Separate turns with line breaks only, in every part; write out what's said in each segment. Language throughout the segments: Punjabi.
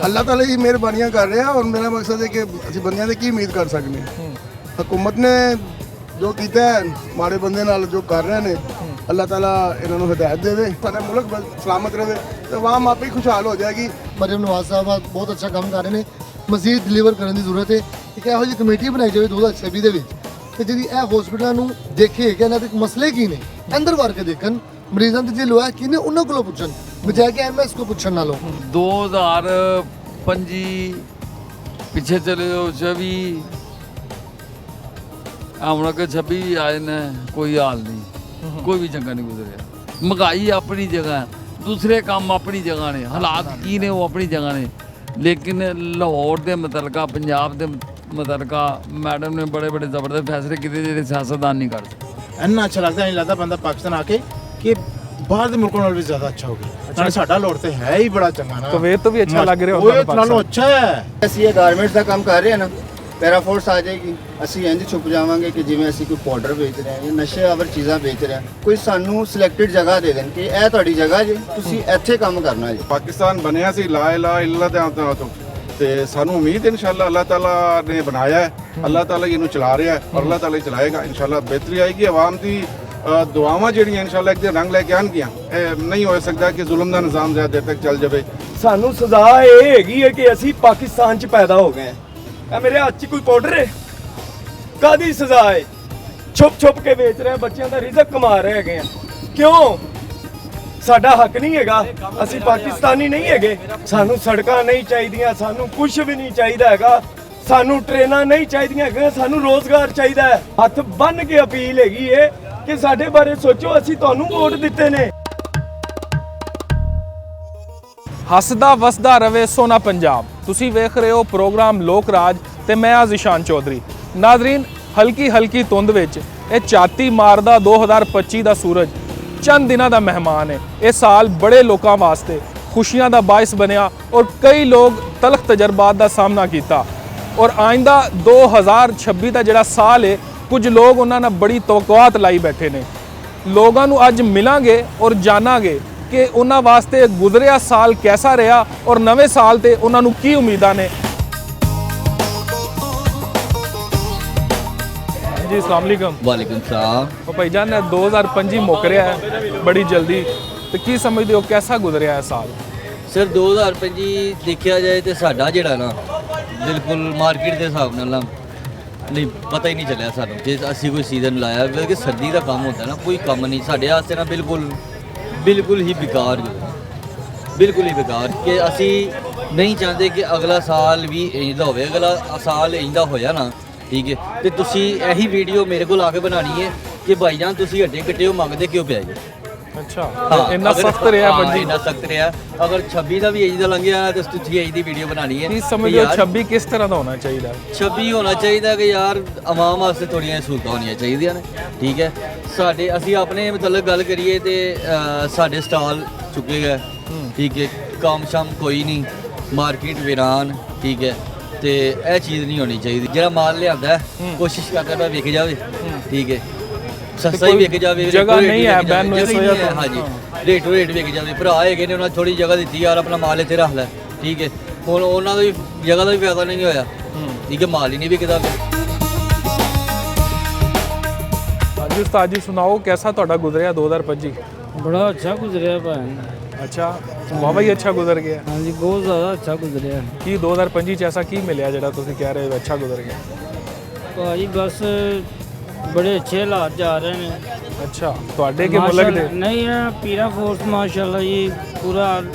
अल्लाह ताला ही मेहरबानियां कर रहे हैं और मेरा मकसद है कि ਅਸੀਂ ਬੰਦਿਆਂ ਦੇ ਕੀ ਉਮੀਦ ਕਰ ਸਕਦੇ ਹਾਂ। ਹਕੂਮਤ ਨੇ ਜੋ ਕੀਤਾ ਹੈ ਮਾੜੇ ਬੰਦੇ ਨਾਲ ਜੋ ਕਰ ਰਹੇ ਨੇ अल्लाह ताला इन्होंने हिदायत दे सारा मुल्क सलामत रहे तो आवाम आप ही खुशहाल हो जाएगी।
मरियम नवाज साहब बहुत अच्छा काम कर रहे हैं, मजीद डिलीवर करने की जरूरत है। एक ਇਹੋ ਜਿਹੀ ਕਮੇਟੀ ਬਣਾਈ ਜਾਵੇ 2026 ਦੇ ਵਿੱਚ ਤੇ ਜਿਹੜੀ ਇਹ ਹਸਪੀਟਲਾਂ ਨੂੰ ਦੇਖੇ ਕਿ ਇਹਨਾਂ ਦੇ ਮਸਲੇ ਕੀ ਨੇ ਅੰਦਰ ਵੜ ਕੇ ਦੇਖਣ, ਮਰੀਜ਼ਾਂ ਦੇ ਜੇ ਲੋਹਾ ਕੀ ਨੇ ਉਹਨਾਂ ਕੋਲੋਂ ਪੁੱਛਣ ਬਜਾਏ ਕਿ ਐਮਐਸ ਕੋ ਪੁੱਛਣ ਨਾਲੋਂ।
2025 ਪਿੱਛੇ ਚਲੇ ਜਾਓ 26 ਆਉਣਾ ਕਿ 26 ਆਏ ਨੇ ਕੋਈ ਹਾਲ ਨਹੀਂ, ਕੋਈ ਵੀ ਚੰਗਾ ਨਹੀਂ ਗੁਜ਼ਰਿਆ। ਮਹਿੰਗਾਈ ਆਪਣੀ ਜਗ੍ਹਾ, ਦੂਸਰੇ ਕੰਮ ਆਪਣੀ ਜਗ੍ਹਾ ਨੇ, ਹਾਲਾਤ ਕੀ ਨੇ ਉਹ ਆਪਣੀ ਜਗ੍ਹਾ ਨੇ, ਲੇਕਿਨ ਲਾਹੌਰ ਦੇ ਮੁਤਲਕਾ ਪੰਜਾਬ ਦੇ ਮੁਤਲਕਾ ਮੈਡਮ ਨੇ ਬੜੇ ਬੜੇ ਜ਼ਬਰਦਸਤ ਫੈਸਲੇ ਕੀਤੇ ਜਿਹੜੇ ਸਿਆਸਤਦਾਨ ਨਹੀਂ ਕਰ ਸਕਦੇ।
ਇੰਨਾ ਅੱਛਾ ਲੱਗਦਾ ਨਹੀਂ ਲੱਗਦਾ ਬੰਦਾ ਪਾਕਿਸਤਾਨ ਆ ਕੇ ਕਿ ਬਾਹਰ ਦੇ ਮੁਲਕਾਂ ਨਾਲੋਂ ਵੀ ਜ਼ਿਆਦਾ ਅੱਛਾ ਹੋ ਗਿਆ। ਨਾਲੇ ਸਾਡਾ ਲਾਹੌਰ ਤੇ ਹੈ ਹੀ ਬੜਾ ਚੰਗਾ ਨਾ,
ਕੁਵੈਤ ਤੋਂ ਵੀ ਅੱਛਾ ਲੱਗ ਰਿਹਾ
ਉਹ ਨਾਲੋਂ ਅੱਛਾ ਹੈ।
ਅਸੀਂ ਇਹ ਗਾਰਮੈਂਟਸ ਦਾ ਕੰਮ ਕਰ ਰਹੇ ਹਾਂ ਨਾ, ਪੈਰਾਫੋਰਸ ਆ ਜਾਏਗੀ, ਅਸੀਂ ਇੰਝ ਛੁਪ ਜਾਵਾਂਗੇ ਕਿ ਜਿਵੇਂ ਅਸੀਂ ਕੋਈ ਪਾਊਡਰ ਵੇਚ ਰਹੇ ਹਾਂ ਜਾਂ ਨਸ਼ੇ ਆਵਰ ਚੀਜ਼ਾਂ ਵੇਚ ਰਹੇ ਹਾਂ। ਕੋਈ ਸਾਨੂੰ ਸਿਲੈਕਟਡ ਜਗ੍ਹਾ ਦੇ ਦੇਣ ਕਿ ਇਹ ਤੁਹਾਡੀ ਜਗ੍ਹਾ ਜੇ, ਤੁਸੀਂ ਇੱਥੇ ਕੰਮ ਕਰਨਾ ਜੇ।
ਪਾਕਿਸਤਾਨ ਬਣਿਆ ਸੀ ਲਾ ਇਲਾਹਾ ਇਲੱਲ੍ਲਾਹ ਦੇ ਤੋਂ ਤੇ ਸਾਨੂੰ ਉਮੀਦ ਹੈ ਇਨਸ਼ਾਅੱਲਾ ਅੱਲਾਹ ਤਾਲਾ ਨੇ ਬਣਾਇਆ ਹੈ, ਅੱਲਾਹ ਤਾਲਾ ਇਹਨੂੰ ਚਲਾ ਰਿਹਾ ਹੈ ਔਰ ਅੱਲਾਹ ਤਾਲਾ ਚਲਾਏਗਾ। ਇਨਸ਼ਾਅੱਲਾ ਬਿਹਤਰੀ ਆਏਗੀ। ਆਵਾਮ ਦੀ ਦੁਆਵਾਂ ਜਿਹੜੀਆਂ ਇਨਸ਼ਾਅੱਲਾ ਇੱਕ ਦਿਨ ਰੰਗ ਲੈ ਕੇ ਆਉਣਗੀਆਂ। ਇਹ ਨਹੀਂ ਹੋ ਸਕਦਾ ਕਿ ਜ਼ੁਲਮ ਦਾ ਨਿਜ਼ਾਮ ਜ਼ਿਆਦਾ ਦੇਰ ਤੱਕ ਚੱਲ ਜਾਵੇ।
ਸਾਨੂੰ ਸਜ਼ਾ ਇਹ ਹੈਗੀ ਹੈ ਕਿ ਅਸੀਂ ਪਾਕਿਸਤਾਨ 'ਚ ਪੈਦਾ ਹੋ ਗਏ। ਇਹ ਮੇਰੇ ਹੱਥ 'ਚ ਕੋਈ ਪਾਊਡਰ ਹੈ? ਕਾਹਦੀ ਸਜ਼ਾ ਹੈ? ਛੁਪ ਕੇ ਵੇਚ ਰਹੇ ਬੱਚਿਆਂ ਦਾ ਰਿਜ਼ਕ ਕਮਾ ਰਹੇ ਹੈਗੇ ਆ। ਕਿਉਂ? ਸਾਡਾ ਹੱਕ ਨਹੀਂ ਹੈਗਾ? ਅਸੀਂ ਪਾਕਿਸਤਾਨੀ ਨਹੀਂ ਹੈਗੇ? ਸਾਨੂੰ ਸੜਕਾਂ ਨਹੀਂ ਚਾਹੀਦੀਆਂ, ਸਾਨੂੰ ਕੁਝ ਵੀ ਨਹੀਂ ਚਾਹੀਦਾ ਹੈਗਾ, ਸਾਨੂੰ ਟ੍ਰੇਨਾਂ ਨਹੀਂ ਚਾਹੀਦੀਆਂ ਹੈਗੀਆਂ, ਸਾਨੂੰ ਰੋਜ਼ਗਾਰ ਚਾਹੀਦਾ ਹੈ। ਹੱਥ ਬੰਨ੍ਹ ਕੇ ਅਪੀਲ ਹੈਗੀ ਹੈ ਕਿ ਸਾਡੇ ਬਾਰੇ ਸੋਚੋ, ਅਸੀਂ ਤੁਹਾਨੂੰ ਵੋਟ ਦਿੱਤੇ ਨੇ।
ਹੱਸਦਾ ਵਸਦਾ ਰਵੇ ਸੋਨਾ ਪੰਜਾਬ। ਤੁਸੀਂ ਵੇਖ ਰਹੇ ਹੋ ਪ੍ਰੋਗਰਾਮ ਲੋਕ ਰਾਜ ਤੇ ਮੈਂ ਆ ਜ਼ਿਸ਼ਾਨ ਚੌਧਰੀ। ਨਾਜ਼ਰੀਨ, ਹਲਕੀ ਧੁੰਦ ਵਿੱਚ ਇਹ ਝਾਤੀ ਮਾਰਦਾ 2025 ਦਾ ਸੂਰਜ ਚੰਦ ਦਿਨਾਂ ਦਾ ਮਹਿਮਾਨ ਹੈ। ਇਹ ਸਾਲ ਬੜੇ ਲੋਕਾਂ ਵਾਸਤੇ ਖੁਸ਼ੀਆਂ ਦਾ ਬਾਇਸ ਬਣਿਆ ਔਰ ਕਈ ਲੋਕ ਤਲਖ ਤਜਰਬਾਤ ਦਾ ਸਾਹਮਣਾ ਕੀਤਾ। ਔਰ ਆਇੰਦਾ 2026 ਦਾ ਜਿਹੜਾ ਸਾਲ ਹੈ, ਕੁਝ ਲੋਕ ਉਹਨਾਂ ਨਾਲ ਬੜੀ ਤਵੱਕੁਆਤ ਲਾਈ ਬੈਠੇ ਨੇ। ਲੋਕਾਂ ਨੂੰ ਅੱਜ ਮਿਲਾਂਗੇ ਔਰ ਜਾਣਾਂਗੇ ਕਿ ਉਹਨਾਂ ਵਾਸਤੇ ਗੁਜ਼ਰਿਆ ਸਾਲ ਕੈਸਾ ਰਿਹਾ ਔਰ ਨਵੇਂ ਸਾਲ ਤੇ ਉਹਨਾਂ ਨੂੰ ਕੀ ਉਮੀਦਾਂ ਨੇ। ਜੀ अस्सलाम वालेकुम।
वालेकुम सलाम।
ਉਹ ਭਾਈਜਾਨ 2025 ਮੁੱਕ ਰਿਹਾ ਹੈ ਬੜੀ ਜਲਦੀ, ਤੇ ਕੀ ਸਮਝਦੇ ਹੋ ਕੈਸਾ ਗੁਜ਼ਰਿਆ ਹੈ ਸਾਲ?
ਸਰ 2025 ਦੇਖਿਆ ਜਾਏ ਤੇ ਸਾਡਾ ਜਿਹੜਾ ਨਾ ਬਿਲਕੁਲ ਮਾਰਕੀਟ ਦੇ ਹਿਸਾਬ ਨਾਲ ਨਾ ਨਹੀਂ ਪਤਾ ਹੀ ਨਹੀਂ ਚੱਲਿਆ ਸਾਨੂੰ ਜੇ ਅਸੀਂ ਕੋਈ ਸੀਜ਼ਨ ਲਾਇਆ। ਕਿਉਂਕਿ ਸਰਦੀ ਦਾ ਕੰਮ ਹੁੰਦਾ ਨਾ, ਕੋਈ ਕੰਮ ਨਹੀਂ ਸਾਡੇ ਵਾਸਤੇ ਨਾ, ਬਿਲਕੁਲ ਹੀ ਬੇਕਾਰ, ਬਿਲਕੁਲ ਹੀ ਬੇਕਾਰ। ਕਿ ਅਸੀਂ ਨਹੀਂ ਚਾਹੁੰਦੇ ਕਿ ਅਗਲਾ ਸਾਲ ਵੀ ਇੰਦਾ ਹੋਵੇ। ਅਗਲਾ ਸਾਲ ਇੰਦਾ ਹੋਇਆ ਨਾ, ਠੀਕ ਹੈ, ਤੇ ਤੁਸੀਂ ਇਹੀ ਵੀਡੀਓ ਮੇਰੇ ਕੋਲ ਆ ਕੇ ਬਣਾਉਣੀ ਹੈ ਕਿ ਭਾਈ ਜਾਨ ਤੁਸੀਂ ਹੱਡੇ ਕੱਟਿਓ ਮੰਗਦੇ ਕਿਉਂ ਪਿਆ ਜੀ?
ਅੱਛਾ, ਇੰਨਾ ਸਖਤ ਰਿਹਾ ਪੰਜੀ?
ਇੰਨਾ ਸਖਤ ਰਿਹਾ। ਅਗਰ 26 ਦਾ ਵੀ ਇੰਜ ਦਾ ਲੰਘਿਆ ਤੇ ਤੁਸੀਂ ਇੰਜ ਦੀ ਵੀਡੀਓ ਬਣਾਉਣੀ ਹੈ।
ਕੀ ਸਮਝਦੇ ਹੋ 26 ਕਿਸ ਤਰ੍ਹਾਂ ਦਾ ਹੋਣਾ ਚਾਹੀਦਾ?
26 ਹੋਣਾ ਚਾਹੀਦਾ ਕਿ ਯਾਰ ਆਵਾਮ ਵਾਸਤੇ ਥੋੜ੍ਹੀਆਂ ਸਹੂਲਤਾਂ ਹੋਣੀਆਂ ਚਾਹੀਦੀਆਂ ਨੇ, ਠੀਕ ਹੈ। ਅਸੀਂ ਆਪਣੇ ਮਤਲਬ ਗੱਲ ਕਰੀਏ ਤੇ ਸਾਡੇ ਸਟਾਲ ਚੁੱਕੇ ਗਏ, ਠੀਕ ਹੈ, ਕੰਮ ਸ਼ਾਮ ਕੋਈ ਨਹੀਂ, ਮਾਰਕੀਟ ਵੀਰਾਨ, ਠੀਕ ਹੈ। ਤੇ ਇਹ ਚੀਜ਼ ਨਹੀਂ ਹੋਣੀ ਚਾਹੀਦੀ। ਜਿਹੜਾ ਮਾਲ ਲਿਆਂਦਾ ਕੋਸ਼ਿਸ਼ ਕਰਦਾ ਪਿਆ ਵਿਕ ਜਾਵੇ, ਠੀਕ ਹੈ, ਸਸਤਾ ਹੀ ਵਿਕ ਜਾਵੇ,
ਜਗ੍ਹਾ ਨਹੀਂ ਹੈ ਬੈਨ ਨੂੰ ਇਸ ਵਜ੍ਹਾ ਤੋਂ।
ਹਾਂਜੀ, ਰੇਟ ਵਿਕ ਜਾਵੇ। ਭਰਾ ਹੈਗੇ ਨੇ ਉਹਨਾਂ ਥੋੜੀ ਜਗ੍ਹਾ ਦਿੱਤੀ ਯਾਰ ਆਪਣਾ ਮਾਲ ਇੱਥੇ ਰੱਖ ਲੈ, ਠੀਕ ਹੈ। ਹੁਣ ਉਹਨਾਂ ਦਾ ਵੀ ਜਗ੍ਹਾ ਦਾ ਵੀ ਫਾਇਦਾ ਨਹੀਂ ਹੋਇਆ, ਠੀਕ ਹੈ, ਮਾਲ ਹੀ ਨਹੀਂ ਵਿਕਦਾ।
ਹਾਂਜੀ ਉਸਤਾਦ ਜੀ ਸੁਣਾਓ कैसा ਤੁਹਾਡਾ ਗੁਜ਼ਰਿਆ 2025?
बड़ा अच्छा गुजरिया भाई।
ਅੱਛਾ, ਵਾਵਾ ਹੀ ਅੱਛਾ ਗੁਜ਼ਰ ਗਿਆ।
हाँ जी, बहुत ज़्यादा अच्छा गुजरिया।
ਕੀ 2025 ਚ ਐਸਾ ਕੀ ਮਿਲਿਆ ਜਿਹੜਾ ਤੁਸੀਂ ਕਹਿ ਰਹੇ ਹੋ ਅੱਛਾ ਗੁਜ਼ਰ ਗਿਆ?
भाई बस बड़े अच्छे हालात जा रहे हैं।
ਅੱਛਾ, ਤੁਹਾਡੇ ਕੀ ਮੁਲਕ ਦੇ?
नहीं है पीरा फोर्स माशाल्लाह जी पूरा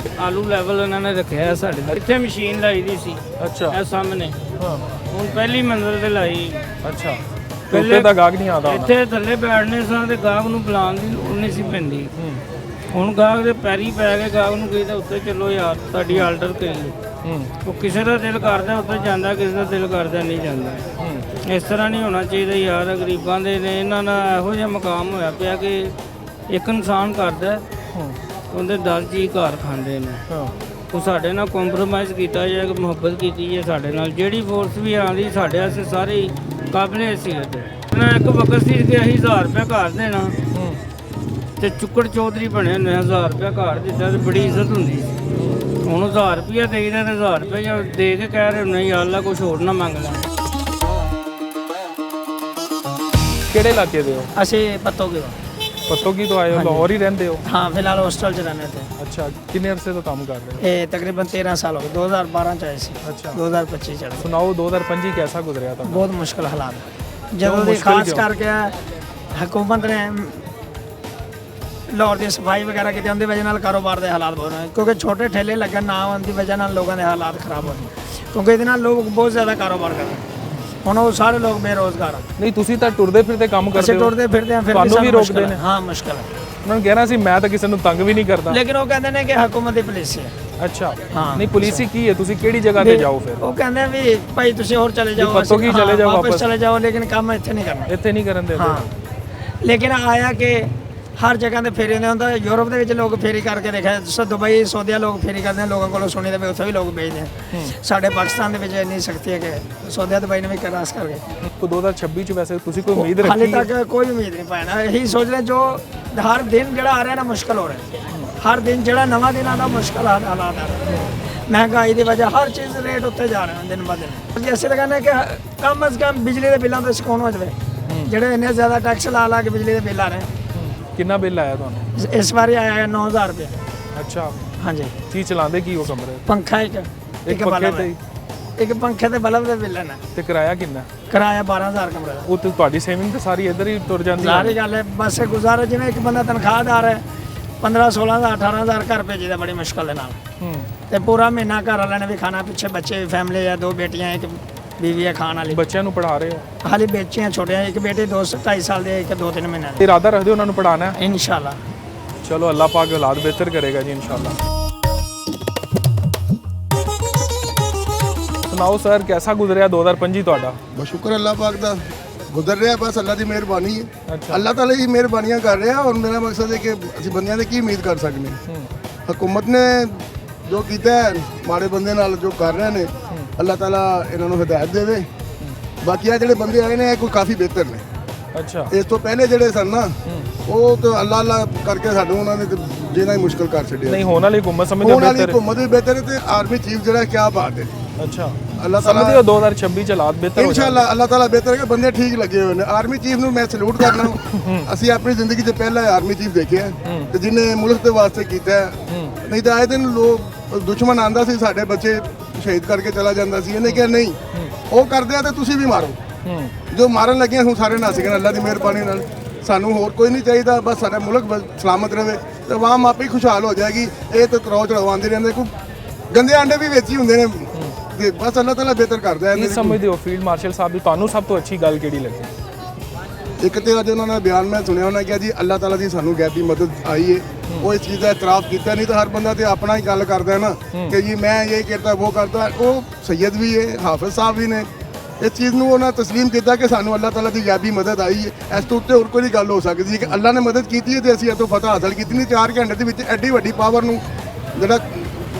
आलू लेवल उन्होंने रखे है साढ़े इतने मशीन लाई दी सी।
अच्छा,
ए सामने
हाँ,
हूँ पहली मंजिल ते लाई।
अच्छा, ਉੱਤੇ ਤਾਂ ਗਾਹਕ ਨਹੀਂ ਆਉਂਦਾ?
ਇੱਥੇ ਥੱਲੇ ਬੈਠਨੇ ਸਾਂ ਤੇ ਗਾਹਕ ਨੂੰ ਬੁਲਾਉਣ ਦੀ ਲੋੜ ਨਹੀਂ ਸੀ ਪੈਂਦੀ। ਹੁਣ ਗਾਹਕ ਦੇ ਪੈਰੀ ਪੈ ਕੇ ਗਾਹਕ ਨੂੰ ਕਹੀਦਾ ਉੱਤੇ ਚੱਲੋ ਯਾਰ ਤੁਹਾਡੀ ਆਰਡਰ ਕਰੀਏ। ਉਹ ਕਿਸੇ ਦਾ ਦਿਲ ਕਰਦਾ ਉੱਤੇ ਜਾਂਦਾ, ਕਿਸੇ ਦਾ ਦਿਲ ਕਰਦਾ ਨਹੀਂ ਜਾਂਦਾ। ਇਸ ਤਰ੍ਹਾਂ ਨਹੀਂ ਹੋਣਾ ਚਾਹੀਦਾ ਯਾਰ। ਗਰੀਬਾਂ ਦੇ ਨੇ ਇਹਨਾਂ ਦਾ ਇਹੋ ਜਿਹਾ ਮਕਾਮ ਹੋਇਆ ਪਿਆ ਕਿ ਇੱਕ ਇਨਸਾਨ ਕਰਦਾ ਉਹਦੇ 10 ਜੀ ਘਰ ਖਾਂਦੇ ਨੇ। ਉਹ ਸਾਡੇ ਨਾਲ ਕੰਪਰੋਮਾਈਜ਼ ਕੀਤਾ ਜਾਏ ਕਿ ਮੁਹੱਬਤ ਕੀਤੀ ਹੈ ਸਾਡੇ ਨਾਲ। ਜਿਹੜੀ ਫੋਰਸ ਵੀ ਆਉਂਦੀ ਸਾਡੇ ਵਾਸਤੇ ਸਾਰੇ ਕਾਬਲੇ ਹਸੀਅਤ ਹੈ। ਇੱਕ ਵਕਤ ਸੀ ਕਿ ਅਸੀਂ 1000 ਰੁਪਇਆ ਘਰ ਦੇਣਾ ਤੇ ਚੁੱਕੜ ਚੌਧਰੀ ਬਣੇ ਨੇ 1000 ਰੁਪਇਆ ਘਰ ਦਿੱਤਾ ਤੇ ਬੜੀ ਇੱਜ਼ਤ ਹੁੰਦੀ ਸੀ। ਹੁਣ 1000 ਰੁਪਇਆ ਦੇਈਦਾ ਤੇ 1000 ਰੁਪਇਆ ਦੇ ਕੇ ਕਹਿ ਰਹੇ ਨਹੀਂ ਅੱਲਾ ਕੁਝ ਹੋਰ ਨਾ ਮੰਗ ਲੈ।
ਕਿਹੜੇ ਇਲਾਕੇ ਦੇ ਹੋ?
ਅਸੀਂ ਪੱਤੋ ਕੇ
ਪੱਤੋ ਕੀ ਤੋਂ ਆਏ ਹੋ? ਲਾਹੌਰ ਹੀ ਰਹਿੰਦੇ ਹੋ?
ਹਾਂ ਫਿਲਹਾਲ ਹੋਸਟਲ 'ਚ ਰਹਿੰਦੇ ਤੇ।
ਅੱਛਾ, ਕਿੰਨੇ ਅਰਸੇ ਤੋਂ ਕੰਮ ਕਰ ਰਹੇ ਹੋ?
ਇਹ ਤਕਰੀਬਨ 13 ਸਾਲ ਹੋ ਗਏ, 2012 ਚ ਆਏ ਸੀ।
ਅੱਛਾ।
2025 ਚੜ੍ਹ ਗਏ।
ਸੁਣਾਓ 2025 ਕੈਸਾ ਗੁਜ਼ਰਿਆ ਤੁਹਾਡਾ?
ਬਹੁਤ ਮੁਸ਼ਕਲ ਹਾਲਾਤ ਜਦੋਂ ਦੀ ਖਾਸ ਕਰਕੇ ਹਕੂਮਤ ਨੇ ਲਾਹੌਰ ਦੀ ਸਫਾਈ ਵਗੈਰਾ ਕੀਤੀ, ਉਹਦੀ ਵਜ੍ਹਾ ਨਾਲ ਕਾਰੋਬਾਰ ਦੇ ਹਾਲਾਤ ਬਹੁਤ ਨੇ, ਕਿਉਂਕਿ ਛੋਟੇ ਠੇਲੇ ਲੱਗਣ ਨਾ ਹੋਣ ਦੀ ਵਜ੍ਹਾ ਨਾਲ ਲੋਕਾਂ ਦੇ ਹਾਲਾਤ ਖਰਾਬ ਹੋ ਗਏ, ਕਿਉਂਕਿ ਇਹਦੇ ਨਾਲ ਲੋਕ ਬਹੁਤ ਜ਼ਿਆਦਾ ਕਾਰੋਬਾਰ ਕਰਦੇ। ਹੁਣ ਉਹ ਸਾਰੇ ਲੋਕ ਬੇਰੋਜ਼ਗਾਰ ਆ।
ਨਹੀਂ, ਤੁਸੀਂ ਤਾਂ ਟੁਰਦੇ ਫਿਰਦੇ ਕੰਮ ਕਰਦੇ
ਅਸੀਂ
ਹੋ।
ਟੁਰਦੇ ਫਿਰਦੇ ਆ, ਫਿਰ
ਤੁਹਾਨੂੰ ਵੀ ਰੋਕਦੇ ਨੇ?
ਹਾਂ ਮੁਸ਼ਕਲ ਹੈ।
ਉਹਨਾਂ ਨੂੰ ਕਹਿਣਾ ਸੀ ਮੈਂ ਤਾਂ ਕਿਸੇ ਨੂੰ ਤੰਗ ਵੀ ਨਹੀਂ ਕਰਦਾ,
ਲੇਕਿਨ ਉਹ ਕਹਿੰਦੇ ਨੇ ਕਿ ਹਕੂਮਤ ਦੀ ਪੁਲਿਸ ਹੈ।
ਅੱਛਾ,
ਹਾਂ।
ਨਹੀਂ ਪੁਲਿਸ ਕੀ ਹੈ? ਤੁਸੀਂ ਕਿਹੜੀ ਜਗ੍ਹਾ ਤੇ ਜਾਓ ਫਿਰ?
ਉਹ ਕਹਿੰਦੇ ਵੀ ਭਾਈ ਤੁਸੀਂ ਹੋਰ ਚਲੇ ਜਾਓ,
ਪੱਤੋ ਕੀ ਚਲੇ ਜਾਓ,
ਵਾਪਸ ਚਲੇ ਜਾਓ, ਲੇਕਿਨ ਕੰਮ ਇੱਥੇ ਨਹੀਂ ਕਰਨਾ।
ਇੱਥੇ ਨਹੀਂ ਕਰਨ ਦੇਦੇ।
ਹਾਂ, ਲੇਕਿਨ ਆਇਆ ਕਿ ਹਰ ਜਗ੍ਹਾ ਤੇ ਫੇਰੀ ਨੇ ਹੁੰਦਾ। ਯੂਰਪ ਦੇ ਵਿੱਚ ਲੋਕ ਫੇਰੀ ਕਰਕੇ ਦੇਖਿਆ, ਦੁਬਈ ਸਊਦੀਆ ਲੋਕ ਫੇਰੀ ਕਰਦੇ ਨੇ, ਲੋਕਾਂ ਕੋਲੋਂ ਸੁਣੀ ਤੇ ਉੱਥੇ ਵੀ ਲੋਕ ਵੇਚਦੇ ਆ। ਸਾਡੇ ਪਾਕਿਸਤਾਨ ਦੇ ਵਿੱਚ ਇੰਨੀ ਸਖਤੀ ਹੈ ਕਿ ਸਊਦੀਆ ਦੁਬਈ ਨੇ ਵੀ ਕਰਾਸ ਕਰ ਗਏ।
2026 ਚ ਵੈਸੇ ਤੁਸੀਂ ਕੋਈ ਉਮੀਦ
ਹਾਲੇ
ਰੱਖੀ?
ਤੱਕ ਕੋਈ ਉਮੀਦ ਨਹੀਂ ਪਾਇਆ। ਇਹੀ ਸੋਚ ਰਹੇ ਜੋ ਹਰ ਦਿਨ ਜਿਹੜਾ ਆ ਰਿਹਾ ਨਾ ਮੁਸ਼ਕਲ ਹੋ ਰਿਹਾ, ਹਰ ਦਿਨ ਜਿਹੜਾ ਨਵਾਂ ਦਿਨ ਆਉਂਦਾ ਮੁਸ਼ਕਲ ਹਾਲਾਤ ਆ ਰਹੇ। ਮਹਿੰਗਾਈ ਦੀ ਵਜ੍ਹਾ ਹਰ ਚੀਜ਼ ਰੇਟ ਉੱਤੇ ਜਾ ਰਹੇ ਦਿਨ ਬ ਦਿਨ। ਅਸੀਂ ਤਾਂ ਕਹਿੰਦੇ ਕਿ ਕਮ ਅਜ਼ ਕਮ ਬਿਜਲੀ ਦੇ ਬਿੱਲਾਂ ਤੋਂ ਸਕੂਨ ਹੋ ਜਾਵੇ, ਜਿਹੜੇ ਇੰਨੇ ਜ਼ਿਆਦਾ ਟੈਕਸ ਲਾ ਕੇ ਬਿਜਲੀ ਦੇ ਬਿੱਲ ਆ ਰਹੇ।
ਕਿੰਨਾ ਬਿੱਲ ਆਇਆ ਤੁਹਾਨੂੰ?
ਇਸ ਵਾਰੀ ਆਇਆ ਹੈ 9000 ਰੁਪਏ।
ਅੱਛਾ,
ਹਾਂਜੀ।
ਕੀ ਚਲਾਉਂਦੇ ਕੀ ਉਹ ਕਮਰੇ?
ਪੰਖਾ ਇੱਕ
ਪੱਖੇ
ਬਲਬ
ਤੇ
ਹੈ। ਇੱਕ ਪੰਖੇ ਤੇ ਬਲਬ ਦੇ ਬਿੱਲ ਨੇ।
ਤੇ ਕਿਰਾਇਆ ਕਿੰਨਾ?
ਕਿਰਾਇਆ 12000 ਕਮਰੇ ਦਾ।
ਉਹ ਤੇ ਤੁਹਾਡੀ ਸੇਵਿੰਗ ਤੇ ਸਾਰੀ ਇੱਧਰ ਹੀ ਤੁਰ ਜਾਂਦੀ ਹੈ।
ਸਾਰੀ ਗੱਲ ਹੈ ਬਸ ਗੁਜ਼ਾਰਾ। ਜਿਵੇਂ ਇੱਕ ਬੰਦਾ ਤਨਖਾਹਦਾਰ ਹੈ, 15 16000 18000 ਘਰ ਭੇਜੀਦਾ ਬੜੀ ਮੁਸ਼ਕਲ ਦੇ ਨਾਲ। ਤੇ ਪੂਰਾ ਮਹੀਨਾ ਘਰ ਵਾਲਿਆਂ ਨੇ ਵੀ ਖਾਣਾ, ਪਿੱਛੇ ਬੱਚੇ ਵੀ, ਫੈਮਿਲੀ ਹੈ, 2 ਬੇਟੀਆਂ, ਇੱਕ बीवी है खाने वाली।
ਬੱਚਿਆਂ ਨੂੰ ਪੜ੍ਹਾ ਰਹੇ ਹੋ?
हाली बच्चे हैं छोटे हैं, एक बेटे 2-2.5 साल ਦੇ, ਇੱਕ 2-3 ਮਹੀਨੇ ਦੇ।
ਇਰਾਦਾ ਰੱਖਦੇ ਹੋ ਉਹਨਾਂ ਨੂੰ ਪੜਾਉਣਾ ਹੈ?
इंशाल्लाह।
ਚਲੋ ਅੱਲਾਹ ਪਾਕ ਔਲਾਦ ਬਿਹਤਰ ਕਰੇਗਾ ਜੀ इंशाल्लाह। ਸੁਣਾਓ ਸਰ, कैसा गुजरिया 2025 ਤੁਹਾਡਾ?
ਬਸ ਸ਼ੁਕਰ ਅੱਲਾਹ ਪਾਕ ਦਾ, ਗੁਜ਼ਰ ਰਿਹਾ ਬਸ ਅੱਲਾਹ ਦੀ ਮਿਹਰਬਾਨੀ ਹੈ।
ਅੱਛਾ।
ਅੱਲਾਹ ਤਾਲਾ ਹੀ ਮਿਹਰਬਾਨੀਆਂ ਕਰ ਰਿਹਾ। ਔਰ ਮੇਰਾ ਮਕਸਦ ਹੈ ਕਿ ਅਸੀਂ ਬੰਦਿਆਂ ਦੇ ਕੀ ਉਮੀਦ ਕਰ ਸਕਦੇ ਹਾਂ। ਹਕੂਮਤ ਨੇ ਜੋ ਕੀਤਾ ਹੈ ਮਾੜੇ ਬੰਦੇ ਨਾਲ ਜੋ ਕਰ ਰਹੇ ਨੇ, ਅੱਲਾਹ ਤਾਲਾ ਇਹਨਾਂ ਨੂੰ ਹਦਾਇਤ ਦੇਵੇ। ਬਾਕੀ ਆ ਜਿਹੜੇ ਬੰਦੇ ਆਏ ਨੇ ਇਹ ਕੋਈ ਕਾਫੀ ਬਿਹਤਰ ਨੇ।
ਅੱਛਾ।
ਇਸ ਤੋਂ ਪਹਿਲੇ ਜਿਹੜੇ ਸਨ ਨਾ ਉਹ ਤਾਂ ਅੱਲਾਹ ਅੱਲਾਹ ਕਰਕੇ ਸਾਨੂੰ ਉਹਨਾਂ ਨੇ ਜਿਹਨਾਂ ਹੀ ਮੁਸ਼ਕਲ ਕਰ ਛੱਡਿਆ।
ਨਹੀਂ, ਹੋਣ ਵਾਲੀ ਹੁਕੂਮਤ ਸਮਝਦੇ
ਉਹਨਾਂ ਦੀ
ਬਿਹਤਰ?
ਹਕੂਮਤ ਵੀ ਬਿਹਤਰ ਹੈ ਤੇ ਆਰਮੀ ਚੀਫ ਜਿਹੜਾ ਕਿਆ ਬਾਤ ਹੈ।
ਅੱਛਾ,
ਅੱਲਾਹ ਤਾਲਾ
ਸਮਝਦੇ ਹੋ 2026 ਚ ਹਾਲਾਤ ਬਿਹਤਰ ਹੋ
ਇਨਸ਼ਾਅੱਲਾ ਅੱਲਾਹ ਤਾਲਾ ਬਿਹਤਰ ਹੈ। ਬੰਦੇ ਠੀਕ ਲੱਗੇ ਹੋਏ ਨੇ। ਆਰਮੀ ਚੀਫ ਨੂੰ ਮੈਂ ਸਲੂਟ ਕਰਨਾ। ਅਸੀਂ ਆਪਣੀ ਜ਼ਿੰਦਗੀ 'ਚ ਪਹਿਲਾ ਆਰਮੀ ਚੀਫ ਦੇਖਿਆ ਤੇ ਜਿਹਨੇ ਮੁਲਕ ਦੇ ਵਾਸਤੇ ਕੀਤਾ। ਨਹੀਂ ਤਾਂ ਆਏ ਦਿਨ ਲੋਕ ਦੁਸ਼ਮਣ ਆਂਦਾ ਸੀ, ਸਾਡੇ ਬੱਚੇ ਸ਼ਹੀਦ ਕਰਕੇ ਚਲਾ ਜਾਂਦਾ ਸੀ। ਇਹਨੇ ਕਿਹਾ ਨਹੀਂ, ਉਹ ਕਰਦੇ ਆ ਤੇ ਤੁਸੀਂ ਵੀ ਮਾਰੋ। ਜੋ ਮਾਰਨ ਲੱਗੇ ਹੁਣ ਸਾਰੇ ਨੱਸ ਗਏ ਅੱਲਾਹ ਦੀ ਮਿਹਰਬਾਨੀ ਨਾਲ। ਸਾਨੂੰ ਹੋਰ ਕੋਈ ਨਹੀਂ ਚਾਹੀਦਾ, ਬਸ ਸਾਡਾ ਮੁਲਕ ਸਲਾਮਤ ਰਹੇ ਤੇ ਆਵਾਮ ਆਪੇ ਖੁਸ਼ਹਾਲ ਹੋ ਜਾਏਗੀ। ਇਹ ਤਾਂ ਤਰੋ ਚੜਾਉਂਦੇ ਰਹਿੰਦੇ, ਕੋਈ ਗੰਦੇ ਆਂਡੇ ਵੀ ਵਿੱਚ ਹੀ ਹੁੰਦੇ ਨੇ ਤੇ ਬਸ ਅੱਲਾਹ ਤਾਲਾ ਬਿਹਤਰ ਕਰਦਾ ਹੈ।
ਕੀ ਸਮਝਦੇ ਹੋ ਫੀਲਡ ਮਾਰਸ਼ਲ ਸਾਹਿਬ ਦੀ ਤੁਹਾਨੂੰ ਸਭ ਤੋਂ ਅੱਛੀ ਗੱਲ ਕਿਹੜੀ ਲੱਗੀ?
ਇੱਕ ਤੇ ਅੱਜ ਉਹਨਾਂ ਦਾ ਬਿਆਨ ਮੈਂ ਸੁਣਿਆ, ਉਹਨਾਂ ਕਿਹਾ ਜੀ ਅੱਲਾਹ ਤਾਲਾ ਦੀ ਸਾਨੂੰ ਗੈਬੀ ਮਦਦ ਆਈ ਹੈ। ਉਹ ਇਸ ਚੀਜ਼ ਦਾ ਇਤਰਾਫ ਕੀਤਾ। ਨਹੀਂ ਤਾਂ ਹਰ ਬੰਦਾ ਤੇ ਆਪਣਾ ਹੀ ਗੱਲ ਕਰਦਾ ਹੈ ਨਾ ਕਿ ਜੀ ਮੈਂ ਇਹ ਕਰਦਾ ਉਹ ਕਰਦਾ। ਉਹ ਸੈयद ਵੀ ਹੈ, ਹਾਫਿਜ਼ ਸਾਹਿਬ ਵੀ ਨੇ। ਇਸ ਚੀਜ਼ ਨੂੰ ਉਹਨਾਂ ਤਸਲੀਮ ਕੀਤਾ ਕਿ ਸਾਨੂੰ ਅੱਲਾਹ ਤਾਲਾ ਦੀ ਗੈਬੀ ਮਦਦ ਆਈ ਹੈ। ਇਸ ਤੋਂ ਉੱਤੇ ਹੋਰ ਕੋਈ ਗੱਲ ਹੋ ਸਕਦੀ ਹੈ ਕਿ ਅੱਲਾਹ ਨੇ ਮਦਦ ਕੀਤੀ ਹੈ ਤੇ ਅਸੀਂ ਇਹ ਤੋਂ ਫਤਹ ਹਾਸਲ ਕੀਤੀ। ਨਹੀਂ 4 ਘੰਟੇ ਦੇ ਵਿੱਚ ਐਡੀ ਵੱਡੀ ਪਾਵਰ ਨੂੰ, ਜਿਹੜਾ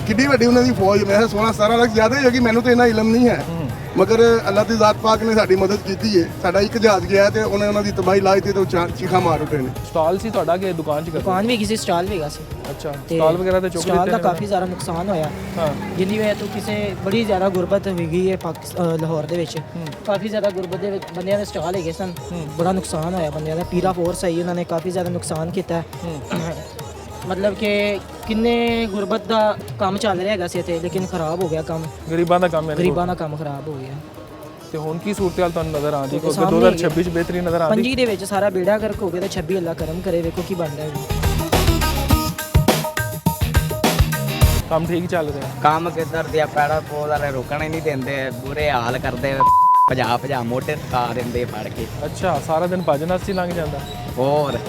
ਕਿੱਡੀ ਵੱਡੀ ਉਹਨਾਂ ਦੀ ਫੌਜ, ਮੈਂ 16-17 ਲੱਖ ਜ਼ਿਆਦਾ ਹੀ ਹੋਗੀ, ਮੈਨੂੰ ਤਾਂ ਇੰਨਾ ਇਲਮ ਨਹੀਂ ਹੈ। ਮਗਰ ਅੱਲਾਹ ਦੀ ਜ਼ਾਤ ਪਾਕ ਨੇ ਸਾਡੀ ਮਦਦ ਕੀਤੀ ਹੈ। ਸਾਡਾ ਇੱਕ ਜਹਾਜ਼ ਗਿਆ ਤੇ ਉਹਨੇ ਉਹਨਾਂ ਦੀ ਤਬਾਹੀ ਲਾਈ ਤੇ ਉਹ ਚੀਖਾਂ ਮਾਰ ਉੱਠੇ ਨੇ।
ਸਟਾਲ ਸੀ ਤੁਹਾਡਾ ਕਿ ਦੁਕਾਨ 'ਚ ਕਰਦੇ?
ਦੁਕਾਨ ਵੀ ਕਿਸੇ ਸਟਾਲ ਵੀ ਹੈਗਾ ਸੀ।
ਅੱਛਾ, ਸਟਾਲ ਵਗੈਰਾ ਤੇ ਚੁੱਕ
ਸਟਾਲ ਦਾ ਕਾਫੀ ਜ਼ਿਆਦਾ ਨੁਕਸਾਨ ਹੋਇਆ।
ਹਾਂ,
ਜਿੰਨੀ ਵਜ੍ਹਾ ਤੋਂ ਕਿਸੇ ਬੜੀ ਜ਼ਿਆਦਾ ਗੁਰਬਤ ਹੋਈ ਗਈ ਹੈ ਲਾਹੌਰ ਦੇ ਵਿੱਚ। ਕਾਫੀ ਜ਼ਿਆਦਾ ਗੁਰਬਤ ਦੇ ਵਿੱਚ ਬੰਦਿਆਂ ਦੇ ਸਟਾਲ ਹੈਗੇ ਸਨ। ਬੜਾ ਨੁਕਸਾਨ ਹੋਇਆ ਬੰਦਿਆਂ ਦਾ। ਪੀਰਾ ਫੋਰਸ ਆਈ, ਉਹਨਾਂ ਨੇ ਕਾਫੀ ਜ਼ਿਆਦਾ ਨੁਕਸਾਨ ਕੀਤਾ। ਮਤਲਬ ਕਿ ਕਿੰਨੇ ਗੁਰਬਤ ਦਾ ਕੰਮ ਚੱਲ ਰਿਹਾ ਹੈਗਾ ਸੀ ਇੱਥੇ, ਲੇਕਿਨ ਖਰਾਬ ਹੋ ਗਿਆ ਕੰਮ।
ਗਰੀਬਾਂ ਦਾ ਕੰਮ ਹੈ।
ਗਰੀਬਾਂ ਦਾ ਕੰਮ ਖਰਾਬ ਹੋ ਗਿਆ।
ਤੇ ਹੁਣ ਕੀ ਸੂਰਤ-ਹਾਲ ਤੁਹਾਨੂੰ ਨਜ਼ਰ ਆਉਂਦੀ? ਕੋਈ 2026 ਚ ਬਿਹਤਰੀ ਨਜ਼ਰ ਆਉਂਦੀ?
25 ਦੇ ਵਿੱਚ ਸਾਰਾ ਬੇੜਾ ਗਰਕ ਹੋ ਗਿਆ ਤੇ 26 ਅੱਲਾ ਕਰਮ ਕਰੇ, ਵੇਖੋ ਕੀ ਬਣਦਾ ਹੈ।
ਕੰਮ ਠੀਕ ਚੱਲ ਰਿਹਾ?
ਕੰਮ ਕਿੱਧਰ ਦਿਆ, ਪੈੜਾ ਪੋਲ ਵਾਲੇ ਰੁਕਣ ਹੀ ਨਹੀਂ ਦਿੰਦੇ, ਬੁਰੇ ਹਾਲ ਕਰਦੇ, ਭਜਾ ਮੋਟੇ ਥਕਾ ਦਿੰਦੇ ਫੜ ਕੇ।
ਅੱਛਾ, ਸਾਰਾ ਦਿਨ ਭਜਨ ਚ ਲੰਘ ਜਾਂਦਾ।
ਹੋਰ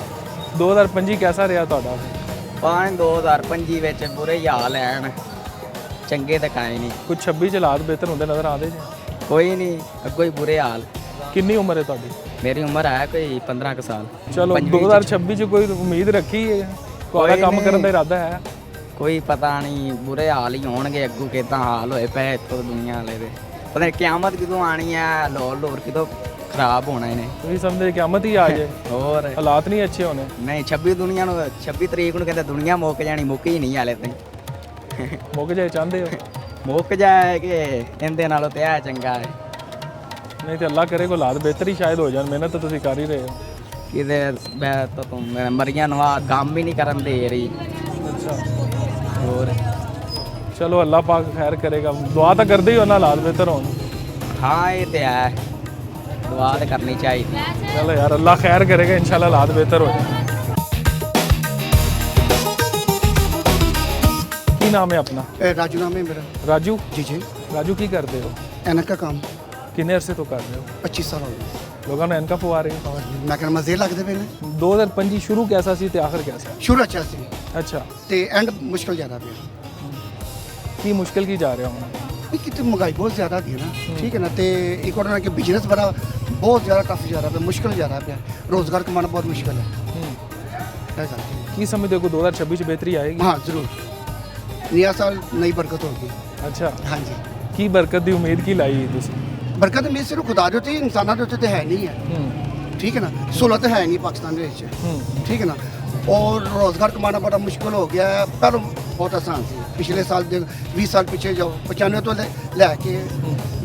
2025 ਕੈਸਾ ਰਿਹਾ ਤੁਹਾਡਾ?
2025 ਵਿੱਚ ਬੁਰੇ ਹਾਲ ਐਨ, ਚੰਗੇ ਤਾਂ ਕਾਇ ਨਹੀਂ।
ਕੁਝ 26 ਚ ਹਾਲਾਤ ਬਿਹਤਰ ਹੁੰਦੇ ਨਜ਼ਰ ਆਉਂਦੇ ਜੀ?
ਕੋਈ ਨਹੀਂ, ਅੱਗੋਂ ਹੀ ਬੁਰੇ ਹਾਲ।
ਕਿੰਨੀ ਉਮਰ ਹੈ ਤੁਹਾਡੀ?
ਮੇਰੀ ਉਮਰ ਹੈ ਕੋਈ 15 ਕੁ ਸਾਲ।
ਚਲੋ 2026 ਚ ਕੋਈ ਉਮੀਦ ਰੱਖੀ ਹੈ? ਤੁਹਾਡਾ ਕੰਮ ਕਰਨ ਦਾ ਇਰਾਦਾ ਹੈ?
ਕੋਈ ਪਤਾ ਨਹੀਂ, ਬੁਰੇ ਹਾਲ ਹੀ ਹੋਣਗੇ ਅੱਗੋਂ। ਕਿੱਦਾਂ ਹਾਲ ਹੋਏ ਪਏ ਇੱਥੋਂ ਦੁਨੀਆ ਵਾਲੇ ਦੇ। ਪਤਾ ਨਹੀਂ ਕਿਆਮਤ ਕਿਦੋਂ ਆਣੀ ਹੈ, ਲਾਹੌਰ ਕਿਦੋਂ ਖਰਾਬ ਹੋਣਾ ਇਹਨੇ।
ਤੁਸੀਂ ਸਮਝਦੇ ਕਿਆਮਤ ਹੀ ਆ ਜਾਏ?
ਹੋਰ
ਹਾਲਾਤ ਨਹੀਂ ਅੱਛੇ ਹੋਣੇ?
ਨਹੀਂ, 26 ਤਰੀਕ ਨੂੰ ਕਹਿੰਦੇ ਦੁਨੀਆ ਮੁੱਕ ਜਾਣੀ, ਮੁੱਕ ਹੀ ਨਹੀਂ ਹਾਲੇ ਤਾਈਂ।
ਮੁੱਕ ਜਾਏ ਚਾਹੁੰਦੇ ਹੋ?
ਮੁੱਕ ਜਾਏ ਕਿ ਇਹਦੇ ਨਾਲੋਂ ਤੇ ਆ ਚੰਗਾ ਹੈ।
ਨਹੀਂ ਤੇ ਅੱਲਾ ਕਰੇ ਕੋਈ ਹਾਲਾਤ ਬਿਹਤਰ ਹੀ ਸ਼ਾਇਦ ਹੋ ਜਾਣ, ਮਿਹਨਤ ਤਾਂ ਤੁਸੀਂ ਕਰ ਹੀ ਰਹੇ ਹੋ।
ਕਿਤੇ ਮੈਂ ਤਾਂ ਤੂੰ ਮਰੀਆਂ ਨੂੰ ਆਹ ਕੰਮ ਹੀ ਨਹੀਂ ਕਰਨ ਦੇ ਰਹੀ।
ਅੱਛਾ,
ਹੋਰ
ਚਲੋ ਅੱਲਾ ਪਾਕ ਖੈਰ ਕਰੇਗਾ, ਦੁਆ ਤਾਂ ਕਰਦੇ ਹੀ ਹੋ ਨਾ ਹਾਲਾਤ ਬਿਹਤਰ ਹੋਣ।
ਹਾਂ ਇਹ ਤੇ ਹੈ, ਦੁਆ ਤੇ ਕਰਨੀ ਚਾਹੀਦੀ।
ਚਲੋ ਯਾਰ ਅੱਲਾ ਖੈਰ ਕਰੇਗਾ, इंशाल्लाह हालात बेहतर हो जाए। की नाम है अपना?
राजू नाम है मेरा।
राजू
जी जी।
राजू की करते हो?
एनक का काम
किन्ने अरसे तो कर रहे हो?
25 साल हो गए।
लोगों ने एनका पवा रहे हो?
मैं कहना मजे लगते पे ने।
2025 शुरू कैसा सी ते आखिर कैसा?
शुरू अच्छा सी
अच्छा
ते एंड मुश्किल ज़्यादा पे।
की मुश्किल की जा रहे हो?
कितनी महंगाई बहुत ज़्यादा थी ना, ठीक है ना, ते एक और ना कि बिजनेस बड़ा बहुत ज़्यादा टफ जा रहा है, मुश्किल जा रहा है, रोज़गार कमाना बहुत मुश्किल है। ऐसा
की समझते हो 2026 में बेहतरी आएगी?
हाँ जरूर, नया साल नई बरकत होगी।
अच्छा,
हाँ जी।
की बरकत की उम्मीद की लाई तुसी?
बरकत उम्मीद सिर्फ खुदा जो थी, इंसाना जो तो है नहीं है, ठीक है ना, सुलह तो है नहीं पाकिस्तान में, ठीक है ना, और रोज़गार कमाना बड़ा मुश्किल हो गया है। पर बहुत आसान थी, पिछले साल 20 साल पीछे जाओ, 95 तो लैके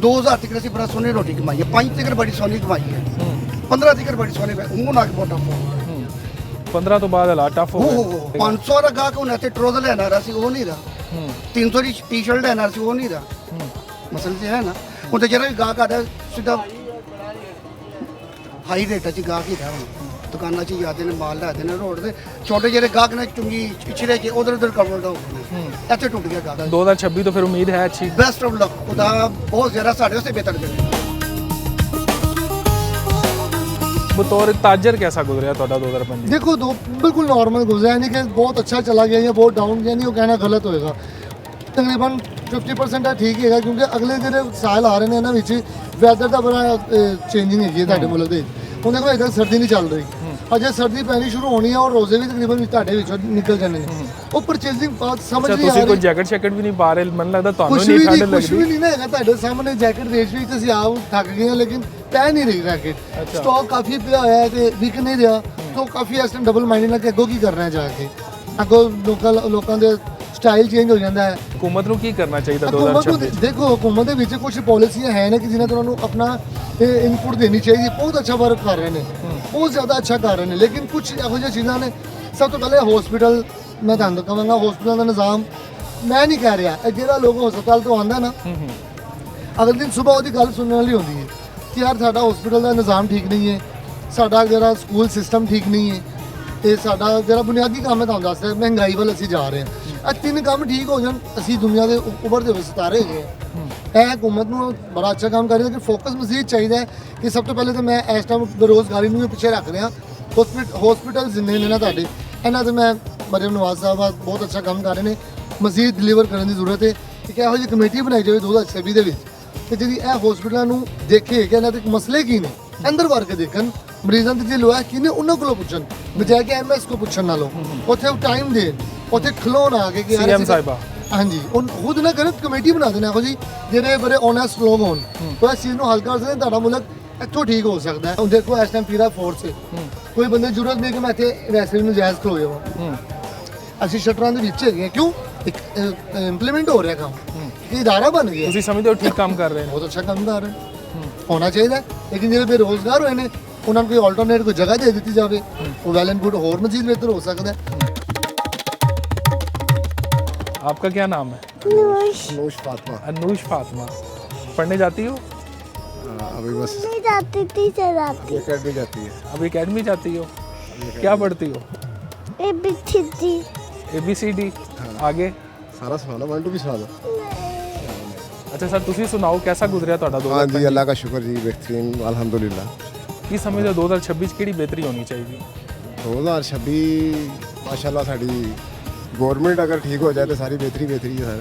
2000 तक असी बड़ा सोने रोटी कमाई है, 5 तक बड़ी सोनी कमाई है, 15 तक बड़ी सोने हूँ ना बहुत टफ हो
15 तो बाद हालात टफ हो गए।
500 का गाहक होना ते ट्रोज़र लेना रहा सी, वो नहीं रहा, 300 की टी शर्ट लेना सी, वो नहीं रहा, मसला तो है ना। हूँ तो जरा भी गाहक आता सीधा हाई रेट च गाहक ही रहा, दुकाना च जाते हैं माल लाते हैं रोड से, छोटे जेरे गाहक ने चुंगी पिछले के उधर उधर कवर हो ऐसे टूट गया गाहक।
2026 तो फिर उम्मीद है अच्छी?
बेस्ट ऑफ लक, खुदा बहुत ज़्यादा साढ़े से बेहतर करे।
बतौर ताजर कैसा गुजरा ਤੁਹਾਡਾ 2025?
देखो दो बिल्कुल नॉर्मल गुजरा है, नहीं कि बहुत अच्छा चला गया या बहुत डाउन गया, नहीं वो कहना गलत होएगा। तकरीबन 50% है ठीक है, क्योंकि अगले ਜਿਹੜੇ ਸਾਲ ਆ ਰਹੇ ਨੇ ਇਹਨਾਂ ਵਿੱਚ ਵੈਦਰ ਦਾ ਬੜਾ ਚੇਂਜਿੰਗ ਹੈਗੀ ਹੈ ਤੁਹਾਡੇ ਮੁਲਕ ਦੇ। ਹੁਣ ਦੇਖੋ ਇੱਧਰ ਸਰਦੀ ਨਹੀਂ ਚੱਲ ਰਹੀ, ਅਜੇ ਸਰਦੀ ਪੈਣੀ ਸ਼ੁਰੂ ਹੋਣੀ ਹੈ ਔਰ ਰੋਜ਼ੇ ਵੀ ਤਕਰੀਬਨ ਤੁਹਾਡੇ ਵਿੱਚੋਂ ਨਿਕਲ ਜਾਣੇ ਨੇ। ਉਹ ਪਰਚੇਜ਼ਿੰਗ ਬਾਤ ਸਮਝ ਨਹੀਂ ਆ
ਤੁਸੀਂ
ਰਹੀ।
ਕੋਈ ਜੈਕਟ ਸ਼ੈਕਟ ਵੀ ਨਹੀਂ ਪਾ ਰਹੇ, ਮੈਨੂੰ ਲੱਗਦਾ ਤੁਹਾਨੂੰ
ਕੁਛ
ਨਹੀਂ
ਵੀ
ਠੰਡ
ਨਹੀਂ, ਕੁਛ ਵੀ
ਲੱਗਦੀ।
ਨਹੀਂ ਨਾ ਹੈਗਾ ਤੁਹਾਡੇ ਸਾਹਮਣੇ। ਜੈਕਟ ਵੇਚ ਵੀ ਅਸੀਂ ਆਪ ਥੱਕ ਗਏ ਹਾਂ, ਲੇਕਿਨ ਪੈ ਨਹੀਂ ਰਹੀ ਜੈਕਟ। ਸਟਾਕ ਕਾਫੀ ਪਿਆ ਹੋਇਆ ਹੈ ਤੇ ਵਿਕ ਨਹੀਂ ਰਿਹਾ, ਤਾਂ ਕਾਫੀ ਇਸ ਟਾਈਮ ਡਬਲ ਮਾਈਂਡ ਨਾਲ ਕਿ ਅੱਗੋਂ ਕੀ ਕਰਨਾ ਹੈ ਜਾ ਕੇ। ਅੱਗੋਂ ਲੋਕਾਂ ਦੇ ਸਟਾਈਲ ਚੇਂਜ ਹੋ ਜਾਂਦਾ ਹੈ।
हुकूमत ਨੂੰ ਕੀ ਕਰਨਾ ਚਾਹੀਦਾ
हुकूमत
2026?
देखो हुकूमत ਦੇ ਵਿੱਚ ਕੁਝ ਪਾਲਿਸੀਆਂ ਹੈ ਨੇ ਕਿ ਜਿਨ੍ਹਾਂ ਤੋਂ ਉਹਨਾਂ ਨੂੰ ਆਪਣਾ ਇਨਪੁਟ ਦੇਣੀ ਚਾਹੀਦੀ ਹੈ। ਬਹੁਤ ਅੱਛਾ ਵਰਕ ਕਰ ਰਹੇ ਨੇ, ਬਹੁਤ ਜ਼ਿਆਦਾ ਅੱਛਾ ਕਰ ਰਹੇ ਨੇ, ਲੇਕਿਨ ਕੁਝ ਇਹੋ ਜਿਹੀਆਂ ਚੀਜ਼ਾਂ ਨੇ। ਸਭ ਤੋਂ ਪਹਿਲੇ ਹਸਪੀਟਲ, ਮੈਂ ਤੁਹਾਨੂੰ ਕਹਾਂਗਾ ਹਸਪੀਟਲ ਦਾ ਨਿਜ਼ਾਮ, ਮੈਂ ਨਹੀਂ ਕਹਿ ਰਿਹਾ, ਇਹ ਜਿਹੜਾ ਲੋਕ ਹਸਪਤਾਲ ਤੋਂ ਆਉਂਦਾ ਨਾ, ਅਗਲੇ ਦਿਨ ਸਵੇਰ ਉਹਦੀ ਗੱਲ ਸੁਣਨ ਵਾਲੀ ਹੁੰਦੀ ਹੈ ਕਿ ਯਾਰ ਸਾਡਾ ਹਸਪੀਟਲ ਦਾ ਨਿਜ਼ਾਮ ਠੀਕ ਨਹੀਂ ਹੈ, ਸਾਡਾ ਜਿਹੜਾ ਸਕੂਲ ਸਿਸਟਮ ਠੀਕ ਨਹੀਂ ਹੈ, ਤੇ ਸਾਡਾ ਜਿਹੜਾ ਬੁਨਿਆਦੀ ਕੰਮ ਹੈ ਤੁਹਾਨੂੰ ਦੱਸ ਰਿਹਾ, ਮਹਿੰਗਾਈ ਵੱਲ ਅਸੀਂ ਜਾ ਰਹੇ ਹਾਂ। ਇਹ ਤਿੰਨ ਕੰਮ ਠੀਕ ਹੋ ਜਾਣ, ਅਸੀਂ ਦੁਨੀਆ ਦੇ ਉੱਭਰਦੇ ਹੋਏ ਸਿਤਾਰੇ ਹੈਗੇ ਹਾਂ। ਇਹ हुकूमत ਨੂੰ ਬੜਾ ਅੱਛਾ ਕੰਮ ਕਰ ਰਹੀ ਹੈ, ਲੇਕਿਨ ਫੋਕਸ ਮਜ਼ੀਦ ਚਾਹੀਦਾ ਹੈ ਕਿ ਸਭ ਤੋਂ ਪਹਿਲੇ ਤਾਂ ਮੈਂ ਇਸ ਟਾਈਮ ਬੇਰੁਜ਼ਗਾਰੀ ਨੂੰ ਵੀ ਪਿੱਛੇ ਰੱਖ ਰਿਹਾ। ਹਸਪੀਟਲ ਜਿੰਨੇ ਨੇ ਨਾ ਤੁਹਾਡੇ, ਇਹਨਾਂ ਤੇ ਮੈਂ ਮਰੀਮ ਨਵਾਜ਼ ਸਾਹਿਬ ਬਹੁਤ ਅੱਛਾ ਕੰਮ ਕਰ ਰਹੇ ਨੇ, ਮਜ਼ੀਦ ਡਿਲੀਵਰ ਕਰਨ ਦੀ ਜ਼ਰੂਰਤ ਹੈ। ਇੱਕ ਇਹੋ ਜਿਹੀ ਕਮੇਟੀ ਬਣਾਈ ਜਾਵੇ 2026 ਦੇ ਵਿੱਚ ਕਿ ਜਿਹੜੀ ਇਹ ਹਸਪੀਟਲਾਂ ਨੂੰ ਦੇਖੇ ਕਿ ਇਹਨਾਂ ਦੇ ਮਸਲੇ ਕੀ ਨੇ, ਅੰਦਰ ਵੜ ਕੇ ਦੇਖਣ, ਮਰੀਜ਼ਾਂ ਦੇ ਜੇ ਲੋਹਾ ਕੀ ਨੇ ਉਹਨਾਂ ਕੋਲੋਂ ਪੁੱਛਣ, ਬਜਾਏ ਕਿ ਐਮਐਸ ਕੋ ਪੁੱਛਣ ਨਾਲੋਂ। ਉੱਥੇ ਟਾਈਮ ਦੇਣ, ਉੱਥੇ ਖਲੋਣ ਆ ਕੇ ਕਿ
ਸੀਐਮ ਸਾਹਿਬਾ,
ਹਾਂਜੀ ਉਹ ਖੁਦ ਨਾ ਕਰਨ, ਕਮੇਟੀ ਬਣਾ ਦੇਣਾ ਇਹੋ ਜੀ ਜਿਹੜੇ ਬੜੇ ਓਨੈਸਟ ਲੋਕ ਹੋਣ, ਉਹ ਇਸ ਚੀਜ਼ ਨੂੰ ਹੱਲ ਕਰ ਸਕਦੇ। ਤੁਹਾਡਾ ਮੁਲਕ ਇੱਥੋਂ ਠੀਕ ਹੋ ਸਕਦਾ ਹੈ। ਹੁਣ ਦੇਖੋ ਇਸ ਟਾਈਮ ਪੀਰਾ ਫੋਰਸ ਹੈ, ਕੋਈ ਬੰਦੇ ਦੀ ਜ਼ਰੂਰਤ ਨਹੀਂ ਕਿ ਮੈਂ ਇੱਥੇ ਵੈਸੇ ਨੂੰ ਜਾਇਜ਼ ਖਲੋ ਜਾਵਾਂ। ਅਸੀਂ ਸ਼ਟਰਾਂ ਦੇ ਵਿੱਚ ਹੈਗੇ, ਕਿਉਂ ਇੱਕ ਇੰਪਲੀਮੈਂਟ ਹੋ ਰਿਹਾ ਕੰਮ, ਇਹ ਇਦਾਰਾ ਬਣ ਗਿਆ।
ਤੁਸੀਂ ਸਮਝਦੇ ਹੋ ਠੀਕ ਕੰਮ ਕਰ ਰਹੇ ਨੇ?
ਬਹੁਤ ਅੱਛਾ ਕੰਮ ਕਰ ਰਹੇ ਹੋਣਾ ਚਾਹੀਦਾ, ਲੇਕਿਨ ਜਿਹੜੇ ਬੇਰੁਜ਼ਗਾਰ ਹੋਏ ਨੇ ਉਹਨਾਂ ਨੂੰ ਕੋਈ ਆਲਟਰਨੇਟ ਕੋਈ ਜਗ੍ਹਾ ਦੇ ਦਿੱਤੀ ਜਾਵੇ, ਉਹ ਵੈਲ ਐਂਡ ਗੁੱਡ ਹੋਰ ਮਜ਼ੀਦ ਬਿਹਤਰ ਹੋ ਸਕਦਾ ਹੈ।
आपका क्या नाम है?
नूश फातिमा।
अनूश फातिमा। पढ़ने जाती हो?
अभी बस
नहीं जाती, टीचर आती।
अकेडमी जाती है।
अभी एकेडमी जाती हो? क्या पढ़ती हो?
ABCD।
ABCD? आगे
सारा सवाल 1 2 भी सवाल।
अच्छा सर, ਤੁਸੀਂ ਸੁਣਾਓ कैसा गुजरिया ਤੁਹਾਡਾ 2025?
हाँ जी, अल्लाह का शुक्र जी, बेहतरीन अल्हम्दुलिल्लाह।
ਕੀ ਸਮਝਦੇ ਹੋ 2026 ਕਿਹੜੀ ਬਿਹਤਰੀ ਹੋਣੀ ਚਾਹੀਦੀ?
2026 माशाल्लाह साड़ी गवर्नमेंट अगर ठीक हो जाए तो सारी बेहतरी है सर।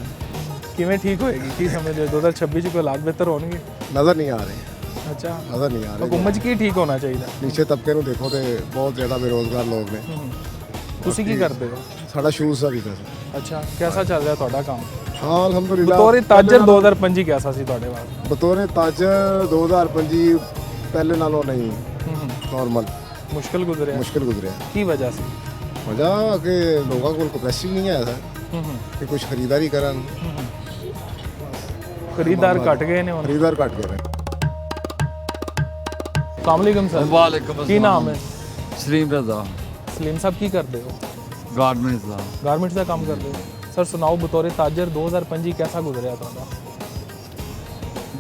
ਕਿਵੇਂ ਠੀਕ ਹੋਏਗੀ? ਕੀ ਸਮਝਦੇ ਹੋ 2026 ਚ ਕੋਈ ਹਾਲਾਤ ਬਿਹਤਰ ਹੋਣਗੇ?
नज़र नहीं आ रहे,
ਅੱਛਾ,
नज़र नहीं आ रहे।
ਹਕੂਮਤ 'ਚ ਕੀ ਠੀਕ ਹੋਣਾ ਚਾਹੀਦਾ?
ਨੀਚੇ ਤਬਕੇ ਨੂੰ ਦੇਖੋ ਤੇ ਬਹੁਤ ਜ਼ਿਆਦਾ ਬੇਰੋਜ਼ਗਾਰ ਲੋਕ ਨੇ।
ਤੁਸੀਂ ਕੀ ਕਰਦੇ ਹੋ?
ਸਾਡਾ ਸ਼ੂਜ਼ ਦਾ ਬਿਜ਼ਨਸ।
ਅੱਛਾ, ਕਿਹਦਾ ਚੱਲ ਰਿਹਾ ਤੁਹਾਡਾ ਕੰਮ?
ਹਾਂ ਅਲਹਮਦੁਲਿਲਾ।
ਬਤੌਰ ਤਾਜਰ 2025 ਕਿਹਦਾ ਸੀ ਤੁਹਾਡੇ ਵਾਸਤੇ?
ਬਤੌਰ ਤਾਜਰ 2025 ਪਹਿਲੇ ਨਾਲੋਂ ਨਹੀਂ, ਨॉर्मल
ਮੁਸ਼ਕਿਲ ਗੁਜ਼ਰਿਆ।
ਮੁਸ਼ਕਿਲ ਗੁਜ਼ਰਿਆ।
ਕੀ ਵਜ੍ਹਾ ਸੀ?
ਵਜ੍ਹਾ ਕਿ ਲੋਕਾਂ ਕੋਲ ਕੈਪੈਸਿਟੀ ਨਹੀਂ ਹੈ ਸਰ।
ਤੇ ਕੁਝ ਖਰੀਦਦਾਰੀ ਕਰਨ।
ਖਰੀਦਦਾਰ ਘਟ ਗਏ ਨੇ ਹੁਣ।
ਖਰੀਦਦਾਰ ਘਟ ਗਏ ਨੇ।
अस्सलामुअलैकुम सर।
वालेकुम
ਕੀ ਨਾਮ ਹੈ?
सलीम रजा।
सलीम साहब ਕੀ ਕਰਦੇ ਹੋ?
गारमेंट्स ਦਾ।
गारमेंट्स ਦਾ ਕੰਮ ਕਰਦੇ ਹੋ। ਸਰ ਸੁਣਾਓ ਬਤੌਰੇ ਤਾਜਰ 2025 ਕੈਸਾ ਗੁਜ਼ਰਿਆ ਤੁਹਾਡਾ?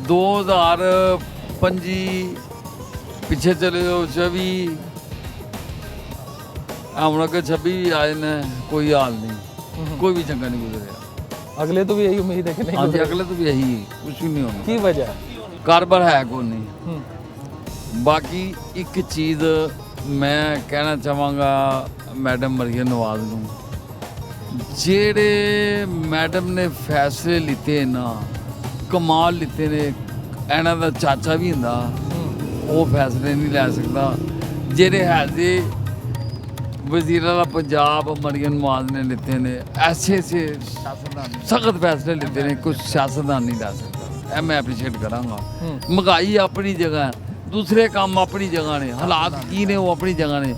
2025 ਪਿੱਛੇ ਚਲੇ ਜਾਓ 24 ਹੁਣ ਕਿ 26 ਵੀ ਆਏ ਨੇ, ਕੋਈ ਹਾਲ ਨਹੀਂ, ਕੋਈ ਵੀ ਚੰਗਾ ਨਹੀਂ ਗੁਜ਼ਰਿਆ।
ਅਗਲੇ ਤੋਂ ਵੀ ਇਹੀ ਉਮੀਦ ਹੈ ਕਿ ਨਹੀਂ?
ਹਾਂਜੀ ਅਗਲੇ ਤੋਂ ਵੀ ਇਹੀ ਕੁਝ ਵੀ ਨਹੀਂ ਹੋਣਾ।
ਕੀ ਵਜ੍ਹਾ?
ਕਾਰੋਬਾਰ ਹੈ ਕੋਈ ਨਹੀਂ। ਬਾਕੀ ਇੱਕ ਚੀਜ਼ ਮੈਂ ਕਹਿਣਾ ਚਾਹਾਂਗਾ ਮੈਡਮ ਮਰੀਮ ਨਵਾਜ਼ ਨੂੰ, ਜਿਹੜੇ ਮੈਡਮ ਨੇ ਫੈਸਲੇ ਲਿੱਤੇ ਨਾ, ਕਮਾਲ ਲਿੱਤੇ ਨੇ, ਇਹਨਾਂ ਦਾ ਚਾਚਾ ਵੀ ਹੁੰਦਾ ਉਹ ਫੈਸਲੇ ਨਹੀਂ ਲੈ ਸਕਦਾ ਜਿਹੜੇ ਹੈਜ਼ੇ ਵਜ਼ੀਰਾਂ ਦਾ ਪੰਜਾਬ ਮਰੀਮ ਨਵਾਜ਼ ਨੇ ਲਿੱਤੇ ਨੇ। ਐਸੇ ਸਖਤ ਫੈਸਲੇ ਲਿੱਤੇ ਨੇ, ਕੁਝ ਸਿਆਸਤਦਾਨ ਨਹੀਂ ਲੈ ਸਕਦਾ। ਇਹ ਮੈਂ ਐਪਰੀਸ਼ੀਏਟ ਕਰਾਂਗਾ। ਮਹਿੰਗਾਈ ਆਪਣੀ ਜਗ੍ਹਾ, ਦੂਸਰੇ ਕੰਮ ਆਪਣੀ ਜਗ੍ਹਾ ਨੇ, ਹਾਲਾਤ ਕੀ ਨੇ ਉਹ ਆਪਣੀ ਜਗ੍ਹਾ ਨੇ,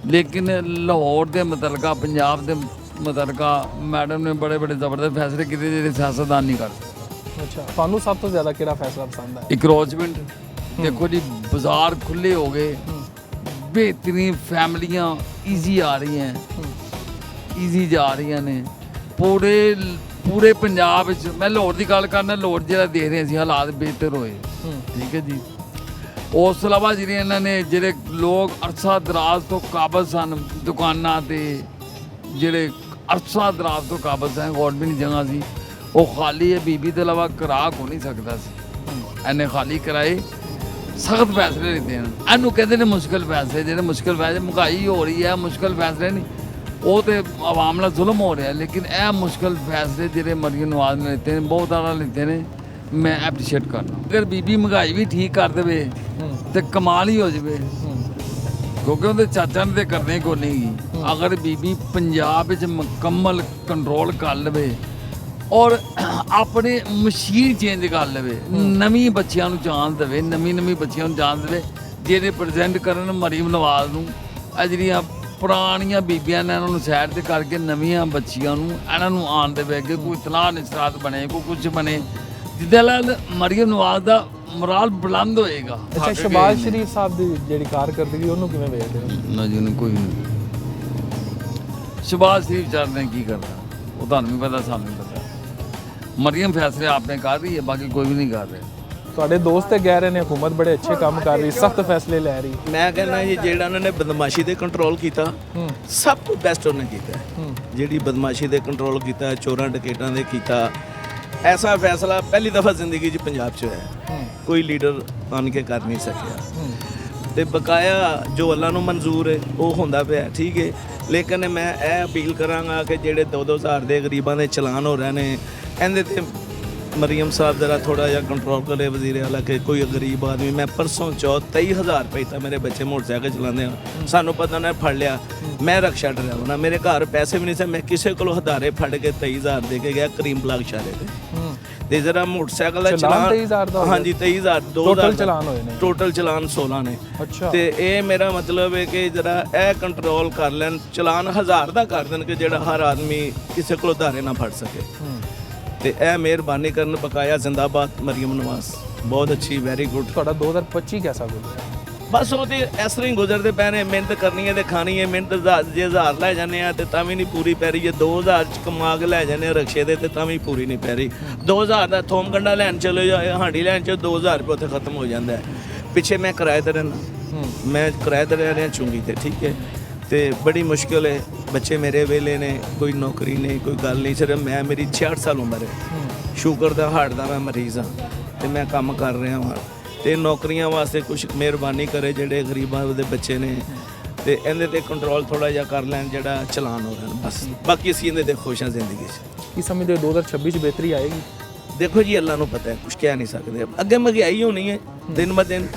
ਲੇਕਿਨ ਲਾਹੌਰ ਦੇ ਮੁਤਲਕਾ ਪੰਜਾਬ ਦੇ ਮੁਤਲਕਾ ਮੈਡਮ ਨੇ ਬੜੇ ਬੜੇ ਜ਼ਬਰਦਸਤ ਫੈਸਲੇ ਕੀਤੇ ਜਿਹੜੇ ਸਿਆਸਤਦਾਨ ਨਹੀਂ ਕਰ ਸਕਦੇ।
ਅੱਛਾ, ਤੁਹਾਨੂੰ ਸਭ ਤੋਂ ਜ਼ਿਆਦਾ ਕਿਹੜਾ ਫੈਸਲਾ ਪਸੰਦ ਹੈ?
ਇਕਰੋਚਮੈਂਟ ਦੇਖੋ ਜੀ, ਬਾਜ਼ਾਰ ਖੁੱਲੇ ਹੋ ਗਏ, बेहतरीन फैमिलियाँ ईजी आ रही हैं, ईजी जा रही ने पूरे पंजाब मैं लाहौर की गल करना, लाहौर जो देख रहे हैं हालात बेहतर होए, ठीक है जी। उस तो इलावा जिन्हें इन्होंने जेडे लोग अरसा दराज तो काबज सन दुकाना ते जेडे अरसा दराज तो काबज हैं, गौरमेंट जगह सी वो खाली है, बीबी के इलावा करा को नहीं सकता सी, इन्हें खाली कराए। सख्त फैसले लेते हैं, इनू कहते हैं मुश्किल फैसले, जो मुश्किल फैसले, महंगाई हो रही है, मुश्किल फैसले नहीं, वो तो आवाम नाल जुल्म हो रहा है, लेकिन यह मुश्किल फैसले जो मरीम नवाज ने लेते हैं बहुत ज़्यादा लेते हैं, मैं एप्रीशिएट करना। अगर बीबी महंगाई भी ठीक कर दे तो कमाल ही हो जाए, क्योंकि उनके चाचा ने तो करने को नहीं। अगर बीबी पंजाब मुकम्मल कंट्रोल कर ले और अपने मशीन चेंज कर ले, नवी बच्चों को चांस दे, नवी बच्चों को चांस दे, जेडे प्रजेंट करन मरीम नवाज नूं। जिहड़ियां पुरानियां बीबियां ने इन्होंने साइड ते करके नवीं बच्चियां नूं इन्हां नूं आण देवे कि कोई तलाह निसरात बने, कोई कुछ बने, जिहदे नाल मरीम नवाज दा मोराल बुलंद होएगा।
अच्छा, शहबाज शरीफ साहब दी जिहड़ी कारकर्दगी ओनूं किवें वेखदे हो?
ना जी उन्हें कोई नहीं। शहबाज शरीफ चाहते हैं की करदा वो तुहानूं भी पता, सानूं भी पता। मरियम फैसले आपने कर रही है, बाकी कोई भी नहीं कर रहे।
ਤੁਹਾਡੇ ਦੋਸਤ ਕਹਿ ਰਹੇ ਨੇ ਹਕੂਮਤ ਬੜੇ ਅੱਛੇ ਕੰਮ ਕਰ ਰਹੀ, ਸਖਤ ਫੈਸਲੇ ਲੈ ਰਹੀ।
ਮੈਂ ਕਹਿੰਦਾ ਜੀ ਜਿਹੜਾ ਉਹਨਾਂ ਨੇ ਬਦਮਾਸ਼ੀ ਤੇ ਕੰਟਰੋਲ ਕੀਤਾ ਸਭ ਤੋਂ ਬੈਸਟ ਉਹਨੇ ਕੀਤਾ। ਜਿਹੜੀ ਬਦਮਾਸ਼ੀ ਤੇ ਕੰਟਰੋਲ ਕੀਤਾ, ਚੋਰਾਂ ਡਕੈਤਾਂ ਦੇ ਕੀਤਾ, ਐਸਾ ਫੈਸਲਾ ਪਹਿਲੀ ਦਫਾ ਜ਼ਿੰਦਗੀ 'ਚ ਪੰਜਾਬ 'ਚ ਹੋਇਆ, ਕੋਈ ਲੀਡਰ ਬਣ ਕੇ ਕਰ ਨਹੀਂ ਸਕਿਆ। ਤੇ ਬਕਾਇਆ ਜੋ ਅੱਲਾ ਨੂੰ ਮਨਜ਼ੂਰ ਹੈ ਉਹ ਹੁੰਦਾ ਪਿਆ, ਠੀਕ ਹੈ। ਲੇਕਿਨ ਮੈਂ ਇਹ ਅਪੀਲ ਕਰਾਂਗਾ ਕਿ ਜਿਹੜੇ 2-2 ਹਜ਼ਾਰ ਦੇ ਗਰੀਬਾਂ ਦੇ ਚਲਾਨ ਹੋ ਰਹੇ ਨੇ, ਇਹਦੇ ਤੇ ਮਰੀਮ ਸਾਹਿਬ ਜ਼ਰਾ ਥੋੜਾ ਜਿਹਾ ਕੰਟਰੋਲ ਕਰੇ, ਵਜ਼ੀਰ ਆਲਾ ਕਿ ਕੋਈ ਗਰੀਬ ਆਦਮੀ। ਮੈਂ ਪਰਸੋਂ 23,000 ਰੁਪਏ ਤਾਂ ਮੇਰੇ ਬੱਚੇ ਮੋਟਰਸਾਈਕਲ ਚਲਾਉਂਦੇ ਆ, ਸਾਨੂੰ ਪਤਾ ਨਾ ਫੜ ਲਿਆ, ਮੈਂ ਰਕਸ਼ਾ ਡਰਾਈਵਰ ਨਾ, ਮੇਰੇ ਘਰ ਪੈਸੇ ਵੀ ਨਹੀਂ ਸੀ, ਮੈਂ ਕਿਸੇ ਕੋਲੋਂ ਹਦਾਰੇ ਫੜ ਕੇ 23,000 ਦੇ ਕੇ ਗਿਆ ਕਰੀਮ ਬਲਾਕ ਸ਼ਾਲੇ ਤੇ ਜਰਾ ਮੋਟਰਸਾਈਕਲ ਦਾ ਚਲਾਨ
23,000 ਦਾ?
ਹਾਂਜੀ 23,000
ਟੋਟਲ ਚਲਾਨ ਹੋਏ ਨੇ?
ਟੋਟਲ ਚਲਾਨ 16 ਨੇ।
ਅੱਛਾ,
ਤੇ ਇਹ ਮੇਰਾ ਮਤਲਬ ਹੈ ਕਿ ਜਰਾ ਇਹ ਕੰਟਰੋਲ ਕਰ ਲੈਣ, ਚਲਾਨ 1000 ਦਾ ਕਰ ਦੇਣ ਕਿ ਜਿਹੜਾ ਹਰ ਆਦਮੀ ਕਿਸੇ ਕੋਲੋਂ ਧਾਰੇ ਨਾ ਫੜ ਸਕੇ। ਤੇ ਇਹ ਮਿਹਰਬਾਨੀ ਕਰਨ। ਬਕਾਇਆ ਜ਼ਿੰਦਾਬਾਦ ਮਰੀਮ ਨਵਾਜ਼, ਬਹੁਤ ਅੱਛੀ, ਵੈਰੀ ਗੁੱਡ।
ਤੁਹਾਡਾ 2025 ਕੈਸਾ ਗੁਜ਼ਰਿਆ?
ਬਸ ਉਹ ਤੇ ਇਸ ਤਰ੍ਹਾਂ ਹੀ ਗੁਜ਼ਰਦੇ ਪਏ ਨੇ, ਮਿਹਨਤ ਕਰਨੀ ਹੈ ਤੇ ਖਾਣੀ ਹੈ। ਮਿਹਨਤ ਜੇ 1000 ਲੈ ਜਾਂਦੇ ਆ ਤੇ ਤਾਂ ਵੀ ਨਹੀਂ ਪੂਰੀ ਪੈ ਰਹੀ, ਜੇ 2000 ਚ ਕਮਾ ਕੇ ਲੈ ਜਾਂਦੇ ਆ ਰਕਸ਼ੇ ਦੇ ਤੇ ਤਾਂ ਵੀ ਪੂਰੀ ਨਹੀਂ ਪੈ ਰਹੀ। 2000 ਦਾ ਥੋਮ ਗੰਡਾ ਲੈਣ ਚਲੇ ਜਾਏ, ਹਾਂਡੀ ਲੈਣ ਚ 2000 ਰੁਪਏ ਉੱਥੇ ਖਤਮ ਹੋ ਜਾਂਦਾ ਹੈ। ਪਿੱਛੇ ਮੈਂ ਕਿਰਾਏ ਤੇ ਰਹਿਣਾ, ਮੈਂ ਕਿਰਾਏ ਤੇ ਰਹਿ ਰਿਹਾ ਚੁੰਗੀ ਤੇ, ਠੀਕ ਹੈ। ਤੇ ਬੜੀ ਮੁਸ਼ਕਿਲ ਹੈ, ਬੱਚੇ ਮੇਰੇ ਵੇਲੇ ਨੇ, ਕੋਈ ਨੌਕਰੀ ਨਹੀਂ, ਕੋਈ ਗੱਲ ਨਹੀਂ। ਸਿਰਫ ਮੈਂ, ਮੇਰੀ 66 ਸਾਲ ਉਮਰ ਹੈ, ਸ਼ੂਗਰ ਦਾ, ਹਾਰਟ ਦਾ ਮੈਂ ਮਰੀਜ਼ ਹਾਂ ਤੇ ਮੈਂ ਕੰਮ ਕਰ ਰਿਹਾ ਹਾਂ। ਤੇ ਨੌਕਰੀਆਂ ਵਾਸਤੇ ਕੁਝ ਮਿਹਰਬਾਨੀ ਕਰੇ, ਜਿਹੜੇ ਗਰੀਬਾਂ ਦੇ ਬੱਚੇ ਨੇ ਤੇ ਇਹਦੇ ਤੇ ਕੰਟਰੋਲ ਥੋੜਾ ਜਿਹਾ ਕਰ ਲੈਣ, ਜਿਹੜਾ ਚਲਾਨ ਹੋ ਰਿਹਾ ਬਸ। ਬਾਕੀ ਅਸੀਂ ਇਹਦੇ ਤੇ ਖੁਸ਼ ਹਾਂ ਜ਼ਿੰਦਗੀ 'ਚ।
ਕੀ ਸਮਝਦੇ ਹੋ 2026 'ਚ ਬਿਹਤਰੀ ਆਏਗੀ?
ਦੇਖੋ ਜੀ, ਅੱਲਾ ਨੂੰ ਪਤਾ ਹੈ, ਕੁਝ ਕਹਿ ਨਹੀਂ ਸਕਦੇ। ਅੱਗੇ ਮਹਿੰਗਾਈ ਹੋਣੀ ਹੈ ਦਿਨ ਬ ਦਿਨ।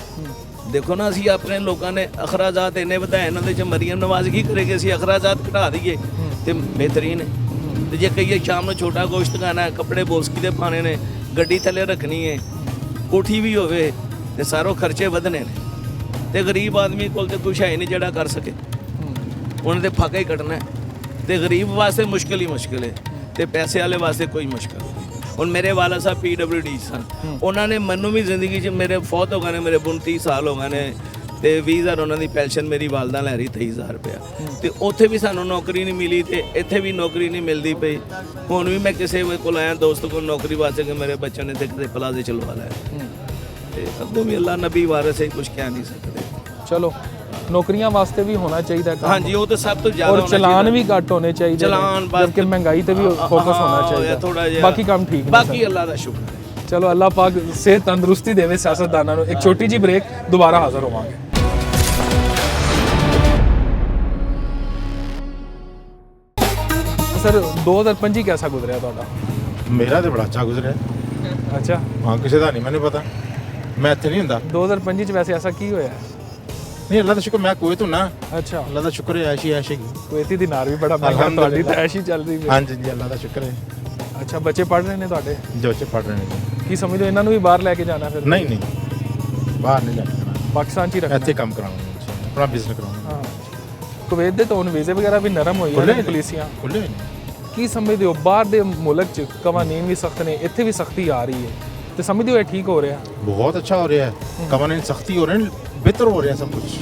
ਦੇਖੋ ਨਾ, ਅਸੀਂ ਆਪਣੇ ਲੋਕਾਂ ਨੇ ਅਖਰਾਜਾਤ ਇੰਨੇ ਵਧਾਏ, ਇਹਨਾਂ ਦੇ 'ਚ ਮਰੀਮ ਨਵਾਜ਼ ਕੀ ਕਰੇਗੀ? ਅਸੀਂ ਅਖਰਾਜਾਤ ਘਟਾ ਦਈਏ ਤੇ ਬਿਹਤਰੀਨ ਹੈ। ਤੇ ਜੇ ਕਹੀਏ ਸ਼ਾਮ ਨੂੰ ਛੋਟਾ ਗੋਸ਼ਤ ਖਾਣਾ, ਕੱਪੜੇ ਬੋਸਕੀ ਦੇ ਪਾਣੇ ਨੇ, ਗੱਡੀ ਥੱਲੇ ਰੱਖਣੀ ਹੈ, ਕੋਠੀ ਵੀ ਹੋਵੇ ਤੇ ਸਾਰੋਂ ਖਰਚੇ ਵਧਣੇ ਨੇ। ਤੇ ਗਰੀਬ ਆਦਮੀ ਕੋਲ ਤੇ ਕੁਛ ਹੈ ਨਹੀਂ ਜਿਹੜਾ ਕਰ ਸਕੇ, ਉਹਨੇ ਤੇ ਫਾਕਾ ਹੀ ਕੱਢਣਾ ਹੈ। ਤੇ ਗਰੀਬ ਵਾਸਤੇ ਮੁਸ਼ਕਿਲ ਹੀ ਮੁਸ਼ਕਿਲ ਹੈ। ਤੇ ਪੈਸੇ ਵਾਲੇ ਵਾਸਤੇ ਕੋਈ ਮੁਸ਼ਕਲ ਨਹੀਂ। ਹੁਣ ਮੇਰੇ ਵਾਲਾ ਸਾਹਿਬ PWD ਸਨ, ਉਹਨਾਂ ਨੇ ਮੈਨੂੰ ਵੀ ਜ਼ਿੰਦਗੀ 'ਚ ਮੇਰੇ ਫੌਤ ਹੋ ਗਏ ਨੇ, ਮੇਰੇ 29 ਸਾਲ ਹੋ ਗਏ ਨੇ ਤੇ 20,000 ਉਹਨਾਂ ਦੀ ਪੈਨਸ਼ਨ ਮੇਰੀ ਵਾਲਦਾ ਲੈ ਰਹੀ 23,000 ਰੁਪਇਆ, ਤੇ ਉੱਥੇ ਵੀ ਸਾਨੂੰ ਨੌਕਰੀ ਨਹੀਂ ਮਿਲੀ ਤੇ ਇੱਥੇ ਵੀ ਨੌਕਰੀ ਨਹੀਂ ਮਿਲਦੀ ਪਈ। ਹੁਣ ਵੀ ਮੈਂ ਕਿਸੇ ਕੋਲ ਆਇਆ ਦੋਸਤ ਕੋਲ ਨੌਕਰੀ ਵਾਸਤੇ ਕਿ ਮੇਰੇ ਬੱਚਿਆਂ ਨੇ ਤੇ ਕਿਤੇ ਪਲਾਜ਼ੇ ਚਲਵਾ ਲਿਆ, ਤੇ ਅੱਗੋਂ ਵੀ ਅੱਲਾ ਨਬੀ ਵਾਰਿਸ ਹੈ, ਕੁਝ ਕਹਿ ਨਹੀਂ ਸਕਦੇ।
ਚਲੋ ਨੌਕਰੀਆਂ ਵਾਸਤੇ ਵੀ ਹੋਣਾ ਚਾਹੀਦਾ ਕੰਮ।
ਹਾਂਜੀ, ਉਹ ਤਾਂ ਸਭ ਤੋਂ ਜ਼ਿਆਦਾ
ਔਰ
ਹੋਣਾ
ਚਲਾਨ
ਚਾਹੀਦਾ।
ਵੀ ਘੱਟ ਹੋਣੇ ਚਾਹੀਦੇ
ਚਲਾਨ ਬਸ
ਜਦਕਿ ਮਹਿੰਗਾਈ ਤੇ ਵੀ ਫੋਕਸ ਹੋਣਾ ਚਾਹੀਦਾ
ਥੋੜਾ ਜਿਹਾ,
ਬਾਕੀ ਕੰਮ ਠੀਕ ਨੇ
ਬਾਕੀ
ਸਰ।
ਅੱਲਾ ਦਾ ਸ਼ੁਕਰ ਹੈ।
ਚਲੋ ਅੱਲਾਹ ਪਾਕ ਸਿਹਤ ਤੰਦਰੁਸਤੀ ਦੇਵੇ ਸਿਆਸਤਦਾਨਾਂ ਨੂੰ। ਇੱਕ ਛੋਟੀ ਜੀ ਬ੍ਰੇਕ, ਦੁਬਾਰਾ ਹਾਜ਼ਰ ਹੋਵਾਂਗੇ। ਸਰ 2025 कैसा गुजरा ਤੁਹਾਡਾ?
ਮੇਰਾ ਤੇ ਬੜਾ ਅੱਛਾ ਗੁਜ਼ਰਿਆ।
ਅੱਛਾ,
ਹਾਂ, ਕਿਸੇ ਦਾ ਨਹੀਂ ਮੈਨੂੰ ਪਤਾ, ਮੈਂ ਇੱਥੇ ਨਹੀਂ ਹੁੰਦਾ।
2025 ਚ ਵੈਸੇ ਐਸਾ ਕੀ ਹੋਇਆ?
ਨਹੀਂ, ਅੱਲਾ ਦਾ ਸ਼ੁਕਰ, ਮੈਂ ਕੁਵੈਤ ਹੁੰਨਾ।
ਅੱਛਾ,
ਅੱਲਾ ਦਾ ਸ਼ੁਕਰ ਹੈ, ਐਸ਼ੀ ਐਸ਼ੀ
ਕੁਵੈਤੀ ਦਿਨਾਰ ਵੀ ਬੜਾ ਮਹਿੰਗਾ, ਤੁਹਾਡੀ ਤਾਂ ਐਸ਼ੀ ਚੱਲ ਰਹੀ ਹੈ।
ਹਾਂਜੀ ਜੀ, ਅੱਲਾ ਦਾ ਸ਼ੁਕਰ ਹੈ।
ਅੱਛਾ, ਬੱਚੇ ਪੜ੍ਹ ਰਹੇ ਨੇ ਤੁਹਾਡੇ?
ਜੋ ਬੱਚੇ ਪੜ੍ਹ ਰਹੇ ਨੇ।
ਕੀ ਸਮਝੋ ਇਹਨਾਂ ਨੂੰ ਵੀ ਬਾਹਰ ਲੈ ਕੇ ਜਾਣਾ ਫਿਰ?
ਨਹੀਂ ਨਹੀਂ, ਬਾਹਰ ਨਹੀਂ ਜਾਣਾ,
ਪਾਕਿਸਤਾਨ ਚ ਹੀ ਰੱਖਣਾ?
ਇੱਥੇ ਕੰਮ ਕਰਾਉਣਾ, ਆਪਣਾ ਬਿਜ਼ਨਸ ਕਰਾਉਣਾ।
ਹਾਂ, ਕੁਵੈਤ ਦੇ ਤਾਂ ਹੁਣ ਵੀਜ਼ੇ ਵਗੈਰਾ ਵੀ ਨਰਮ ਹੋਈ
ਖੁੱਲੇ
ਨੇ, ਪੁਲਿਸੀਆਂ
ਖੁੱਲੇ ਨੇ।
ਕੀ ਸਮਝਦੇ ਹੋ ਬਾਹਰ ਦੇ ਮੁਲਕ ਚ ਕਵਾਨੀਨ ਵੀ ਸਖਤ ਨੇ, ਇੱਥੇ ਵੀ ਸਖਤੀ ਆ ਰਹੀ ਹੈ, ਤੇ ਸਮਝਦੇ ਹੋ ਇਹ ਠੀਕ ਹੋ ਰਿਹਾ?
बहुत अच्छा हो रहा है, कानून सख्ती हो रहे हैं, बेहतर हो रहा है सब कुछ।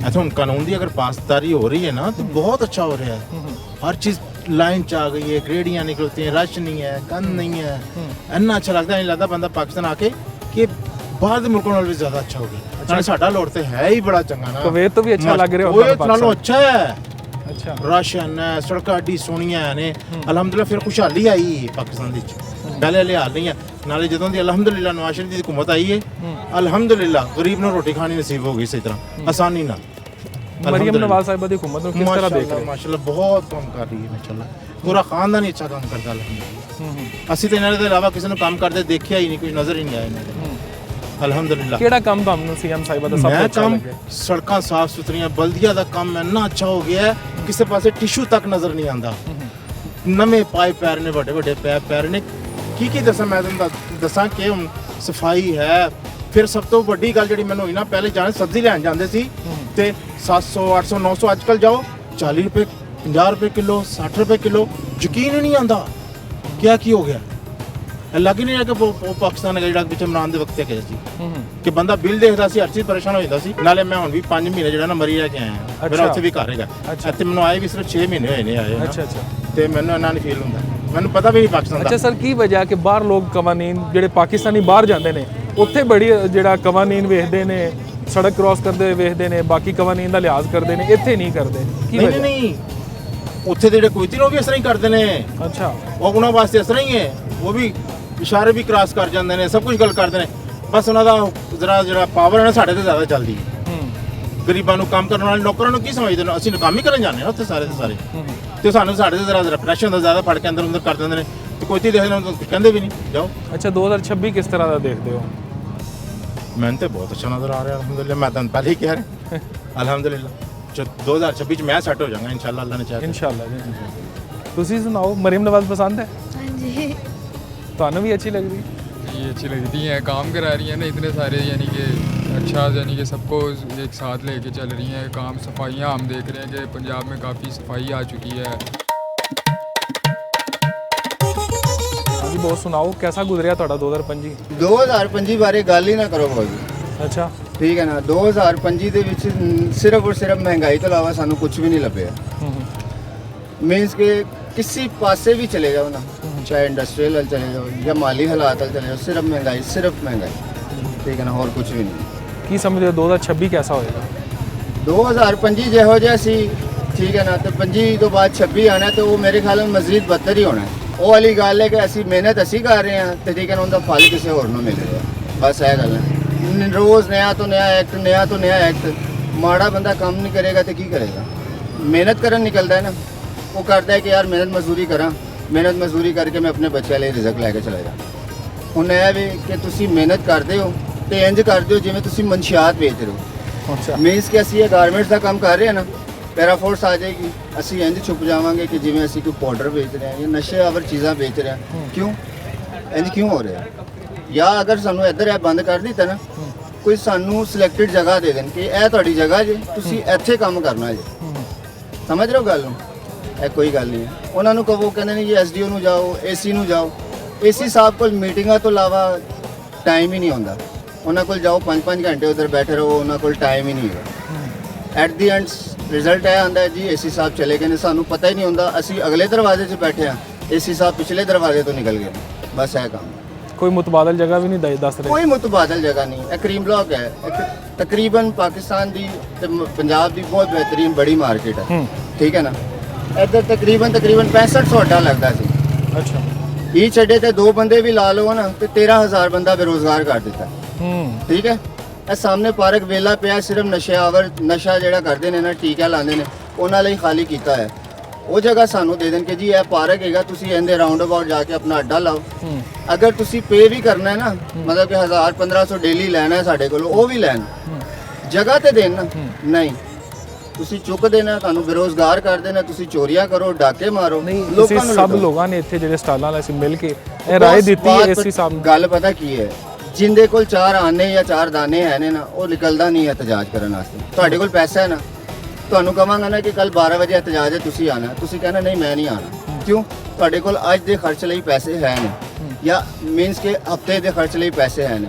ऐसा हम कानून की अगर पासदारी हो रही है ना तो बहुत अच्छा हो रहा है। हर चीज़ लाइन च आ गई है, रेडियाँ निकलती हैं, रश नहीं है, गंद नहीं है, इन्ना अच्छा लगता है। नहीं लगता बंदा पाकिस्तान आके कि बाहर के मुल्कों नाल भी ज़्यादा अच्छा हो गया। नाले साडा लोड़ ते है ही बड़ा चंगा ना,
कुवैत तो भी अच्छा लग रहा होगा
कुवैत नालों अच्छा है।
अच्छा,
रश है, सड़कां एडी सोहणियां ने, अलहमदुलिल्लाह फिर खुशहाली आई पाकिस्तान दी। पहले हले हाल नहीं है, नाले जदों दी अलहमदुलिल्लाह नवाज शरीफ दी हुकूमत आई है, अलहमदुलिल्लाह गरीब नूं रोटी खानी नसीब हो गई सही तरह आसानी नाल।
मरियम नवाज साहिबा दी हुकूमत ਨੂੰ ਕਿਸ ਤਰ੍ਹਾਂ ਦੇਖ ਰਹੇ?
माशाल्लाह बहुत काम कर रही है, माशाल्लाह पूरा खानदान ही अच्छा काम करता है अलहमदुलिल्लाह। ਅਸੀਂ ਤੇ ਇਹਨਾਂ ਦੇ ਇਲਾਵਾ ਕਿਸੇ ਨੂੰ ਕੰਮ ਕਰਦੇ ਦੇਖਿਆ ਹੀ ਨਹੀਂ, ਕੁਝ ਨਜ਼ਰ ਹੀ ਨਹੀਂ ਆਇਆ ਇਹਨਾਂ ਦੇ। अलहमदुलिल्लाह।
ਕਿਹੜਾ ਕੰਮ ਤੁਹਾਨੂੰ ਸੀਐਮ ਸਾਹਿਬਾ ਦਾ ਸਭ ਤੋਂ ਅੱਛਾ ਲੱਗਿਆ?
ਸੜਕਾਂ ਸਾਫ ਸੁਥਰੀਆਂ, ਬਲਦੀਆ ਦਾ ਕੰਮ ਇੰਨਾ ਅੱਛਾ ਹੋ ਗਿਆ ਹੈ, ਕਿਸੇ ਪਾਸੇ ਟਿਸ਼ੂ ਤੱਕ ਨਜ਼ਰ ਨਹੀਂ ਆਉਂਦਾ। ਨਵੇਂ ਪਾਈਪ ਪੈ ਰਹੇ ਨੇ, ਵੱਡੇ ਵੱਡੇ ਪੈਪ ਪੈ ਰਹੇ ਨੇ। ਕੀ ਦੱਸਾਂ ਮੈਂ ਤੁਹਾਨੂੰ ਦੱਸਾਂ ਕਿ ਹੁਣ ਸਫਾਈ ਹੈ। ਫਿਰ ਸਭ ਤੋਂ ਵੱਡੀ ਗੱਲ ਜਿਹੜੀ ਮੈਨੂੰ ਹੋਈ ਨਾ, ਪਹਿਲੇ ਜਾਣੇ ਸਬਜ਼ੀ ਲੈਣ ਜਾਂਦੇ ਸੀ ਤੇ 700 800 900, ਅੱਜ ਕੱਲ ਜਾਓ 40 ਰੁਪਏ 50 ਰੁਪਏ ਕਿਲੋ, 60 ਰੁਪਏ ਕਿਲੋ। ਯਕੀਨ ਹੀ ਨਹੀਂ ਆਉਂਦਾ ਕੀ ਹੋ ਗਿਆ। ਲੱਗ ਹੀ ਨਹੀਂ ਰਿਹਾ ਕਿ ਉਹ ਪਾਕਿਸਤਾਨ ਜਿਹੜਾ ਪਿੱਛੇ ਇਮਰਾਨ ਦੇ ਵਕਤ ਹੈਗਾ ਸੀ ਕਿ ਬੰਦਾ ਬਿੱਲ ਦੇਖਦਾ ਸੀ, ਹਰ ਚੀਜ਼ ਪਰੇਸ਼ਾਨ ਹੋ ਜਾਂਦਾ ਸੀ। ਨਾਲੇ ਮੈਂ ਹੁਣ ਵੀ 5 ਮਹੀਨੇ ਜਿਹੜਾ ਨਾ ਮਰੀ ਰਹਿ ਕੇ ਆਇਆ, ਮੇਰਾ ਉੱਥੇ ਵੀ ਘਰ ਹੈਗਾ। ਇੱਥੇ ਮੈਨੂੰ ਆਏ ਵੀ ਸਿਰਫ 6 ਮਹੀਨੇ ਹੋਏ ਨੇ ਆਏ।
ਅੱਛਾ ਅੱਛਾ,
ਤੇ ਮੈਨੂੰ ਇੰਨਾ ਨਹੀਂ ਫੀਲ ਹੁੰਦਾ, ਮੈਨੂੰ ਪਤਾ ਵੀ ਨਹੀਂ ਪਾਕਿਸਤਾਨ ਦਾ।
ਅੱਛਾ ਸਰ, ਕੀ ਵਜ੍ਹਾ ਕਿ ਬਾਹਰ ਲੋਕ ਕਵਾਨੀਨ ਜਿਹੜੇ ਪਾਕਿਸਤਾਨੀ ਬਾਹਰ ਜਾਂਦੇ ਨੇ ਉੱਥੇ ਬੜੀ ਜਿਹੜਾ ਕਵਾਨੀਨ ਵੇਖਦੇ ਨੇ, ਸੜਕ ਕ੍ਰਾਸ ਕਰਦੇ ਹੋਏ ਵੇਖਦੇ ਨੇ, ਬਾਕੀ ਕਵਾਨੀਨ ਦਾ ਲਿਹਾਜ਼ ਕਰਦੇ ਨੇ, ਇੱਥੇ ਨਹੀਂ ਕਰਦੇ? ਕੀ ਵਜ੍ਹਾ?
ਨਹੀਂ, ਉੱਥੇ ਦੇ ਜਿਹੜੇ ਕੁਵੈਤੀ ਲੋਕ ਵੀ ਇਸ ਤਰ੍ਹਾਂ ਹੀ ਕਰਦੇ ਨੇ।
ਅੱਛਾ,
ਉਹ ਉਹਨਾਂ ਵਾਸਤੇ ਇਸ ਤਰ੍ਹਾਂ ਹੀ ਹੈ, ਉਹ ਵੀ ਇਸ਼ਾਰੇ ਵੀ ਕ੍ਰਾਸ ਕਰ ਜਾਂਦੇ ਨੇ, ਸਭ ਕੁਝ ਗੱਲ ਕਰਦੇ ਨੇ। ਬਸ ਉਹਨਾਂ ਦਾ ਜਿਹੜਾ ਪਾਵਰ ਹੈ ਨਾ, ਸਾਡੇ ਤੋਂ ਜ਼ਿਆਦਾ ਚੱਲਦੀ ਹੈ। ਗਰੀਬਾਂ ਨੂੰ ਕੰਮ ਕਰਨ ਵਾਲੇ ਨੌਕਰਾਂ ਨੂੰ ਕੀ ਸਮਝਦੇ ਨੇ? ਅਸੀਂ ਕੰਮ ਹੀ ਕਰਨ ਜਾਂਦੇ ਹਾਂ ਉੱਥੇ ਸਾਰੇ ਦੇ ਸਾਰੇ, ਤੇ ਸਾਨੂੰ ਸਾਡੇ ਤੇ ਜ਼ਰਾ ਪ੍ਰੈਸ਼ਰ ਹੁੰਦਾ, ਜ਼ਿਆਦਾ ਫੜ ਕੇ ਅੰਦਰ ਅੰਦਰ ਕਰ ਦਿੰਦੇ ਨੇ। ਤੇ ਕੋਈ ਦੇਖਦੇ ਨੇ ਕਹਿੰਦੇ ਵੀ ਨਹੀਂ ਜਾਓ।
ਅੱਛਾ, 2026 ਕਿਸ ਤਰ੍ਹਾਂ ਦਾ ਦੇਖਦੇ ਹੋ?
ਮੈਨੂੰ ਤੇ ਬਹੁਤ ਅੱਛਾ ਨਜ਼ਰ ਆ ਰਿਹਾ, ਅਲਹਮਦੁਲਿल्लाह। ਮੈਂ ਤੁਹਾਨੂੰ ਪਹਿਲੇ ਹੀ ਕਹਿ ਰਿਹਾ, ਅਲਹਮਦੁਲਿल्लाह 2026 ਚ ਮੈਂ ਸੈੱਟ ਹੋ ਜਾਵਾਂਗਾ ਇਨਸ਼ਾਅੱਲਾ, ਅੱਲਾ ਨੇ ਚਾਹਿਆ।
ਇਨਸ਼ਾਅੱਲਾ ਜੀ। ਤੁਸੀਂ ਸੁਣਾਓ, ਮਰੀਮ ਨਵਾਜ਼ ਪਸੰਦ ਹੈ?
ਹਾਂਜੀ।
ਤੁਹਾਨੂੰ ਵੀ अच्छी लग रही?
ये अच्छी लगती हैं, काम करा रही हैं ना इतने सारे, यानी कि अच्छा, यानी कि सबको एक साथ लेके चल रही हैं। काम सफाइयाँ हम देख रहे हैं कि पंजाब में काफ़ी सफाई आ चुकी है।
ਹਾਂਜੀ, ਬਹੁਤ ਸੁਣਾਓ, कैसा गुजरिया ਤੁਹਾਡਾ 2025?
2025 ਬਾਰੇ ਗੱਲ ਹੀ ਨਾ ਕਰੋ ਭਾਜੀ।
ਅੱਛਾ,
ਠੀਕ ਹੈ ਨਾ। 2025 ਦੇ ਵਿੱਚ ਸਿਰਫ ਔਰ ਸਿਰਫ ਮਹਿੰਗਾਈ ਤੋਂ ਇਲਾਵਾ ਸਾਨੂੰ ਕੁਝ ਵੀ ਨਹੀਂ ਲੱਭਿਆ। ਮੀਨਸ ਕਿ ਕਿਸੇ ਪਾਸੇ ਵੀ ਚਲੇ ਜਾਓ ਨਾ, ਚਾਹੇ ਇੰਡਸਟਰੀਅਲ ਵੱਲ ਚਲੇ ਜਾਓ ਜਾਂ ਮਾਲੀ ਹਾਲਾਤ ਵੱਲ ਚਲੇ ਜਾਓ, ਸਿਰਫ ਮਹਿੰਗਾਈ, ਸਿਰਫ ਮਹਿੰਗਾਈ। ਠੀਕ ਹੈ ਨਾ, ਹੋਰ ਕੁਝ ਵੀ ਨਹੀਂ।
ਕੀ ਸਮਝਦੇ ਹੋ 2026 कैसा ਹੋਏਗਾ?
2025 ਜਿਹੋ ਜਿਹਾ ਸੀ, ਠੀਕ ਹੈ ਨਾ, ਤੇ 25 ਤੋਂ ਬਾਅਦ 26 ਆਣਾ ਤੇ ਉਹ ਮੇਰੇ ਖਿਆਲ ਨਾਲ ਮਜ਼ੀਦ ਬੱਤਰ ਹੀ ਹੋਣਾ। ਉਹ ਵਾਲੀ ਗੱਲ ਹੈ ਕਿ ਅਸੀਂ ਮਿਹਨਤ ਕਰ ਰਹੇ ਹਾਂ ਤੇ ਠੀਕ ਹੈ ਨਾ, ਉਹਦਾ ਫਲ ਕਿਸੇ ਹੋਰ ਨੂੰ ਮਿਲ ਰਿਹਾ। ਬਸ ਇਹ ਗੱਲ ਹੈ। ਰੋਜ਼ ਨया ਤੋਂ ਨया ਐਕਟ, ਨया ਤੋਂ ਨया ਐਕਟ। ਮਾੜਾ ਬੰਦਾ ਕੰਮ ਨਹੀਂ ਕਰੇਗਾ ਤੇ ਕੀ ਕਰੇਗਾ? ਮਿਹਨਤ ਕਰਨ ਨਿਕਲਦਾ ਹੈ ਨਾ, ਉਹ ਕਰਦਾ ਹੈ ਕਿ ਯਾਰ ਮਿਹਨਤ ਮਜ਼ਦੂਰੀ ਕਰਾਂ, ਮਿਹਨਤ ਮਜ਼ਦੂਰੀ ਕਰਕੇ ਮੈਂ ਆਪਣੇ ਬੱਚਿਆਂ ਲਈ ਰਿਜ਼ਕ ਲੈ ਕੇ ਚਲਾ ਜਾ। ਹੁਣ ਇਹ ਵੀ ਕਿ ਤੁਸੀਂ ਮਿਹਨਤ ਕਰਦੇ ਹੋ ਤੇ ਇੰਜ ਕਰਦੇ ਹੋ ਜਿਵੇਂ ਤੁਸੀਂ ਮਨਸ਼ਿਆਤ ਵੇਚ ਰਹੇ ਹੋ।
ਅੱਛਾ,
ਮੀਨਸ ਕਿ ਅਸੀਂ ਇਹ ਗਾਰਮੈਂਟਸ ਦਾ ਕੰਮ ਕਰ ਰਹੇ ਹਾਂ ਨਾ, ਪੈਰਾਫੋਰਸ ਆ ਜਾਏਗੀ, ਅਸੀਂ ਇੰਜ ਛੁਪ ਜਾਵਾਂਗੇ ਕਿ ਜਿਵੇਂ ਅਸੀਂ ਕੋਈ ਪਾਊਡਰ ਵੇਚ ਰਹੇ ਹਾਂ ਜਾਂ ਨਸ਼ੇ ਆਵਰ ਚੀਜ਼ਾਂ ਵੇਚ ਰਹੇ ਹਾਂ। ਕਿਉਂ ਇੰਜ ਕਿਉਂ ਹੋ ਰਿਹਾ? ਜਾਂ ਅਗਰ ਸਾਨੂੰ ਇੱਧਰ ਇਹ ਬੰਦ ਕਰ ਦਿੱਤਾ ਨਾ, ਕੋਈ ਸਾਨੂੰ ਸਿਲੈਕਟਡ ਜਗ੍ਹਾ ਦੇ ਦੇਣ ਕਿ ਇਹ ਤੁਹਾਡੀ ਜਗ੍ਹਾ ਜੇ, ਤੁਸੀਂ ਇੱਥੇ ਕੰਮ ਕਰਨਾ ਜੇ। ਸਮਝ ਰਹੇ ਹੋ ਗੱਲ ਨੂੰ? ਇਹ ਕੋਈ ਗੱਲ ਨਹੀਂ ਹੈ। ਉਹਨਾਂ ਨੂੰ ਕਹੋ, ਕਹਿੰਦੇ ਨੇ ਜੀ ਐਸਡੀਓ ਨੂੰ ਜਾਓ, ਏਸੀ ਨੂੰ ਜਾਓ। ਏਸੀ ਸਾਹਿਬ ਕੋਲ ਮੀਟਿੰਗਾਂ ਤੋਂ ਇਲਾਵਾ ਟਾਈਮ ਹੀ ਨਹੀਂ ਹੁੰਦਾ। ਉਹਨਾਂ ਕੋਲ ਜਾਓ 5-5 ਘੰਟੇ ਉਧਰ ਬੈਠੇ ਰਹੋ, ਉਹਨਾਂ ਕੋਲ ਟਾਈਮ ਹੀ ਨਹੀਂ ਹੈਗਾ। ਐਟ ਦੀ ਐਂਡ ਰਿਜ਼ਲਟ ਇਹ ਆਉਂਦਾ ਹੈ ਜੀ ਏਸੀ ਸਾਹਿਬ ਚਲੇ ਗਏ ਨੇ, ਸਾਨੂੰ ਪਤਾ ਹੀ ਨਹੀਂ ਹੁੰਦਾ। ਅਸੀਂ ਅਗਲੇ ਦਰਵਾਜ਼ੇ 'ਚ ਬੈਠੇ ਹਾਂ, ਏਸੀ ਸਾਹਿਬ ਪਿਛਲੇ ਦਰਵਾਜ਼ੇ ਤੋਂ ਨਿਕਲ ਗਏ। ਬਸ ਇਹ ਕੰਮ।
ਕੋਈ ਮੁਤਬਾਦਲ ਜਗ੍ਹਾ ਵੀ ਨਹੀਂ ਦੱਸ ਰਹੇ?
ਕੋਈ ਮੁਤਬਾਦਲ ਜਗ੍ਹਾ ਨਹੀਂ। ਇਹ ਕਰੀਮ ਬਲਾਕ ਹੈ, ਤਕਰੀਬਨ ਪਾਕਿਸਤਾਨ ਦੀ ਤੇ ਪੰਜਾਬ ਦੀ ਬਹੁਤ ਬਿਹਤਰੀਨ ਬੜੀ ਮਾਰਕੀਟ ਹੈ, ਠੀਕ ਹੈ ਨਾ। ਇੱਧਰ ਤਕਰੀਬਨ 6500 ਅੱਡਾ ਲੱਗਦਾ ਸੀ।
ਅੱਛਾ।
ਇਹ ਛੱਡੇ ਤੇ 2 ਬੰਦੇ ਵੀ ਲਾ ਲਓ ਨਾ ਤੇ 13000 ਬੰਦਾ ਬੇਰੋਜ਼ਗਾਰ ਕਰ ਦਿੱਤਾ, ਠੀਕ ਹੈ। ਇਹ ਸਾਹਮਣੇ ਪਾਰਕ ਵੇਲਾ ਪਿਆ, ਸਿਰਫ ਨਸ਼ਾ ਜਿਹੜਾ ਕਰਦੇ ਨੇ ਨਾ, ਟੀਕਾ ਲਾਉਂਦੇ ਨੇ, ਉਹਨਾਂ ਲਈ ਖਾਲੀ ਕੀਤਾ ਹੈ। ਉਹ ਜਗ੍ਹਾ ਸਾਨੂੰ ਦੇ ਦੇਣ ਕਿ ਜੀ ਇਹ ਪਾਰਕ ਹੈਗਾ, ਤੁਸੀਂ ਇਹਦੇ ਰਾਉਂਡ ਅਬਾਊਟ ਜਾ ਕੇ ਆਪਣਾ ਅੱਡਾ ਲਾਓ। ਅਗਰ ਤੁਸੀਂ ਪੇ ਵੀ ਕਰਨਾ ਹੈ ਨਾ, ਮਤਲਬ ਕਿ 1000-1500 ਡੇਲੀ ਲੈਣਾ ਹੈ ਸਾਡੇ ਕੋਲੋਂ, ਉਹ ਵੀ ਲੈਣ, ਜਗ੍ਹਾ ਤੇ ਦੇਣ ਨਾ। ਨਹੀਂ, ਤੁਸੀਂ ਚੁੱਕ ਦੇਣਾ, ਤੁਹਾਨੂੰ ਬੇਰੋਜ਼ਗਾਰ ਕਰ ਦੇਣਾ, ਤੁਸੀਂ ਚੋਰੀਆਂ ਕਰੋ, ਡਾਕੇ ਮਾਰੋ।
ਲੋਕਾਂ ਨੂੰ ਸਭ ਲੋਕਾਂ ਨੇ ਇੱਥੇ ਜਿਹੜੇ ਸਟਾਲਾਂ ਵਾਲੇ ਸੀ ਮਿਲ ਕੇ ਇਹ ਰਾਏ ਦਿੱਤੀ ਹੈ ਏਸੀ ਸਾਹਿਬ ਨੂੰ।
ਗੱਲ ਪਤਾ ਕੀ ਹੈ, ਜਿੰਦੇ ਕੋਲ 4 ਆਨੇ ਜਾਂ 4 ਦਾਣੇ ਹੈ ਨੇ ਨਾ, ਉਹ ਨਿਕਲਦਾ ਨਹੀਂ ਹੈ ਇhtਜਾਜ ਕਰਨ ਵਾਸਤੇ। ਤੁਹਾਡੇ ਕੋਲ ਪੈਸਾ ਹੈ ਨਾ, ਤੁਹਾਨੂੰ ਕਹਾਂਗਾ ਨਾ ਕਿ ਕੱਲ 12 ਵਜੇ ਇhtਜਾਜ ਹੈ, ਤੁਸੀਂ ਆਣਾ, ਤੁਸੀਂ ਕਹਿਣਾ ਨਹੀਂ ਮੈਂ ਨਹੀਂ ਆਣਾ। ਕਿਉਂ? ਤੁਹਾਡੇ ਕੋਲ ਅੱਜ ਦੇ ਖਰਚ ਲਈ ਪੈਸੇ ਹੈ ਨੇ, ਜਾਂ ਮੀਨਸ ਕਿ ਹਫਤੇ ਦੇ ਖਰਚ ਲਈ ਪੈਸੇ ਹੈ ਨੇ।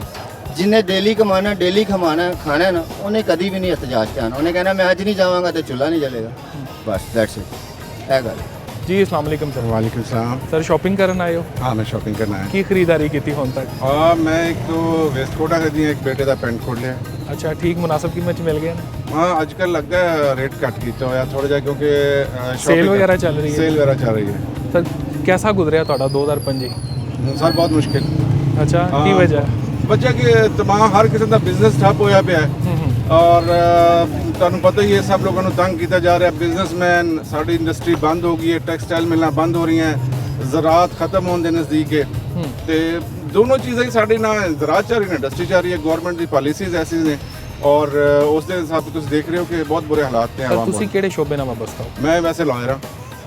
ਜਿੰਨੇ ਡੇਲੀ ਕਮਾਣਾ, ਡੇਲੀ ਖਾਣਾ ਨਾ, ਉਹਨੇ ਕਦੀ ਵੀ ਨਹੀਂ ਇhtਜਾਜ ਤੇ ਆਣਾ। ਉਹਨੇ ਕਹਿਣਾ ਮੈਂ ਅੱਜ ਨਹੀਂ ਜਾਵਾਂਗਾ ਤੇ ਚੁੱਲ੍ਹਾ ਨਹੀਂ ਜਲੇਗਾ। ਬਸ ਦੈਟਸ ਇਟ। ਇਹ ਗੱਲ
ਜੀ। अस्सलाम वालेकुम सर।
वालेकुम सलाम
सर, शॉपिंग करना आए हो?
हाँ, मैं शॉपिंग करना है।
की खरीदारी की थी हुण तक?
हाँ, मैं एक तो वेस्ट कोटा खरीदी है, एक बेटे का पेंट खोल लिया।
अच्छा, ठीक मुनासिब कीमत मिल गया ना?
हाँ, आजकल लगता है रेट घट कीता होया थोड़ा जा, क्योंकि
सेल वगैरह चल रही है।
सेल वगैरह चल रही है।
सर, कैसा गुजरिया ਤੁਹਾਡਾ 2025?
सर बहुत मुश्किल।
अच्छा,
हाँ,
की वजह?
वजह कि तमाम हर किस्म का बिजनेस ठप होया पिया है, और ਤੁਹਾਨੂੰ ਪਤਾ ਹੀ ਹੈ ਸਭ ਲੋਕਾਂ ਨੂੰ ਤੰਗ ਕੀਤਾ ਜਾ ਰਿਹਾ। ਬਿਜ਼ਨਸਮੈਨ, ਸਾਡੀ ਇੰਡਸਟਰੀ ਬੰਦ ਹੋ ਗਈ ਹੈ, ਟੈਕਸਟਾਈਲ ਮਿਲਾਂ ਬੰਦ ਹੋ ਰਹੀਆਂ, ਜ਼ਰਾਤ ਖਤਮ ਹੋਣ ਦੇ ਨਜ਼ਦੀਕ ਹੈ। ਤੇ ਦੋਨੋਂ ਚੀਜ਼ਾਂ ਹੀ ਸਾਡੇ ਨਾਲ, ਜ਼ਰਾਤ ਚੱਲ ਰਹੀ ਹੈ, ਇੰਡਸਟਰੀ ਚੱਲ ਰਹੀ ਹੈ। ਗਵਰਨਮੈਂਟ ਦੀ ਪਾਲਿਸੀਜ਼ ਐਸੀ ਨੇ, ਔਰ ਉਸ ਦੇ ਹਿਸਾਬ ਤੋਂ ਤੁਸੀਂ ਦੇਖ ਰਹੇ ਹੋ ਕਿ ਬਹੁਤ ਬੁਰੇ ਹਾਲਾਤ ਨੇ ਆਵਾਮ ਦੇ।
ਤੁਸੀਂ ਕਿਹੜੇ ਸ਼ੋਬੇ ਨਾਲ ਵਸਦੇ ਹੋ?
ਮੈਂ ਵੈਸੇ ਲਾਇਰ ਹਾਂ।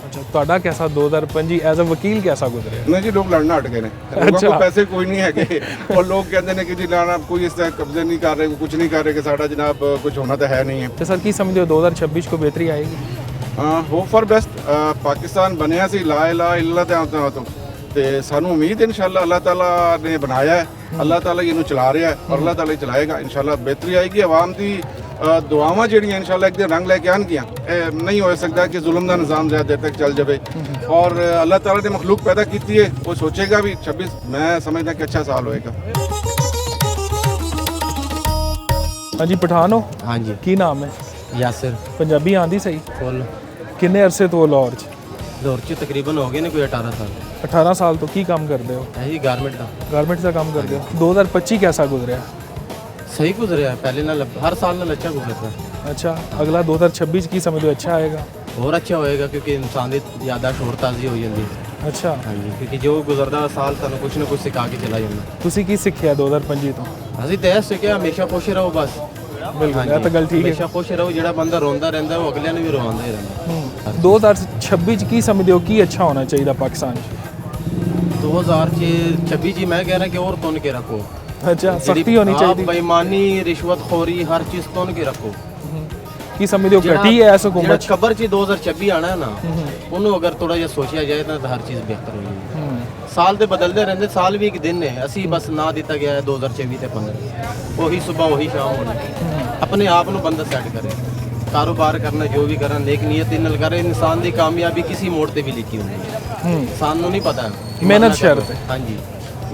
अच्छा, ਤੁਹਾਡਾ कैसा 2025 एज अ वकील कैसा गुजरिया?
नहीं जी, लोग लड़ना हट गए हैं। लोगों को पैसे कोई नहीं है, और लोग कहते हैं कि जी लाना कोई इस तरह कब्जे नहीं कर रहे, कुछ नहीं कर रहे, कि साड़ा जनाब कुछ होना तो है नहीं है।
तो सर की समझो 2026 को बेहतरी आएगी?
Hope for best. पाकिस्तान बनया सी ला इलाहा इल्लल्लाह तो ਤੇ ਸਾਨੂੰ ਉਮੀਦ ਇਨਸ਼ਾਅੱਲਾ ਅੱਲਾਹ ਤਾਲਾ ਨੇ ਬਣਾਇਆ ਹੈ, ਅੱਲਾਹ ਤਾਲਾ ਇਹਨੂੰ ਚਲਾ ਰਿਹਾ ਹੈ, ਔਰ ਅੱਲਾਹ ਤਾਲਾ ਹੀ ਚਲਾਏਗਾ। ਇਨਸ਼ਾਅੱਲਾ ਬਿਹਤਰੀ ਆਏਗੀ। ਆਵਾਮ ਦੀ ਦੁਆਵਾਂ ਜਿਹੜੀਆਂ ਇਨਸ਼ਾਅੱਲਾ ਇੱਕ ਦਿਨ ਰੰਗ ਲੈ ਕੇ ਆਉਣਗੀਆਂ। ਇਹ ਨਹੀਂ ਹੋ ਸਕਦਾ ਕਿ ਜ਼ੁਲਮ ਦਾ ਨਿਜ਼ਾਮ ਜ਼ਿਆਦਾ ਦੇਰ ਤੱਕ ਚੱਲ ਜਾਵੇ, ਔਰ ਅੱਲਾਹ ਤਾਲਾ ਨੇ ਮਖਲੂਕ ਪੈਦਾ ਕੀਤੀ ਹੈ, ਉਹ ਸੋਚੇਗਾ ਵੀ 26 ਮੈਂ ਸਮਝਦਾ ਕਿ ਅੱਛਾ ਸਾਲ ਹੋਏਗਾ।
ਹਾਂਜੀ, ਪਠਾਨ ਹੋ?
ਹਾਂਜੀ।
ਕੀ ਨਾਮ ਹੈ?
ਯਾਸਿਰ।
ਪੰਜਾਬੀ ਆਂਦੀ ਸਹੀ?
ਫੁੱਲ।
ਕਿੰਨੇ ਅਰਸੇ ਤੋਂ ਲਾਹੌਰ 'ਚ?
ਲਾਹੌਰ 'ਚ ਤਕਰੀਬਨ ਹੋ ਗਏ ਨੇ ਕੋਈ 18 ਸਾਲ।
18 ਸਾਲ ਤੋਂ ਕੀ ਕੰਮ ਕਰਦੇ ਹੋ?
ਇਹੀ ਗਾਰਮੈਂਟ ਦਾ।
ਗਾਰਮੈਂਟ ਦਾ ਕੰਮ ਕਰਦੇ ਹੋ। 2025 कैसा गुजरिया?
ਸਹੀ ਗੁਜ਼ਰਿਆ, ਪਹਿਲੇ ਨਾਲ ਹਰ ਸਾਲ ਨਾਲ ਅੱਛਾ ਗੁਜ਼ਰਦਾ।
अच्छा, अगला 2026 ਕੀ ਸਮਝਦੇ ਹੋ ਅੱਛਾ ਆਏਗਾ?
ਹੋਰ ਅੱਛਾ ਹੋਏਗਾ, ਕਿਉਂਕਿ ਇਨਸਾਨ ਦੀ ਯਾਦਾਸ਼ਤ ਹੋਰ ਤਾਜ਼ੀ ਹੋ ਜਾਂਦੀ।
ਅੱਛਾ।
ਹਾਂਜੀ, ਕਿਉਂਕਿ ਜੋ ਗੁਜ਼ਰਦਾ ਸਾਲ ਤੁਹਾਨੂੰ ਕੁਝ ਨਾ ਕੁਝ ਸਿਖਾ ਕੇ ਚਲਾ ਜਾਂਦਾ।
ਤੁਸੀਂ ਕੀ ਸਿੱਖਿਆ 2025 ਤੋਂ?
ਅਸੀਂ ਤਾਂ ਇਹ ਸਿੱਖਿਆ ਹਮੇਸ਼ਾ ਖੁਸ਼ ਰਹੋ ਬਸ।
ਬਿਲਕੁਲ, ਇਹ ਤਾਂ ਗੱਲ ਠੀਕ ਹੈ।
ਹਮੇਸ਼ਾ ਖੁਸ਼ ਰਹੋ। ਜਿਹੜਾ ਬੰਦਾ ਰੋਂਦਾ ਰਹਿੰਦਾ ਉਹ ਅਗਲਿਆਂ ਨੂੰ ਵੀ ਰਵਾਉਂਦਾ ਹੀ ਰਹਿੰਦਾ।
2026 ਚ ਕੀ ਸਮਝਦੇ ਹੋ ਕੀ ਅੱਛਾ ਹੋਣਾ ਚਾਹੀਦਾ ਪਾਕਿਸਤਾਨ 'ਚ?
2026 ਜੀ ਮੈਂ ਕਹਿ ਰਿਹਾ ਕਿ और तोड़ के रखो।
अच्छा, सख्ती होनी चाहिए।
बेईमानी, रिश्वतखोरी, हर चीज तोड़ के रखो।
ਕੀ ਸਮਝਦੇ ਹੋ ਘਟੀ ਹੈ ਇਸ ਹੁਕੂਮਤ 'ਚ?
ਕਬਰ 'ਚ 2026 ਆਣਾ ਹੈ ਨਾ, ਉਹਨੂੰ ਅਗਰ ਥੋੜਾ ਜਿਹਾ ਸੋਚਿਆ ਜਾਏ ਤਾਂ ਹਰ ਚੀਜ਼ ਬਿਹਤਰ ਹੋ ਜਾਏਗੀ। ਸਾਲ ਦੇ ਬਦਲਦੇ ਰਹਿੰਦੇ, ਸਾਲ ਵੀ ਇੱਕ ਦਿਨ ਨੇ। ਅਸੀਂ ਬਸ ਨਾ ਦਿੱਤਾ ਗਿਆ ਹੈ 2024 ਤੇ 15 ਉਹੀ ਸਵੇਰ ਉਹੀ ਸ਼ਾਮ ਹੋਣਾ। ਆਪਣੇ ਆਪ ਨੂੰ ਬੰਦਾ ਸੈੱਟ ਕਰੇ, ਕਾਰੋਬਾਰ ਕਰਨਾ, ਜੋ ਵੀ ਕਰਨਾ ਨੇਕ ਨੀਅਤ ਨਾਲ ਕਰੇ। ਇਨਸਾਨ ਦੀ ਕਾਮਯਾਬੀ ਕਿਸੇ ਮੋੜ ਤੇ ਵੀ ਲਿਖੀ ਹੁੰਦੀ ਹੈ, ਸਾਨੂੰ ਨਹੀਂ ਪਤਾ।
ਮਿਹਨਤ ਸ਼ਰਤ ਹੈ।
ਹਾਂਜੀ,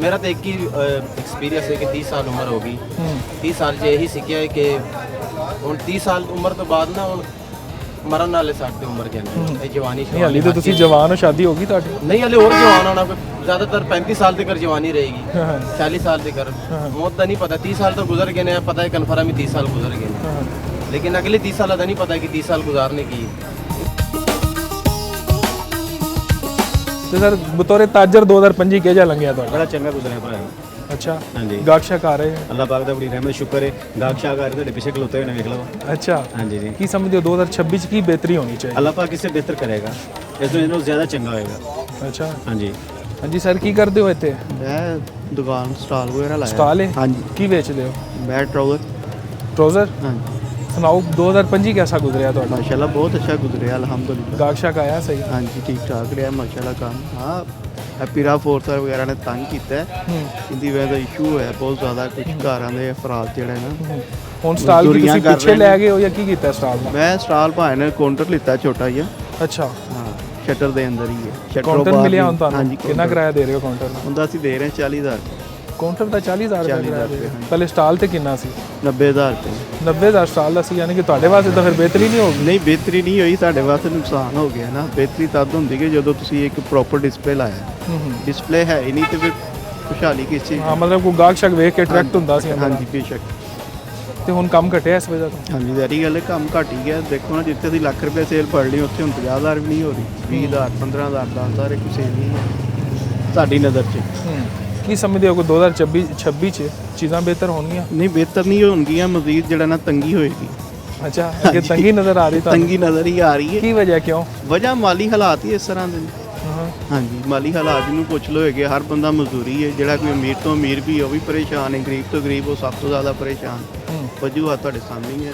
ਮੇਰਾ ਤਾਂ ਇੱਕ ਹੀ ਐਕਸਪੀਰੀਅੰਸ ਹੈ ਕਿ 30 ਸਾਲ ਉਮਰ ਹੋ ਗਈ। 30 ਸਾਲ 'ਚ ਇਹੀ ਸਿੱਖਿਆ ਹੈ ਕਿ ਹੁਣ 30 ਸਾਲ ਉਮਰ ਤੋਂ ਬਾਅਦ ਨਾ ਹੁਣ ਮਰਨ ਵਾਲੇ ਸਾਡੇ ਉਮਰ ਕਹਿੰਦੇ ਇਹ ਜਵਾਨੀ
ਨਹੀਂ, ਹਾਲੇ ਤਾਂ ਤੁਸੀਂ ਜਵਾਨ ਹੋ, ਸ਼ਾਦੀ ਹੋ ਗਈ ਤੁਹਾਡੀ?
ਨਹੀਂ, ਹਲੇ ਹੋਰ ਜਵਾਨ ਹੋਣਾ। ਜ਼ਿਆਦਾਤਰ 35 ਸਾਲ ਤੱਕ ਜਵਾਨੀ ਰਹੇਗੀ, 40 ਸਾਲ ਤੱਕ ਮੌਤ ਦਾ ਨਹੀਂ ਪਤਾ। 30 ਸਾਲ ਤਾਂ ਗੁਜ਼ਰ ਗਏ ਨੇ, ਪਤਾ ਹੈ ਕਨਫਰਮ ਹੀ 30 ਸਾਲ ਗੁਜ਼ਰ ਗਏ ਨੇ, ਲੇਕਿਨ ਅਗਲੇ 30 ਸਾਲਾਂ ਦਾ ਨਹੀਂ ਪਤਾ ਕਿ 30 ਸਾਲ ਗੁਜ਼ਾਰਨੇ ਕੀ।
ਤੇ ਸਰ ਬਤੌਰੇ ਤਾਜਰ 2025 ਕਿਹੋ ਜਿਹਾ ਲੰਘਿਆ ਤੁਹਾਡਾ?
ਬੜਾ ਚੰਗਾ ਗੁਜ਼ਰਿਆ ਭਰਾ।
ਅੱਛਾ।
ਹਾਂਜੀ,
ਗਾਹਕ ਸ਼ਾਕ ਆ ਰਹੇ?
ਅੱਲਾਹ ਪਾਕ ਦਾ ਬੜੀ ਰਹਿਮਤ ਸ਼ੁਕਰ ਹੈ। ਗਾਹਕ ਸ਼ਾਕ ਆ ਰਹੇ, ਤੁਹਾਡੇ ਪਿੱਛੇ ਖਲੋਤੇ ਹੋਏ ਨੇ, ਵੇਖ ਲਓ।
अच्छा,
ਹਾਂਜੀ ਜੀ।
ਕੀ ਸਮਝਦੇ ਹੋ 2026 ਚ ਕੀ ਬਿਹਤਰੀ ਹੋਣੀ ਚਾਹੀਦੀ?
ਅੱਲਾਹ ਪਾਕ ਇਸੇ ਬਿਹਤਰ ਕਰੇਗਾ, ਇਸ ਤੋਂ ਇਹਨੂੰ ਜ਼ਿਆਦਾ ਚੰਗਾ ਹੋਏਗਾ।
ਅੱਛਾ।
ਹਾਂਜੀ
ਹਾਂਜੀ ਸਰ, ਕੀ ਕਰਦੇ ਹੋ ਇੱਥੇ?
ਮੈਂ ਦੁਕਾਨ ਸਟਾਲ ਵਗੈਰਾ ਲਾਇਆ।
ਸਟਾਲ ਹੈ?
ਹਾਂਜੀ।
ਕੀ ਵੇਚਦੇ ਹੋ?
Bat
trouser?
ਹਾਂਜੀ।
ਸੁਣਾਓ 2025 कैसा गुजरिया ਤੁਹਾਡਾ?
माशाल्लाह बहुत अच्छा गुजरिया अल्हम्दुलिल्लाह।
ਗਾਹਕ ਸ਼ਾਕ ਆਇਆ ਸਹੀ?
हाँ जी ठीक ठाक रहा माशाल्लाह काम। हाँ पीरा फोर्स वगैरह ने तंग किया इनकी वजह का इशू है बहुत ज़्यादा कुछ घरों के अफराद जोड़े ना
ਹੁਣ ਸਟਾਲ ਕੀ ਤੁਸੀਂ ਪਿੱਛੇ ਲੈ ਗਏ ਹੋ ਜਾਂ ਕੀ ਕੀਤਾ ਸਟਾਲ ਦਾ?
मैं स्टॉल भाई ने काउंटर लिता छोटा जिहा।
ਅੱਛਾ
हाँ शटर के अंदर ही है।
ਕਾਊਂਟਰ ਮਿਲਿਆ ਹੁਣ
हाँ
ਤੁਹਾਨੂੰ?
जी
ਕਿੰਨਾ ਕਿਰਾਇਆ ਦੇ ਰਹੇ ਹੋ ਕਾਊਂਟਰ ਦਾ?
उनका ਅਸੀਂ ਦੇ ਰਹੇ ਹਾਂ 40,000
ਕਾਊਂਟਰ ਦਾ 40,000 ਰੁਪਏ
40,000
ਕਿਰਾਇਆ ਦੇ
ਰੁਪਏ,
ਰਹੇ ਹੋ।
ਹਾਂਜੀ।
ਪਹਿਲੇ ਸਟਾਲ ਤੇ ਕਿੰਨਾ ਸੀ?
90,000 रुपये।
90,000 ਸਟਾਲ ਦਾ ਸੀ, ਯਾਨੀ ਕਿ ਤੁਹਾਡੇ ਵਾਸਤੇ ਤਾਂ ਫਿਰ ਬਿਹਤਰੀ ਨਹੀਂ ਹੋਊਗੀ।
नहीं बेहतरी नहीं हुई साढ़े वास्ते नुकसान हो गया ना। बेहतरी तद होंगी कि जो तुसी एक प्रॉपर डिस्प्ले लाया डिस्प्ले है ही नहीं तो फिर खुशहाली किस चीज़
ਹਾਂ ਮਤਲਬ ਕੋਈ ਗਾਹਕ ਸ਼ਾਕ ਵੇਖ ਕੇ ਅਟਰੈਕਟ ਹੁੰਦਾ ਸੀ
हाँ
ਅੰਦਰ।
जी बेशक।
ਤੇ ਹੁਣ ਕੰਮ ਘਟਿਆ ਇਸ ਵਜ੍ਹਾ ਤੋਂ?
हाँ जी सारी गल कम घट ही गया। देखो ना जितने अभी लाख रुपये सेल फड़ ली उत्थे हुण 50,000 भी नहीं हो रही 20,000 15,000 10,000 कोई सेल नहीं है साडी नज़र च।
ਕੀ ਸਮਝਦੇ ਹੋ ਕਿ 2026 ਚ ਚੀਜ਼ਾਂ ਬਿਹਤਰ ਹੋਣਗੀਆਂ?
नहीं बेहतर नहीं होणगीਆਂ मजीद जड़ा ना तंगी होएगी।
ਅੱਛਾ ਅੱਗੇ ਤੰਗੀ ਨਜ਼ਰ ਆ ਰਹੀ ਤੁਹਾਨੂੰ?
तंगी नज़र ही आ रही है।
ਕੀ ਵਜ੍ਹਾ ਕਿਉਂ?
वजह माली हालात ही इस तरह ਦੇ ਨੇ। हाँ जी माली हालात ਨੂੰ ਪੁੱਛ ਲਓ ਹੈਗੇ ਹਰ ਬੰਦਾ ਮਜ਼ਦੂਰੀ ਹੈ ਜਿਹੜਾ ਕੋਈ ਅਮੀਰ ਤੋਂ ਅਮੀਰ ਵੀ ਉਹ ਵੀ ਪਰੇਸ਼ਾਨ ਹੈ ਗਰੀਬ ਤੋਂ ਗਰੀਬ ਉਹ ਸਭ ਤੋਂ ਜ਼ਿਆਦਾ ਪਰੇਸ਼ਾਨ। ਵਜੂਹਾਂ ਤੁਹਾਡੇ ਸਾਹਮਣੇ ਹੀ ਹੈ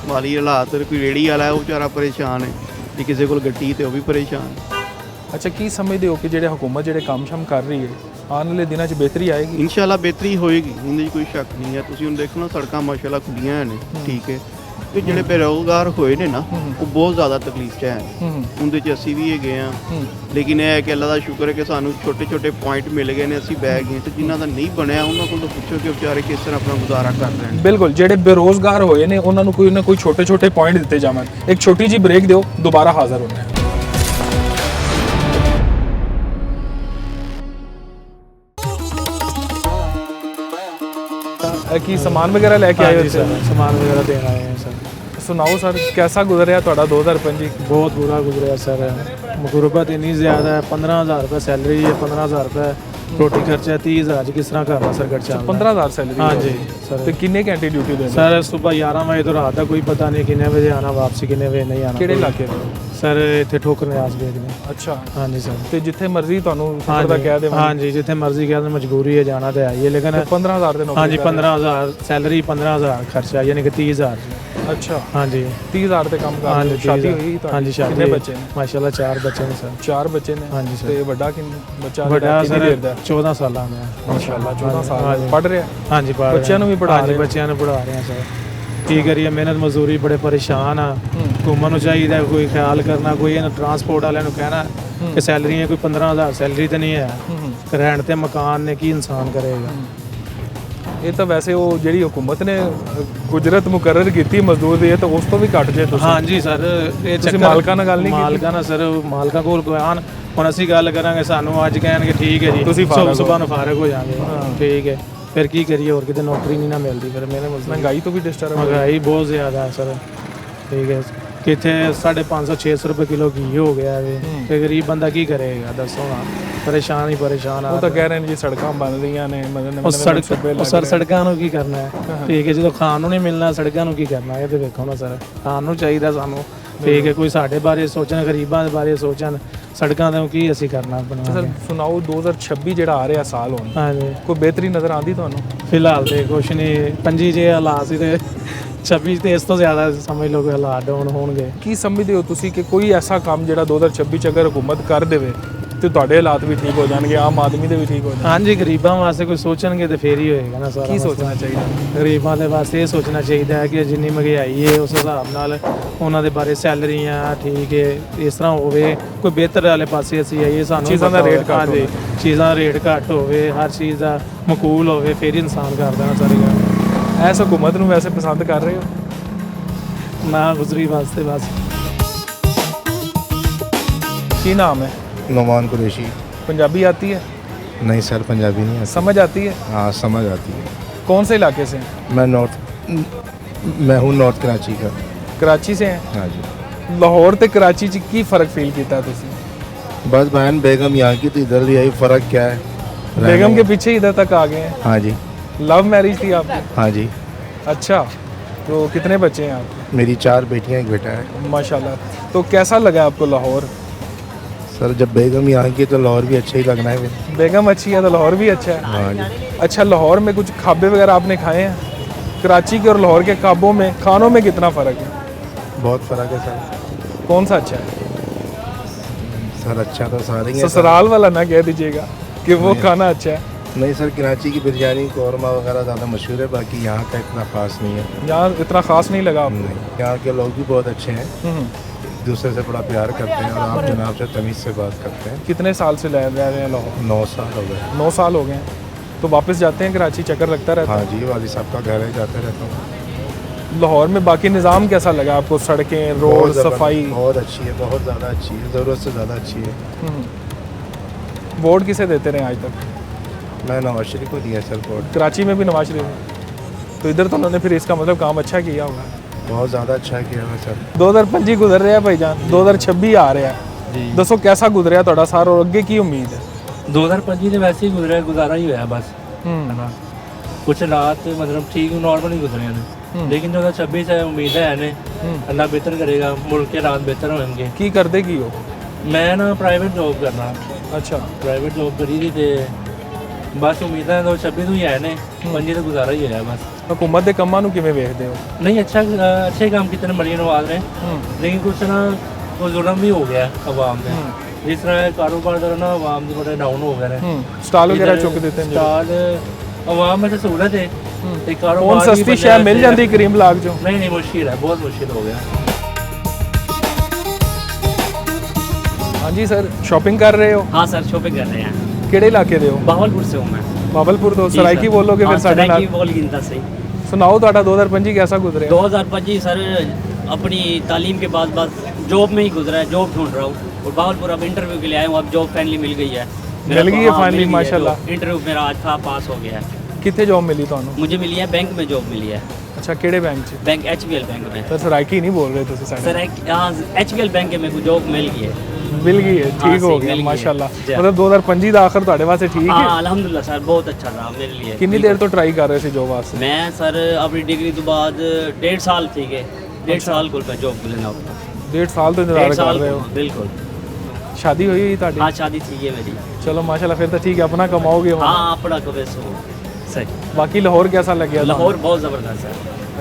ਮਾਲੀ ਹਾਲਾਤ। ਕੋਈ ਰੇੜੀ ਵਾਲਾ ਉਹ ਵਿਚਾਰਾ ਪਰੇਸ਼ਾਨ ਹੈ ਜੇ ਕਿਸੇ ਕੋਲ ਗੱਡੀ ਤੇ ਉਹ ਵੀ ਪਰੇਸ਼ਾਨ।
ਅੱਛਾ ਕੀ ਸਮਝਦੇ ਹੋ ਕਿ ਜਿਹੜੇ ਹੁਕੂਮਤ ਜਿਹੜੇ ਕੰਮ ਸ਼ਮ ਕਰ ਰਹੀ ਹੈ ਆਉਣ ਵਾਲੇ ਦਿਨਾਂ 'ਚ ਬਿਹਤਰੀ ਆਏਗੀ?
ਇਨਸ਼ਾਅੱਲਾ ਬਿਹਤਰੀ ਹੋਏਗੀ ਇਹਦੇ 'ਚ ਕੋਈ ਸ਼ੱਕ ਨਹੀਂ ਹੈ। ਤੁਸੀਂ ਹੁਣ ਦੇਖੋ ਨਾ ਸੜਕਾਂ ਮਾਸ਼ਾਅੱਲਾ ਖੁੱਲੀਆਂ ਨੇ ਠੀਕ ਹੈ ਕਿ ਜਿਹੜੇ ਬੇਰੁਜ਼ਗਾਰ ਹੋਏ ਨੇ ਨਾ ਉਹ ਬਹੁਤ ਜ਼ਿਆਦਾ ਤਕਲੀਫ 'ਚ ਹੈ ਉਹਦੇ 'ਚ ਅਸੀਂ ਵੀ ਹੈਗੇ ਆ ਲੇਕਿਨ ਇਹ ਹੈ ਕਿ ਅੱਲਾ ਦਾ ਸ਼ੁਕਰ ਹੈ ਕਿ ਸਾਨੂੰ ਛੋਟੇ ਛੋਟੇ ਪੁਆਇੰਟ ਮਿਲ ਗਏ ਨੇ ਅਸੀਂ ਬਹਿ ਗਏ ਤੇ ਜਿਨ੍ਹਾਂ ਦਾ ਨਹੀਂ ਬਣਿਆ ਉਹਨਾਂ ਕੋਲ ਤਾਂ ਪੁੱਛੋ ਕਿ ਵਿਚਾਰੇ ਕਿਸ ਤਰ੍ਹਾਂ ਆਪਣਾ ਗੁਜ਼ਾਰਾ ਕਰ ਰਹੇ ਨੇ।
ਬਿਲਕੁਲ ਜਿਹੜੇ ਬੇਰੁਜ਼ਗਾਰ ਹੋਏ ਨੇ ਉਹਨਾਂ ਨੂੰ ਕੋਈ ਨਾ ਕੋਈ ਛੋਟੇ ਛੋਟੇ ਪੁਆਇੰਟ ਦਿੱਤੇ ਜਾਵਣ। ਇੱਕ ਛੋਟੀ ਜਿਹੀ ਬ੍ਰੇਕ ਦਿਓ ਦੁਬਾਰਾ ਹਾਜ਼ਰ ਹੋਣਾ ਹੈ। ਕੀ ਸਮਾਨ ਵਗੈਰਾ ਲੈ ਕੇ ਆਏ ਹੋ?
सामान वगैरह देना है सर।
ਸੁਣਾਓ ਸਰ कैसा गुजरिया ਤੁਹਾਡਾ 2025?
बहुत बुरा गुजरा सर। गुरबत इन्नी ज़्यादा है 15,000 रुपये सैलरी है 15,000 रुपये रोटी खर्चा है 30,000 किस तरह करना सर खर्चा?
15,000 सैलरी?
हाँ जी सर।
तो किन्ने घंटे ड्यूटी देंगे
सर? सुबह 11 बजे तो रात का कोई पता नहीं किन्ने बजे आना वापसी किन्ने बजे नहीं आना।
ਕਿਹੜੇ ਇਲਾਕੇ ਦੇ?
सर इतने ठोकर न्यास बेचने।
ਅੱਛਾ
हाँ जी सर।
ਤੇ ਜਿੱਥੇ ਮਰਜ਼ੀ ਤੁਹਾਨੂੰ
हाँ
ਸਫਰ ਦਾ ਕਹਿ
जी
ਦੇਵਾਂ?
हाँ जी जितने मर्जी कह मजबूरी है जाना तो है ही है लेकिन
15,000 ਦੇ ਨੌਕਰੀ?
हाँ जी 15,000 सैलरी 15,000 खर्चा यानी कि 30,000।
अच्छा
हाँ जी
30,000 ਤੇ ਕੰਮ
हाँ
ਕਰ
जी
ਰਹੇ? ਸ਼ਾਦੀ
30,000।
ਹੋਈ ਤੁਹਾਡੀ?
हाँ जी शादी
ਕਿੰਨੇ
हुई।
ਬੱਚੇ ਨੇ?
माशाल्लाह 4 बच्चे ने सर।
4 ਬੱਚੇ ਨੇ?
हाँ जी सर।
ਤੇ ਵੱਡਾ ਕਿੰਨਾ ਬੱਚਾ?
बड़ा
ਕਿੰਨੀ
सर
ਦੇਰ ਦਾ?
14 साल में।
माशाल्लाह 14
हाँ
ਸਾਲ
जी।
ਪੜ੍ਹ ਰਿਹਾ?
हाँ जी पढ़
ਬੱਚਿਆਂ ਨੂੰ ਵੀ ਪੜ੍ਹਾ ਰਹੇ?
बच्चों ने पढ़ा रहे हैं सर। की करिए मेहनत मजदूरी बड़े परेशान आ घूमन ਨੂੰ ਚਾਹੀਦਾ ਕੋਈ ਖਿਆਲ ਕਰਨਾ ਕੋਈ ਇਹਨਾਂ ਟਰਾਂਸਪੋਰਟ ਵਾਲਿਆਂ ਨੂੰ ਕਹਿਣਾ ਕਿ ਸੈਲਰੀ ਹੈ ਕੋਈ 15,000 ਸੈਲਰੀ ਤੇ ਨਹੀਂ ਹੈ ਰਹਿਣ ਤੇ ਮਕਾਨ ਨੇ ਕੀ ਇਨਸਾਨ ਕਰੇਗਾ।
ਇਹ ਤਾਂ ਵੈਸੇ ਉਹ ਜਿਹੜੀ ਹੁਕੂਮਤ ਨੇ ਗੁਜਰਤ ਮੁਕਰਰ ਕੀਤੀ ਮਜ਼ਦੂਰ ਦੀ ਤਾਂ ਉਸ ਤੋਂ ਵੀ ਘੱਟ ਜੇ ਤੁਸੀਂ।
ਹਾਂ ਜੀ ਸਰ ਇਹ
ਤੁਸੀਂ ਮਾਲਕਾਂ ਨਾਲ ਗੱਲ ਨਹੀਂ ਕੀਤੀ?
ਮਾਲਕਾਂ ਨਾਲ ਸਰ ਮਾਲਕਾਂ ਕੋਲ ਆਉਣ ਹੁਣ ਅਸੀਂ ਗੱਲ ਕਰਾਂਗੇ ਸਾਨੂੰ ਅੱਜ ਕਹਿਣਗੇ ਠੀਕ ਹੈ ਜੀ
ਤੁਸੀਂ
ਸੁਬਾਹ ਨੂੰ ਫਾਰਗ ਹੋ ਜਾਵਾਂਗੇ ਠੀਕ ਹੈ ਫਿਰ ਕੀ ਕਰੀਏ ਹੋਰ ਕਿਤੇ ਨੌਕਰੀ ਨਹੀਂ ਨਾ ਮਿਲਦੀ ਫਿਰ ਮੇਰੇ
ਮਹਿੰਗਾਈ ਤੋਂ ਵੀ ਡਿਸਟਰਬ
ਮਹਿੰਗਾਈ ਬਹੁਤ ਜ਼ਿਆਦਾ ਹੈ ਸਰ ਠੀਕ ਹੈ ਕਿਤੇ 550-600 ਰੁਪਏ ਕਿਲੋ ਘੀ ਹੋ ਗਿਆ ਵੇ ਤੇ ਗਰੀਬ ਬੰਦਾ ਕੀ ਕਰੇਗਾ ਦੱਸੋ ਨਾ ਪਰੇਸ਼ਾਨ ਹੀ ਪਰੇਸ਼ਾਨ ਆ।
ਉਹ ਤਾਂ ਕਹਿ ਰਹੇ ਨੇ ਜੀ ਸੜਕਾਂ ਬਣ ਰਹੀਆਂ ਨੇ
ਸਰ ਸੜਕਾਂ ਨੂੰ ਕੀ ਕਰਨਾ ਹੈ ਠੀਕ ਹੈ ਜਦੋਂ ਖਾਣ ਨੂੰ ਨਹੀਂ ਮਿਲਣਾ ਸੜਕਾਂ ਨੂੰ ਕੀ ਕਰਨਾ ਇਹ ਤੇ ਵੇਖੋ ਨਾ ਸਰ ਖਾਣ ਨੂੰ ਚਾਹੀਦਾ ਸਾਨੂੰ ਠੀਕ ਹੈ ਕੋਈ ਸਾਡੇ ਬਾਰੇ ਸੋਚਣ ਗਰੀਬਾਂ ਦੇ ਬਾਰੇ ਸੋਚਣ ਸੜਕਾਂ ਦਾ ਕੀ ਅਸੀਂ ਕਰਨਾ ਬਣਾ
ਸਰ ਸੁਣਾਓ 2026 ਜਿਹੜਾ ਆ ਰਿਹਾ ਸਾਲ ਹੁਣ
ਹਾਂਜੀ
ਕੋਈ ਬਿਹਤਰੀ ਨਜ਼ਰ ਆਉਂਦੀ ਤੁਹਾਨੂੰ?
ਫਿਲਹਾਲ ਤੇ ਕੁਛ ਨਹੀਂ 25 ਜੇ ਹਾਲਾਤ ਸੀ ਤੇ 26 ਤੇ ਇਸ ਤੋਂ ਜ਼ਿਆਦਾ ਸਮਝ ਲਓ ਕਿ ਹਾਲਾਤ ਡਾਊਨ ਹੋਣਗੇ।
ਕੀ ਸਮਝਦੇ ਹੋ ਤੁਸੀਂ ਕਿ ਕੋਈ ਐਸਾ ਕੰਮ ਜਿਹੜਾ 2026 ਚ ਅਗਰ ਹੁਕੂਮਤ ਕਰ ਦੇਵੇ ਤੇ ਤੁਹਾਡੇ ਹਾਲਾਤ ਵੀ ਠੀਕ ਹੋ ਜਾਣਗੇ ਆਮ ਆਦਮੀ ਦੇ ਵੀ ਠੀਕ ਹੋ ਜਾਣਗੇ?
ਹਾਂਜੀ ਗਰੀਬਾਂ ਵਾਸਤੇ ਕੋਈ ਸੋਚਣਗੇ ਤੇ ਫੇਰ ਹੀ ਹੋਏਗਾ ਨਾ ਸਾਰਾ।
ਕੀ ਸੋਚਣਾ ਚਾਹੀਦਾ
ਗਰੀਬਾਂ ਦੇ ਵਾਸਤੇ? ਇਹ ਸੋਚਣਾ ਚਾਹੀਦਾ ਹੈ ਕਿ ਜਿੰਨੀ ਮਹਿੰਗਾਈ ਹੈ ਉਸ ਹਿਸਾਬ ਨਾਲ ਉਹਨਾਂ ਦੇ ਬਾਰੇ ਸੈਲਰੀਆਂ ਠੀਕ ਹੈ ਇਸ ਤਰ੍ਹਾਂ ਹੋਵੇ ਕੋਈ ਬਿਹਤਰ ਵਾਲੇ ਪਾਸੇ ਅਸੀਂ ਆਈਏ ਸਾਨੂੰ
ਚੀਜ਼ਾਂ ਦਾ ਰੇਟ ਘੱਟ ਹੋਵੇ
ਚੀਜ਼ਾਂ ਦਾ ਰੇਟ ਘੱਟ ਹੋਵੇ ਹਰ ਚੀਜ਼ ਦਾ ਮਕਬੂਲ ਹੋਵੇ ਫਿਰ ਹੀ ਇਨਸਾਨ ਕਰਦਾ ਨਾ ਸਾਰੀ ਗੱਲ।
ਐਸ ਹੁਕੂਮਤ ਨੂੰ ਵੈਸੇ ਪਸੰਦ ਕਰ ਰਹੇ ਹੋ?
ਨਾ ਗੁਜ਼ਰੀ ਵਾਸਤੇ ਬਸ।
ਕੀ ਨਾਮ है?
नोमान कुरैशी।
पंजाबी आती है?
नहीं सर पंजाबी नहीं आती।
समझ आती है?
हाँ समझ आती है।
कौन से इलाके से?
मैं हूँ नॉर्थ कराची का।
कराची से हैं?
हाँ जी।
लाहौर ते कराची च की फ़र्क फील किया तुसी?
बस बहन बेगम यहाँ की तो इधर यही फ़र्क क्या है
बेगम के पीछे इधर तक आ गए हैं?
हाँ जी।
लव मैरिज थी आपकी?
हाँ जी।
अच्छा तो कितने बच्चे हैं आपके?
मेरी 4 बेटियाँ 1 बेटा है।
माशाल्लाह। तो कैसा लगा आपको लाहौर?
सर जब बेगम यहाँ की तो लाहौर भी अच्छा ही लगना है फिर।
बेगम अच्छी है तो लाहौर भी अच्छा है?
हाँ जी।
अच्छा लाहौर में कुछ खाबे वगैरह आपने खाए हैं कराची के और लाहौर के ख्वाबों में, खानों में कितना फ़र्क है?
बहुत फ़र्क है सर।
कौन सा अच्छा है?
सर अच्छा तो सारे ही हैं सर।
ससुराल वाला ना कह दीजिएगा कि वो खाना अच्छा है।
नहीं सर, कराची की बिरयानी कौरमा वगैरह ज़्यादा मशहूर है, बाकी यहाँ का इतना ख़ास नहीं है।
यहाँ इतना ख़ास नहीं लगा आपको?
नहीं, यहाँ के लोग भी बहुत अच्छे हैं, एक दूसरे से बड़ा प्यार करते हैं और आप जनाब से तमीज़ से बात करते हैं।
कितने साल से रह रहे हैं लाहौर?
9 साल हो गए।
9 साल हो गए हैं। तो वापस जाते हैं कराची, चक्कर लगता रहता है?
हाँ जी, वाली साहब का घर है, जाते रहता हूँ।
लाहौर में बाकी निज़ाम कैसा लगा आपको? सड़कें, रोड, सफाई?
बहुत अच्छी है, बहुत ज़्यादा अच्छी है, ज़रूरत से ज़्यादा अच्छी है।
वोट किसे देते रहे आज तक?
मैं नवाज शरीफ को दिया सर वोट।
कराची में भी नवाज शरीफ, तो इधर तो उन्होंने फिर इसका मतलब काम अच्छा किया होगा।
बहुत ज़्यादा अच्छा किया है सर।
2025 गुजर रहा है भाईजान, 2026 आ रहा है, दसो कैसा गुजरिया ਤੁਹਾਡਾ ਸਾਰ और अगे की उम्मीद है?
2025 ने वैसे ही गुजरा, गुजारा ही हुआ बस, है ना। कुछ रात मतलब ठीक नॉर्मल ही गुजरे हैं, लेकिन 2026 है उम्मीद है ने अल्लाह बेहतर करेगा, मुल्क के रात बेहतर होंगे।
की करते की हो?
मैं ना प्राइवेट जॉब करना।
अच्छा,
प्राइवेट जॉब करी थी ते बस उम्मीद है 2026 ही है ने 25 तो गुजारा ही है बस।
हुकूमत के कामां नूं किवें वेखदे हो?
नहीं अच्छा, अच्छे काम कितने मरीन नवाज ने, लेकिन कुछ ना तो जुल्म भी हो गया अवाम में। जिस तरह कारोबार का ना अवाम बड़े डाउन हो गए हैं,
स्टॉल वगैरह चुक देते हैं।
स्टॉल अवाम में तो सहूलत है,
कौन सस्ती शय मिल जाती करीम लाख जो?
नहीं मुश्किल है, बहुत मुश्किल हो गया।
हाँ जी सर, शॉपिंग कर रहे हो?
हाँ सर, शॉपिंग कर रहे हैं।
ਕਿਹੜੇ ਇਲਾਕੇ ਦੇ ਹੋ?
ਬਾਵਲਪੁਰ से हूँ मैं।
ਬਾਵਲਪੁਰ ਤੋਂ ਸਰਾਇਕੀ ਬੋਲੋਗੇ ਫਿਰ ਸਾਡੇ ਨਾਲ?
सराइकी बोल गिनता सही।
सुनाओ ਤੁਹਾਡਾ 2025 कैसा गुजरे?
2025 सर अपनी तालीम के बाद जॉब में ही गुजरा है, जॉब ढूंढ रहा हूँ और बावलपुर अब इंटरव्यू के लिए आया हूँ, अब जॉब फाइनली मिल गई है।
मिल गई है फाइनली माशाल्लाह?
इंटरव्यू मेरा आज था, पास हो गया है।
कितने जॉब मिली ਤੁਹਾਨੂੰ?
मुझे मिली है बैंक में जॉब मिली है।
अच्छा, ਕਿਹੜੇ बैंक ਚ?
बैंक HBL बैंक में।
सर सराइकी नहीं बोल रहे ਤੁਸੀਂ ਸਾਡੇ?
सर हाँ HBL बैंक में मेरे को जॉब मिल गई है।
मिल गई है, ठीक हो गया माशाल्लाह। मतलब 2025 ਦਾ ਆਖਰ ਤੁਹਾਡੇ ਵਾਸਤੇ ਠੀਕ ਹੈ?
हाँ अल्हम्दुलिल्लाह सर, बहुत अच्छा रहा मेरे लिए।
कितनी देर तो ट्राई कर रहे थे जॉब वास्ते?
मैं सर अपनी डिग्री तो बाद 1.5 साल थी के 1.5 साल को मैं जॉब लेना होता।
1.5 साल तो इंतजार कर रहे हो?
बिल्कुल।
शादी हुई हुई ਤੁਹਾਡੀ?
हाँ शादी थी है मेरी।
चलो माशाल्लाह, फिर तो ठीक है, अपना कमाओगे।
हाँ अपना कमे सो सही।
बाकी लाहौर कैसा लग गया?
लाहौर बहुत ज़बरदस्त है।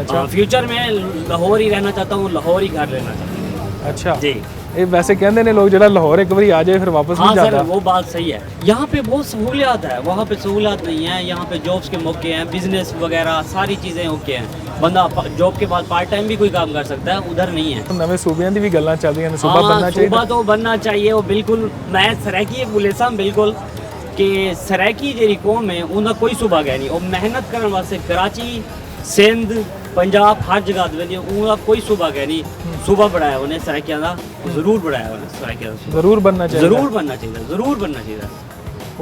अच्छा, फ्यूचर में लाहौर ही रहना चाहता हूँ, लाहौर ही घर लेना चाहता हूँ।
अच्छा
जी।
ये वैसे कहते हैं लोग जरा लाहौर एक बार आ जाए फिर वापस
हाँ
नहीं जाता।
सर वो बात सही है, यहाँ पे बहुत सहूलियात है, वहाँ पे सहूलियात नहीं है। यहाँ पे जॉब्स के मौके हैं, बिजनेस वगैरह सारी चीज़ें ओके हैं। बंदा जॉब के बाद पार्ट टाइम भी कोई काम कर सकता है, उधर नहीं है।
नवे सूबे की भी गल्लां चल रही हैं, सूबा बनना चाहिए।
सूबा तो बनना चाहिए, वो बिल्कुल। मैं सराइकी बोले सा बिल्कुल कि सराइकी जी कौम है उनका कोई सूबा गया नहीं, और मेहनत करने वास्ते कराची, सिंध, पंजाब हर जगह दे उनका कोई सूबा गया नहीं। सूबा बढ़ाया उन्हें सराइकियां का, जरूर बढ़ाया उन्हें सराइकियां का।
जरूर बनना चाहिए,
जरूर बनना चाहिए, जरूर बनना चाहिए।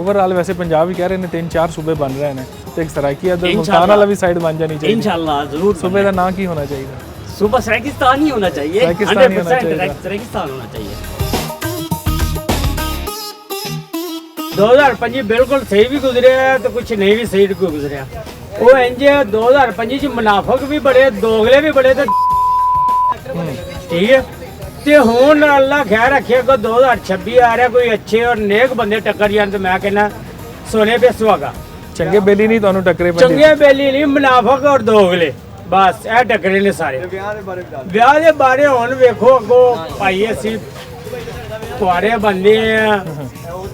ओवरऑल वैसे पंजाब ही कह रहे हैं 3-4 सूबे बन रहे हैं, तो एक सराइकी इधर मुल्तान वाला भी साइड बन जानी चाहिए
इंशाल्लाह। जरूर
सूबे का नाम की होना चाहिए?
सूबा सराइकिस्तान ही होना चाहिए, 100% सराइकिस्तान होना चाहिए।
2025 बिल्कुल सही भी गुजरिया तो कुछ नहीं भी सही गुजरिया। वो इंज 2025 च मुनाफक भी बड़े, दोगले भी बड़े, तो ठीक है। ते हुन अल्लाह खैर रखे को 2026 आ रहा, कोई अच्छे और नेक बंदे टक्कर जान, तो मैं कहना सोने पे सुहागा।
चंगे बेली नहीं ਤੁਹਾਨੂੰ टकरे?
चंगे बेली नहीं, मुनाफक और दोगले बस ए टकरे ने सारे। ਵਿਆਹ ਦੇ ਬਾਰੇ ਹੁਣ ਵੇਖੋ ਅੱਗੋਂ ਭਾਈ ਅਸੀਂ ਕੁਆਰੇ ਬੰਦੇ ਆ,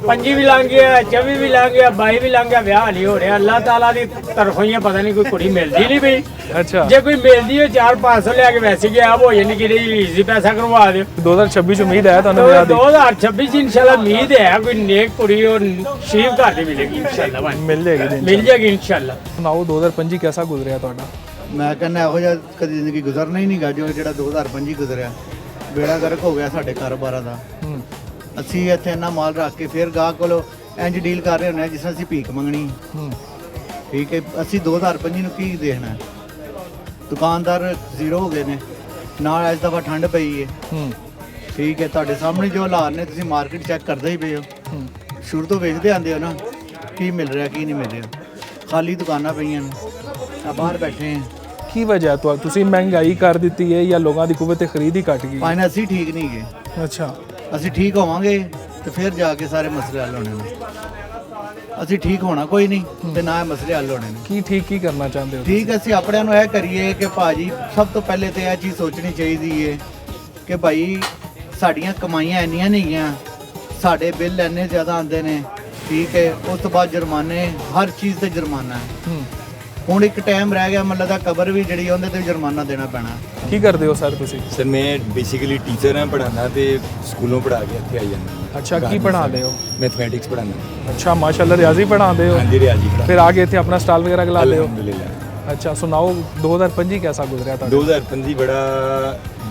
25 ਵੀ ਲੰਘ ਗਿਆ, 24 ਵੀ ਲੰਘ ਗਿਆ, 22 ਵੀ ਲੰਘ ਗਿਆ, ਵਿਆਹ ਨਹੀਂ ਹੋ ਰਿਹਾ। ਅੱਲਾਹ ਤਾਲਾ ਦੀ ਤਰਫੋਂ ਹੀ ਪਤਾ ਨਹੀਂ ਕੋਈ ਕੁੜੀ ਮਿਲਦੀ ਨਹੀਂ ਪਈ।
अच्छा,
ਜੇ ਕੋਈ ਮਿਲਦੀ ਹੈ 400-500 ਲੈ ਕੇ ਵੈਸੇ ਗਿਆ ਹੋ ਜਾਣੀ ਕਿ ਈਜ਼ੀ ਪੈਸਾ ਕਰਵਾ ਦਿਓ।
2026 ਉਮੀਦ ਹੈ ਤੁਹਾਨੂੰ ਵਿਆਹ ਦੀ?
2026 इंशाल्लाह उम्मीद है कोई नेक कुड़ी और शरीफ घर ਦੀ ਮਿਲੇਗੀ इंशाल्लाह भाई।
ਮਿਲ ਜਾਏਗੀ
ਮਿਲ ਜਾਏਗੀ इंशाल्लाह।
ਸੁਣਾਓ 2025 कैसा गुजरिਆ ਤੁਹਾਡਾ?
ਮੈਂ ਕਹਿੰਦਾ ਇਹੋ ਜਿਹਾ ਕਦੀ ਜ਼ਿੰਦਗੀ ਗੁਜ਼ਰਨਾ ਹੀ ਨਹੀਂ ਗਾ ਜਿਹੜਾ 2025 ਗੁਜ਼ਰਿਆ। ਬੇੜਾ ਗਰਕ ਹੋ ਗਿਆ ਸਾਡੇ ਕਾਰੋਬਾਰਾਂ ਦਾ। ਅਸੀਂ ਇੱਥੇ ਇੰਨਾ ਮਾਲ ਰੱਖ ਕੇ ਫਿਰ ਗਾਹਕ ਕੋਲੋਂ ਇੰਜ ਡੀਲ ਕਰ ਰਹੇ ਹੁੰਦੇ ਆ ਜਿਸ ਤਰ੍ਹਾਂ ਅਸੀਂ ਭੀਖ ਮੰਗਣੀ। ਠੀਕ ਹੈ, ਅਸੀਂ 2025 ਨੂੰ ਕੀ ਦੇਖਣਾ? ਦੁਕਾਨਦਾਰ ਜ਼ੀਰੋ ਹੋ ਗਏ ਨੇ, ਨਾਲ ਇਸ ਦਫਾ ਠੰਡ ਪਈ ਹੈ। ਠੀਕ ਹੈ, ਤੁਹਾਡੇ ਸਾਹਮਣੇ ਜੋ ਹਾਲਾਤ ਨੇ ਤੁਸੀਂ ਮਾਰਕੀਟ ਚੈੱਕ ਕਰਦੇ ਹੀ ਪਏ ਹੋ, ਸ਼ੁਰੂ ਤੋਂ ਵੇਖਦੇ ਆਂਦੇ ਹੋ ਨਾ ਕੀ ਮਿਲ ਰਿਹਾ ਕੀ ਨਹੀਂ ਮਿਲ ਰਿਹਾ। ਖਾਲੀ ਦੁਕਾਨਾਂ ਪਈਆਂ ਨੇ, ਆ ਬਾਹਰ ਬੈਠੇ ਆ।
ਕੀ ਵਜ੍ਹਾ ਤੁਸੀਂ ਮਹਿੰਗਾਈ ਕਰ ਦਿੱਤੀ ਹੈ ਜਾਂ ਲੋਕਾਂ ਦੀ ਕੁਵਤ ਖਰੀਦ ਹੀ ਘਟ ਗਈ?
ਭਾਵੇਂ ਅਸੀਂ ਠੀਕ ਨਹੀਂ ਗਏ।
ਅੱਛਾ,
ਅਸੀਂ ਠੀਕ ਹੋਵਾਂਗੇ ਤੇ ਫਿਰ ਜਾ ਕੇ ਸਾਰੇ ਮਸਲੇ ਹੱਲ ਹੋਣੇ ਨੇ।
ਅਸੀਂ ਠੀਕ ਹੋਣਾ ਕੋਈ ਨਹੀਂ ਤੇ ਨਾ ਇਹ ਮਸਲੇ ਹੱਲ ਹੋਣੇ ਨੇ।
ਕੀ ਠੀਕ ਕੀ ਕਰਨਾ ਚਾਹੁੰਦੇ ਹੋ?
ਠੀਕ ਅਸੀਂ ਆਪਣਿਆਂ ਨੂੰ ਇਹ ਕਰੀਏ ਕਿ ਭਾਜੀ ਸਭ ਤੋਂ ਪਹਿਲੇ ਤੇ ਇਹ ਚੀਜ਼ ਸੋਚਣੀ ਚਾਹੀਦੀ ਏ ਕਿ ਭਾਈ ਸਾਡੀਆਂ ਕਮਾਈਆਂ ਇੰਨੀਆਂ ਨਹੀਂ ਗੀਆਂ, ਸਾਡੇ ਬਿੱਲ ਇੰਨੇ ਜ਼ਿਆਦਾ ਆਉਂਦੇ ਨੇ, ਠੀਕ ਹੈ। ਉਸ ਤੋਂ ਬਾਅਦ ਜੁਰਮਾਨੇ, ਹਰ ਚੀਜ਼ ਤੇ ਜੁਰਮਾਨਾ ਹੈ। ਹੁਣ ਇੱਕ ਟਾਈਮ ਰਹਿ ਗਿਆ ਮਤਲਬ ਦਾ ਕਬਰ ਵੀ ਜਿਹੜੀ ਉਹਦੇ ਤੇ ਜੁਰਮਾਨਾ ਦੇਣਾ ਪੈਣਾ।
ਕੀ ਕਰਦੇ ਹੋ ਸਰ ਤੁਸੀਂ?
ਸਰ ਮੈਂ ਬੇਸਿਕਲੀ ਟੀਚਰ ਹਾਂ, ਪੜ੍ਹਾਉਣਾ ਤੇ ਸਕੂਲੋਂ ਪੜ੍ਹਾ ਕੇ ਇੱਥੇ ਆਈ ਜਾਂਦਾ।
ਅੱਛਾ, ਕੀ ਪੜ੍ਹਾਉਂਦੇ ਹੋ?
ਮੈਥਮੈਟਿਕਸ ਪੜ੍ਹਾਉਣਾ।
ਅੱਛਾ, ਮਾਸ਼ਾਅੱਲਾ, ਰਿਆਜ਼ੀ ਪੜ੍ਹਾਉਂਦੇ ਹੋ?
ਹਾਂਜੀ, ਰਿਆਜ਼ੀ ਪੜ੍ਹਾਉਂਦਾ।
फिर आगे थे अपना स्टॉल वगैरह लगाते हो?
अल्हम्दुलिल्लाह।
अच्छा, सुनाओ 2025 कैसा गुजरा था?
2025 बड़ा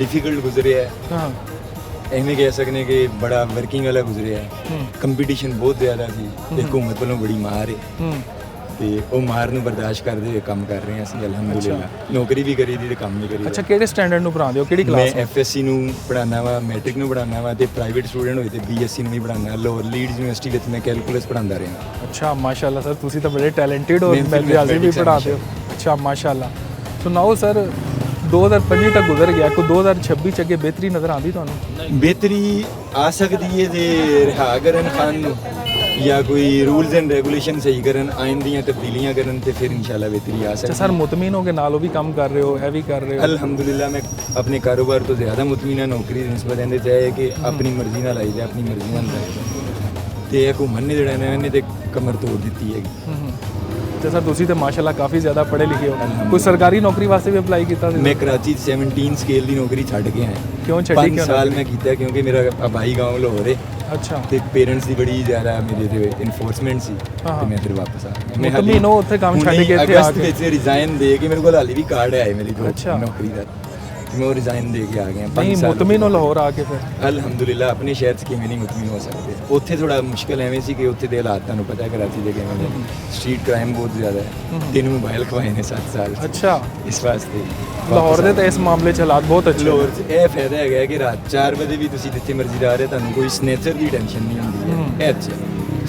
डिफिकल्ट गुजरिया है।
हाँ,
ਐਵੇਂ ਕਹਿ ਸਕਦੇ ਕਿ ਬੜਾ ਵਰਕਿੰਗ ਵਾਲਾ ਗੁਜ਼ਰਿਆ ਹੈ। ਕੰਪੀਟੀਸ਼ਨ ਬਹੁਤ ਜ਼ਿਆਦਾ ਸੀ ਤੇ ਹਕੂਮਤ ਵੱਲੋਂ ਬੜੀ ਮਾਰ ਹੈ ਤੇ ਉਹ ਮਾਰ ਨੂੰ ਬਰਦਾਸ਼ਤ ਕਰਦੇ ਹੋਏ ਕੰਮ ਕਰ ਰਹੇ ਹਾਂ ਅਸੀਂ ਅਲਹਮਦੁਲਿਲਾ। ਨੌਕਰੀ ਵੀ ਕਰੀ ਦੀ ਤੇ ਕੰਮ ਵੀ ਕਰੀ।
ਅੱਛਾ, ਕਿਹੜੇ ਸਟੈਂਡਰਡ ਨੂੰ ਪੜ੍ਹਾਉਂਦੇ ਹੋ, ਕਿਹੜੀ ਕਲਾਸ?
ਮੈਂ ਐਫਐਸਸੀ ਨੂੰ ਪੜ੍ਹਾਉਣਾ ਵਾ, ਮੈਟ੍ਰਿਕ ਨੂੰ ਪੜ੍ਹਾਉਣਾ ਵਾ ਤੇ ਪ੍ਰਾਈਵੇਟ ਸਟੂਡੈਂਟ ਹੋਏ ਤੇ ਬੀਐਸਸੀ ਨੂੰ ਵੀ ਪੜ੍ਹਾਉਣਾ। ਲਾਹੌਰ ਲੀਡਸ ਯੂਨੀਵਰਸਿਟੀ ਵਿੱਚ ਮੈਂ ਕੈਲਕੂਲਸ ਪੜ੍ਹਾਉਂਦਾ ਰਿਹਾ।
ਅੱਛਾ, ਮਾਸ਼ਾਅੱਲਾ ਸਰ, ਤੁਸੀਂ ਤਾਂ ਬੜੇ ਟੈਲੈਂਟਡ ਹੋ, ਰਿਆਜ਼ੀ ਵੀ ਪੜ੍ਹਾते हो। अच्छा, माशाल्लाह। सुनाओ सर, 2025 ਤੱਕ ਗੁਜ਼ਰ ਗਿਆ, ਕੋਈ 2026 ਚ ਅੱਗੇ ਬਿਹਤਰੀ ਨਜ਼ਰ ਆਉਂਦੀ ਤੁਹਾਨੂੰ?
ਬਿਹਤਰੀ ਆ ਸਕਦੀ ਹੈ ਜੇ ਰਿਹਾ ਕਰਨ ਖਾਨ ਨੂੰ ਜਾਂ ਕੋਈ ਰੂਲਸ ਐਂਡ ਰੈਗੂਲੇਸ਼ਨ ਸਹੀ ਕਰਨ, ਆਇਨ ਦੀਆਂ ਤਬਦੀਲੀਆਂ ਕਰਨ ਤੇ ਫਿਰ ਇਨਸ਼ਾਅੱਲਾ ਬਿਹਤਰੀ ਆ ਸਕਦੀ ਹੈ।
ਸਰ ਮੁਤਮੀਨ ਹੋ ਕੇ ਨਾਲ ਉਹ ਵੀ ਕੰਮ ਕਰ ਰਹੇ ਹੋ, ਇਹ ਵੀ ਕਰ ਰਹੇ ਹੋ?
ਅਲਹਮਦੁਲਿਲਾ ਮੈਂ ਆਪਣੇ ਕਾਰੋਬਾਰ ਤੋਂ ਜ਼ਿਆਦਾ ਮੁਤਮੀਨ ਹਾਂ। ਨੌਕਰੀ ਦੀ ਨਿਸਬਤ ਇਹਦੇ 'ਚ ਹੈ ਕਿ ਆਪਣੀ ਮਰਜ਼ੀ ਨਾਲ ਆਈ ਜਾਏ, ਆਪਣੀ ਮਰਜ਼ੀ ਨਾਲ ਲਾਈ ਤੇ ਇਹ ਹਕੂਮਤ ਨੇ ਜਿਹੜਾ ਨਾ ਇਹਨੇ ਤੇ ਕਮਰ ਤੋੜ ਦਿੱਤੀ ਹੈਗੀ।
ਤੇ ਸਰ ਤੁਸੀਂ ਤੇ ਮਾਸ਼ਾਅੱਲਾ ਕਾਫੀ ਜ਼ਿਆਦਾ ਪੜ੍ਹੇ ਲਿਖੇ ਹੋ, ਕੋਈ ਸਰਕਾਰੀ ਨੌਕਰੀ ਵਾਸਤੇ ਵੀ ਅਪਲਾਈ ਕੀਤਾ ਸੀ?
ਮੈਂ ਕਰਾਚੀ 17 ਸਕੇਲ ਦੀ ਨੌਕਰੀ ਛੱਡ ਕੇ ਆਇਆ।
ਕਿਉਂ ਛੱਡੀ?
5 ਸਾਲ ਮੈਂ ਕੀਤਾ ਕਿਉਂਕਿ ਮੇਰਾ ਆਬਾਈ ਗਾਂਵ ਲਾਹੌਰ ਹੈ।
ਅੱਛਾ,
ਤੇ ਪੇਰੈਂਟਸ ਦੀ ਬੜੀ ਜ਼ਿਆਦਾ ਮੇਰੇ ਤੇ ਇਨਫੋਰਸਮੈਂਟ ਸੀ ਤੇ ਮੈਂ ਫਿਰ ਵਾਪਸ ਆ ਗਿਆ।
ਮੈਂ ਹਾਲੇ ਉੱਥੇ ਕੰਮ ਛੱਡ ਕੇ ਇੱਥੇ ਆ
ਕੇ ਵਿੱਚ ਰਿਜ਼ਾਈਨ ਦੇ ਕੇ ਮੇਰੇ ਕੋਲ ਹਾਲੇ ਵੀ ਕਾਰਡ ਆਇਆ ਮੇਰੀ ਨੌਕਰੀ ਦਾ, ਮੈਂ ਉਹ ਰਿਜ਼ਾਈਨ ਦੇ ਕੇ ਆ ਗਿਆ।
ਨਹੀਂ ਮੁਤਮੀਨ ਹੋ ਲਾਹੌਰ ਆ ਕੇ ਫਿਰ?
ਅਲਹਮਦੁਲਿਲਾ ਆਪਣੇ ਸ਼ਹਿਰ 'ਚ ਕਿਵੇਂ ਨਹੀਂ ਮੁਤਮੀਨ ਹੋ ਸਕਦੇ। ਉੱਥੇ ਥੋੜਾ ਮੁਸ਼ਕਲ ਐਵੇਂ ਸੀ ਕਿ ਉੱਥੇ ਦੇ ਹਾਲਾਤ ਤੁਹਾਨੂੰ ਪਤਾ ਹੈ ਕਰਾਚੀ ਦੇ ਕਿਵੇਂ ਨੇ, ਸਟਰੀਟ ਕ੍ਰਾਈਮ ਬਹੁਤ ਜ਼ਿਆਦਾ ਹੈ। 3 ਮੋਬਾਈਲ ਖਵਾਏ ਨੇ 7 ਸਾਲ।
ਅੱਛਾ,
ਇਸ ਵਾਸਤੇ
ਲਾਹੌਰ ਦੇ ਤਾਂ ਇਸ ਮਾਮਲੇ 'ਚ ਹਾਲਾਤ ਬਹੁਤ ਅੱਛੇ।
ਲਾਹੌਰ 'ਚ ਇਹ ਫਾਇਦਾ ਹੈਗਾ ਕਿ ਰਾਤ 4 ਵਜੇ ਵੀ ਤੁਸੀਂ ਜਿੱਥੇ ਮਰਜ਼ੀ ਜਾ ਰਹੇ ਤੁਹਾਨੂੰ ਕੋਈ ਸਨੇਚਰ ਦੀ ਟੈਨਸ਼ਨ ਨਹੀਂ ਹੁੰਦੀ ਹੈ। ਇਹ ਅੱਛਾ,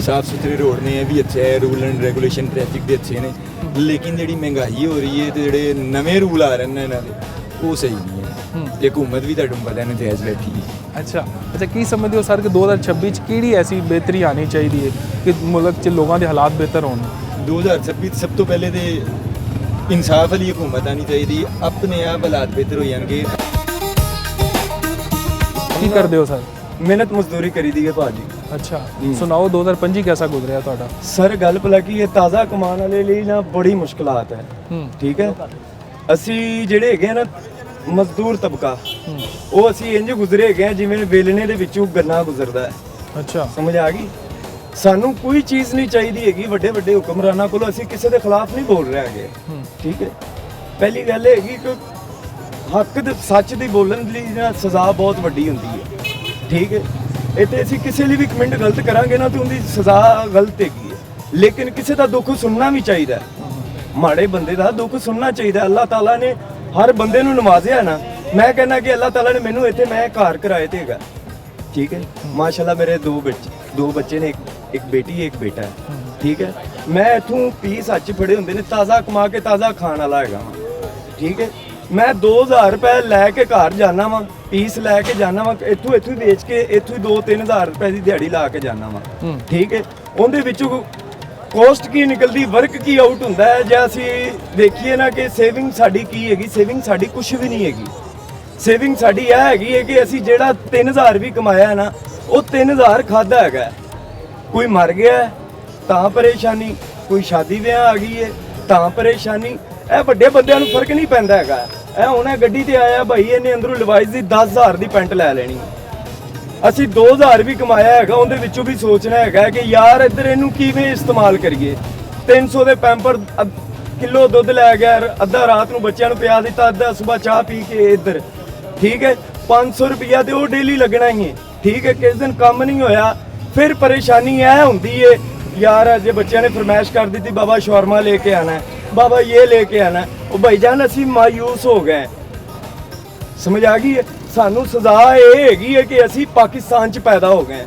ਸਾਫ ਸੁਥਰੇ ਰੋਡ ਨੇ, ਇਹ ਵੀ ਅੱਛਾ ਹੈ, ਰੂਲ ਐਂਡ ਰੈਗੂਲੇਸ਼ਨ ਟ੍ਰੈਫਿਕ ਦੇ ਅੱਛੇ ਨੇ। ਲੇਕਿਨ ਜਿਹੜੀ ਮਹਿੰਗਾਈ ਹੋ ਰਹੀ ਹੈ ਤੇ ਜਿਹੜੇ ਨਵੇਂ ਰੂਲ ਆ ਰਹੇ ਨੇ ਇਹਨਾਂ ਦੇ ਉਹ ਸਹੀ ਨਹੀਂ ਹੈ। ਹਕੂਮਤ ਵੀ ਤੁਹਾਨੂੰ ਪਤਾ ਨਹੀਂ ਜਾਇਜ਼ ਬੈਠੀ ਹੈ।
ਅੱਛਾ, ਕੀ ਸਮਝਦੇ ਹੋ ਸਰ ਕਿ 2026 ਚ ਕਿਹੜੀ ਐਸੀ ਬਿਹਤਰੀ ਆਣੀ ਚਾਹੀਦੀ ਹੈ ਕਿ ਮੁਲਕ 'ਚ ਲੋਕਾਂ ਦੇ ਹਾਲਾਤ ਬਿਹਤਰ ਹੋਣ?
2026 ਸਭ ਤੋਂ ਪਹਿਲੇ ਤੇ ਇਨਸਾਫ ਵਾਲੀ ਹਕੂਮਤ ਆਣੀ ਚਾਹੀਦੀ, ਆਪਣੇ ਆਪ ਹਾਲਾਤ ਬਿਹਤਰ ਹੋ ਜਾਣਗੇ।
ਕੀ ਕਰਦੇ ਹੋ ਸਰ?
ਮਿਹਨਤ ਮਜ਼ਦੂਰੀ ਕਰੀਦੀ ਹੈ ਭਾਜੀ।
ਅੱਛਾ, ਸੁਣਾਓ 2025 ਕੈਸਾ ਗੁਜ਼ਰਿਆ ਤੁਹਾਡਾ?
ਸਰ ਗੱਲ ਭਲਾ ਕੀ ਹੈ, ਤਾਜ਼ਾ ਕਮਾਉਣ ਵਾਲੇ ਲਈ ਨਾ ਬੜੀ ਮੁਸ਼ਕਲਾਤ ਹੈ। ਠੀਕ ਹੈ, ਅਸੀਂ ਜਿਹੜੇ ਹੈਗੇ ਨਾ ਮਜ਼ਦੂਰ ਤਬਕਾ, ਉਹ ਅਸੀਂ ਇੰਜ ਗੁਜ਼ਰੇ ਹੈਗੇ ਆ ਜਿਵੇਂ ਵੇਲਣੇ ਦੇ ਵਿੱਚੋਂ ਗੰਨਾ ਗੁਜ਼ਰਦਾ ਹੈ।
ਅੱਛਾ,
ਸਮਝ ਆ ਗਈ? ਸਾਨੂੰ ਕੋਈ ਚੀਜ਼ ਨਹੀਂ ਚਾਹੀਦੀ ਹੈਗੀ ਵੱਡੇ ਵੱਡੇ ਹੁਕਮਰਾਨਾਂ ਕੋਲੋਂ, ਅਸੀਂ ਕਿਸੇ ਦੇ ਖਿਲਾਫ ਨਹੀਂ ਬੋਲ ਰਹੇ ਹੈਗੇ। ਠੀਕ ਹੈ, ਪਹਿਲੀ ਗੱਲ ਇਹ ਹੈਗੀ ਕਿ ਹੱਕ ਦੇ ਸੱਚ ਦੀ ਬੋਲਣ ਲਈ ਨਾ ਸਜ਼ਾ ਬਹੁਤ ਵੱਡੀ ਹੁੰਦੀ ਹੈ। ਠੀਕ ਹੈ, ਇੱਥੇ ਅਸੀਂ ਕਿਸੇ ਲਈ ਵੀ ਇੱਕ ਮਿੰਟ ਗਲਤ ਕਰਾਂਗੇ ਨਾ ਤੇ ਉਹਦੀ ਸਜ਼ਾ ਗਲਤ ਹੈਗੀ ਹੈ, ਲੇਕਿਨ ਕਿਸੇ ਦਾ ਦੁੱਖ ਸੁਣਨਾ ਵੀ ਚਾਹੀਦਾ ਹੈ। ਮਾੜੇ ਬੰਦੇ ਦਾ ਦੁੱਖ ਸੁਣਨਾ ਚਾਹੀਦਾ। ਅੱਲਾਹ ਤਾਲਾ ਨੇ ਹਰ ਬੰਦੇ ਨੂੰ ਨਵਾਜ਼ਿਆ ਨਾ। ਮੈਂ ਕਹਿੰਦਾ ਕਿ ਅੱਲਾਹ ਤਾਲਾ ਨੇ ਮੈਨੂੰ ਇੱਥੇ, ਮੈਂ ਘਰ ਕਿਰਾਏ ਤੇ ਹੈਗਾ। ਠੀਕ ਹੈ, ਮਾਸ਼ਾਅੱਲਾ ਮੇਰੇ ਦੋ ਬੱਚੇ ਨੇ, ਇੱਕ ਬੇਟੀ ਇੱਕ ਬੇਟਾ ਹੈ। ਠੀਕ ਹੈ, ਮੈਂ ਇੱਥੋਂ ਪੀਸ ਅੱਜ ਫੜੇ ਹੁੰਦੇ ਨੇ, ਤਾਜ਼ਾ ਕਮਾ ਕੇ ਤਾਜ਼ਾ ਖਾਣ ਵਾਲਾ ਹੈਗਾ। ਠੀਕ ਹੈ, ਮੈਂ 2000 ਰੁਪਏ ਲੈ ਕੇ ਘਰ ਜਾਣਾ ਵਾ, ਪੀਸ ਲੈ ਕੇ ਜਾਣਾ ਵਾ, ਇੱਥੋਂ ਵੇਚ ਕੇ ਇੱਥੋਂ 2-3000 ਰੁਪਏ ਦੀ ਦਿਹਾੜੀ ਲਾ ਕੇ ਜਾਣਾ ਵਾ। ਠੀਕ ਹੈ, ਉਹਦੇ ਵਿੱਚੋਂ ਕੋਸਟ ਕੀ ਨਿਕਲਦੀ, ਵਰਕ ਕੀ ਆਊਟ ਹੁੰਦਾ ਹੈ। ਜੇ ਅਸੀਂ ਦੇਖੀਏ ਨਾ ਕਿ ਸੇਵਿੰਗ ਸਾਡੀ ਕੀ ਹੈਗੀ, ਸੇਵਿੰਗ ਸਾਡੀ ਕੁਝ ਵੀ ਨਹੀਂ ਹੈਗੀ। ਸੇਵਿੰਗ ਸਾਡੀ ਇਹ ਹੈਗੀ ਹੈ ਕਿ ਅਸੀਂ ਜਿਹੜਾ 3000 ਵੀ ਕਮਾਇਆ ਹੈ ਨਾ, ਉਹ 3000 ਖਾਦਾ ਹੈਗਾ। ਕੋਈ ਮਰ ਗਿਆ ਤਾਂ ਪਰੇਸ਼ਾਨੀ, ਕੋਈ ਸ਼ਾਦੀ ਵਿਆਹ ਆ ਗਈ ਹੈ ਤਾਂ ਪਰੇਸ਼ਾਨੀ। ਇਹ ਵੱਡੇ ਬੰਦਿਆਂ ਨੂੰ ਫਰਕ ਨਹੀਂ ਪੈਂਦਾ ਹੈਗਾ। ਇਹ ਹੁਣ ਗੱਡੀ ਤੇ ਆਇਆ ਭਾਈ, ਇਹਨੇ ਅੰਦਰੋਂ ਲਿਵਾਈਸ ਦੀ 10000 ਦੀ ਪੈਂਟ ਲੈ ਲੈਣੀ। ਅਸੀਂ 2000 ਵੀ ਕਮਾਇਆ ਹੈਗਾ, ਉਹਦੇ ਵਿੱਚੋਂ ਵੀ ਸੋਚਣਾ ਹੈਗਾ ਕਿ ਯਾਰ ਇੱਧਰ ਇਹਨੂੰ ਕਿਵੇਂ ਇਸਤੇਮਾਲ ਕਰੀਏ। 300 ਦੇ ਪੈਂਪਰ, ਕਿਲੋ ਦੁੱਧ ਲੈ ਗਿਆ, ਅੱਧਾ ਰਾਤ ਨੂੰ ਬੱਚਿਆਂ ਨੂੰ ਪਿਆ ਦਿੱਤਾ, ਅੱਧਾ ਸਵੇਰ ਚਾਹ ਪੀ ਕੇ ਇੱਧਰ। ਠੀਕ ਹੈ, 500 ਰੁਪਇਆ ਤੇ ਉਹ ਡੇਲੀ ਲੱਗਣਾ ਹੀ ਹੈ। ਠੀਕ ਹੈ, ਕਿਸ ਦਿਨ ਕੰਮ ਨਹੀਂ ਹੋਇਆ ਫਿਰ ਪਰੇਸ਼ਾਨੀ ਇਹ ਹੁੰਦੀ ਹੈ ਯਾਰ ਜੇ ਬੱਚਿਆਂ ਨੇ ਫਰਮਾਇਸ਼ ਕਰ ਦਿੱਤੀ ਬਾਬਾ ਸ਼ਾਰਮਾ ਲੈ ਕੇ ਆਣਾ ਹੈ, ਬਾਬਾ ਇਹ ਲੈ ਕੇ ਆਣਾ, ਉਹ ਭਾਈਜਾਨ ਅਸੀਂ ਮਾਯੂਸ ਹੋ ਗਏ। ਸਮਝ ਆ ਗਈ ਹੈ? ਸਾਨੂੰ ਸਜ਼ਾ ਇਹ ਹੈਗੀ ਹੈ ਕਿ ਅਸੀਂ ਪਾਕਿਸਤਾਨ 'ਚ ਪੈਦਾ ਹੋ ਗਏ।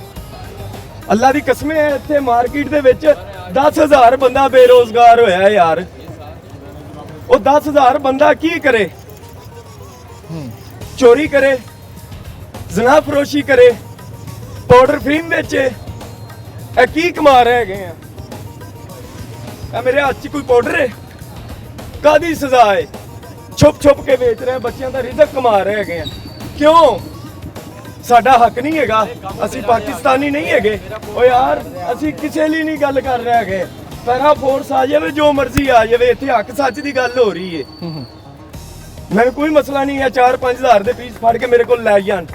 ਅੱਲਾ ਦੀ ਕਸਮ ਹੈ, ਇੱਥੇ ਮਾਰਕੀਟ ਦੇ ਵਿੱਚ 10000 ਬੰਦਾ ਬੇਰੋਜ਼ਗਾਰ ਹੋਇਆ ਯਾਰ। ਉਹ 10000 ਬੰਦਾ ਕੀ ਕਰੇ? ਚੋਰੀ ਕਰੇ, ਜ਼ਨਾ ਫਰੋਸ਼ੀ ਕਰੇ, ਪਾਊਡਰ ਫੀਮ ਵੇਚੇ, ਇਹ ਕੀ ਕਮਾ ਰਹੇ ਹੈਗੇ ਆ? ਇਹ ਮੇਰੇ ਹੱਥ 'ਚ ਕੋਈ ਪਾਊਡਰ ਹੈ? ਕਾਦੀ ਸਜ਼ਾ ਹੈ? ਛੁਪ ਕੇ ਵੇਚ ਰਹੇ ਬੱਚਿਆਂ ਦਾ ਰਿਜ਼ਕ ਕਮਾ ਰਹੇ ਹੈਗੇ ਆ। ਕਿਉਂ? ਸਾਡਾ ਹੱਕ ਨਹੀਂ ਹੈਗਾ? ਅਸੀਂ ਪਾਕਿਸਤਾਨੀ ਨਹੀਂ ਹੈਗੇ? ਓ ਯਾਰ ਅਸੀਂ ਕਿਸੇ ਲਈ ਨਹੀਂ ਗੱਲ ਕਰ ਰਹੇ ਹੈਗੇ। ਪੈਰਾ ਫੋਰਸ ਆ ਜਾਵੇ, ਜੋ ਮਰਜ਼ੀ ਆ ਜਾਵੇ, ਇੱਥੇ ਹੱਕ ਸੱਚ ਦੀ ਗੱਲ ਹੋ ਰਹੀ ਹੈ। ਮੈਨੂੰ ਕੋਈ ਮਸਲਾ ਨਹੀਂ ਹੈ 4-5 ਹਜ਼ਾਰ ਦੇ ਪੀਸ ਫੜ ਕੇ ਮੇਰੇ ਕੋਲ ਲੈ ਜਾਣ,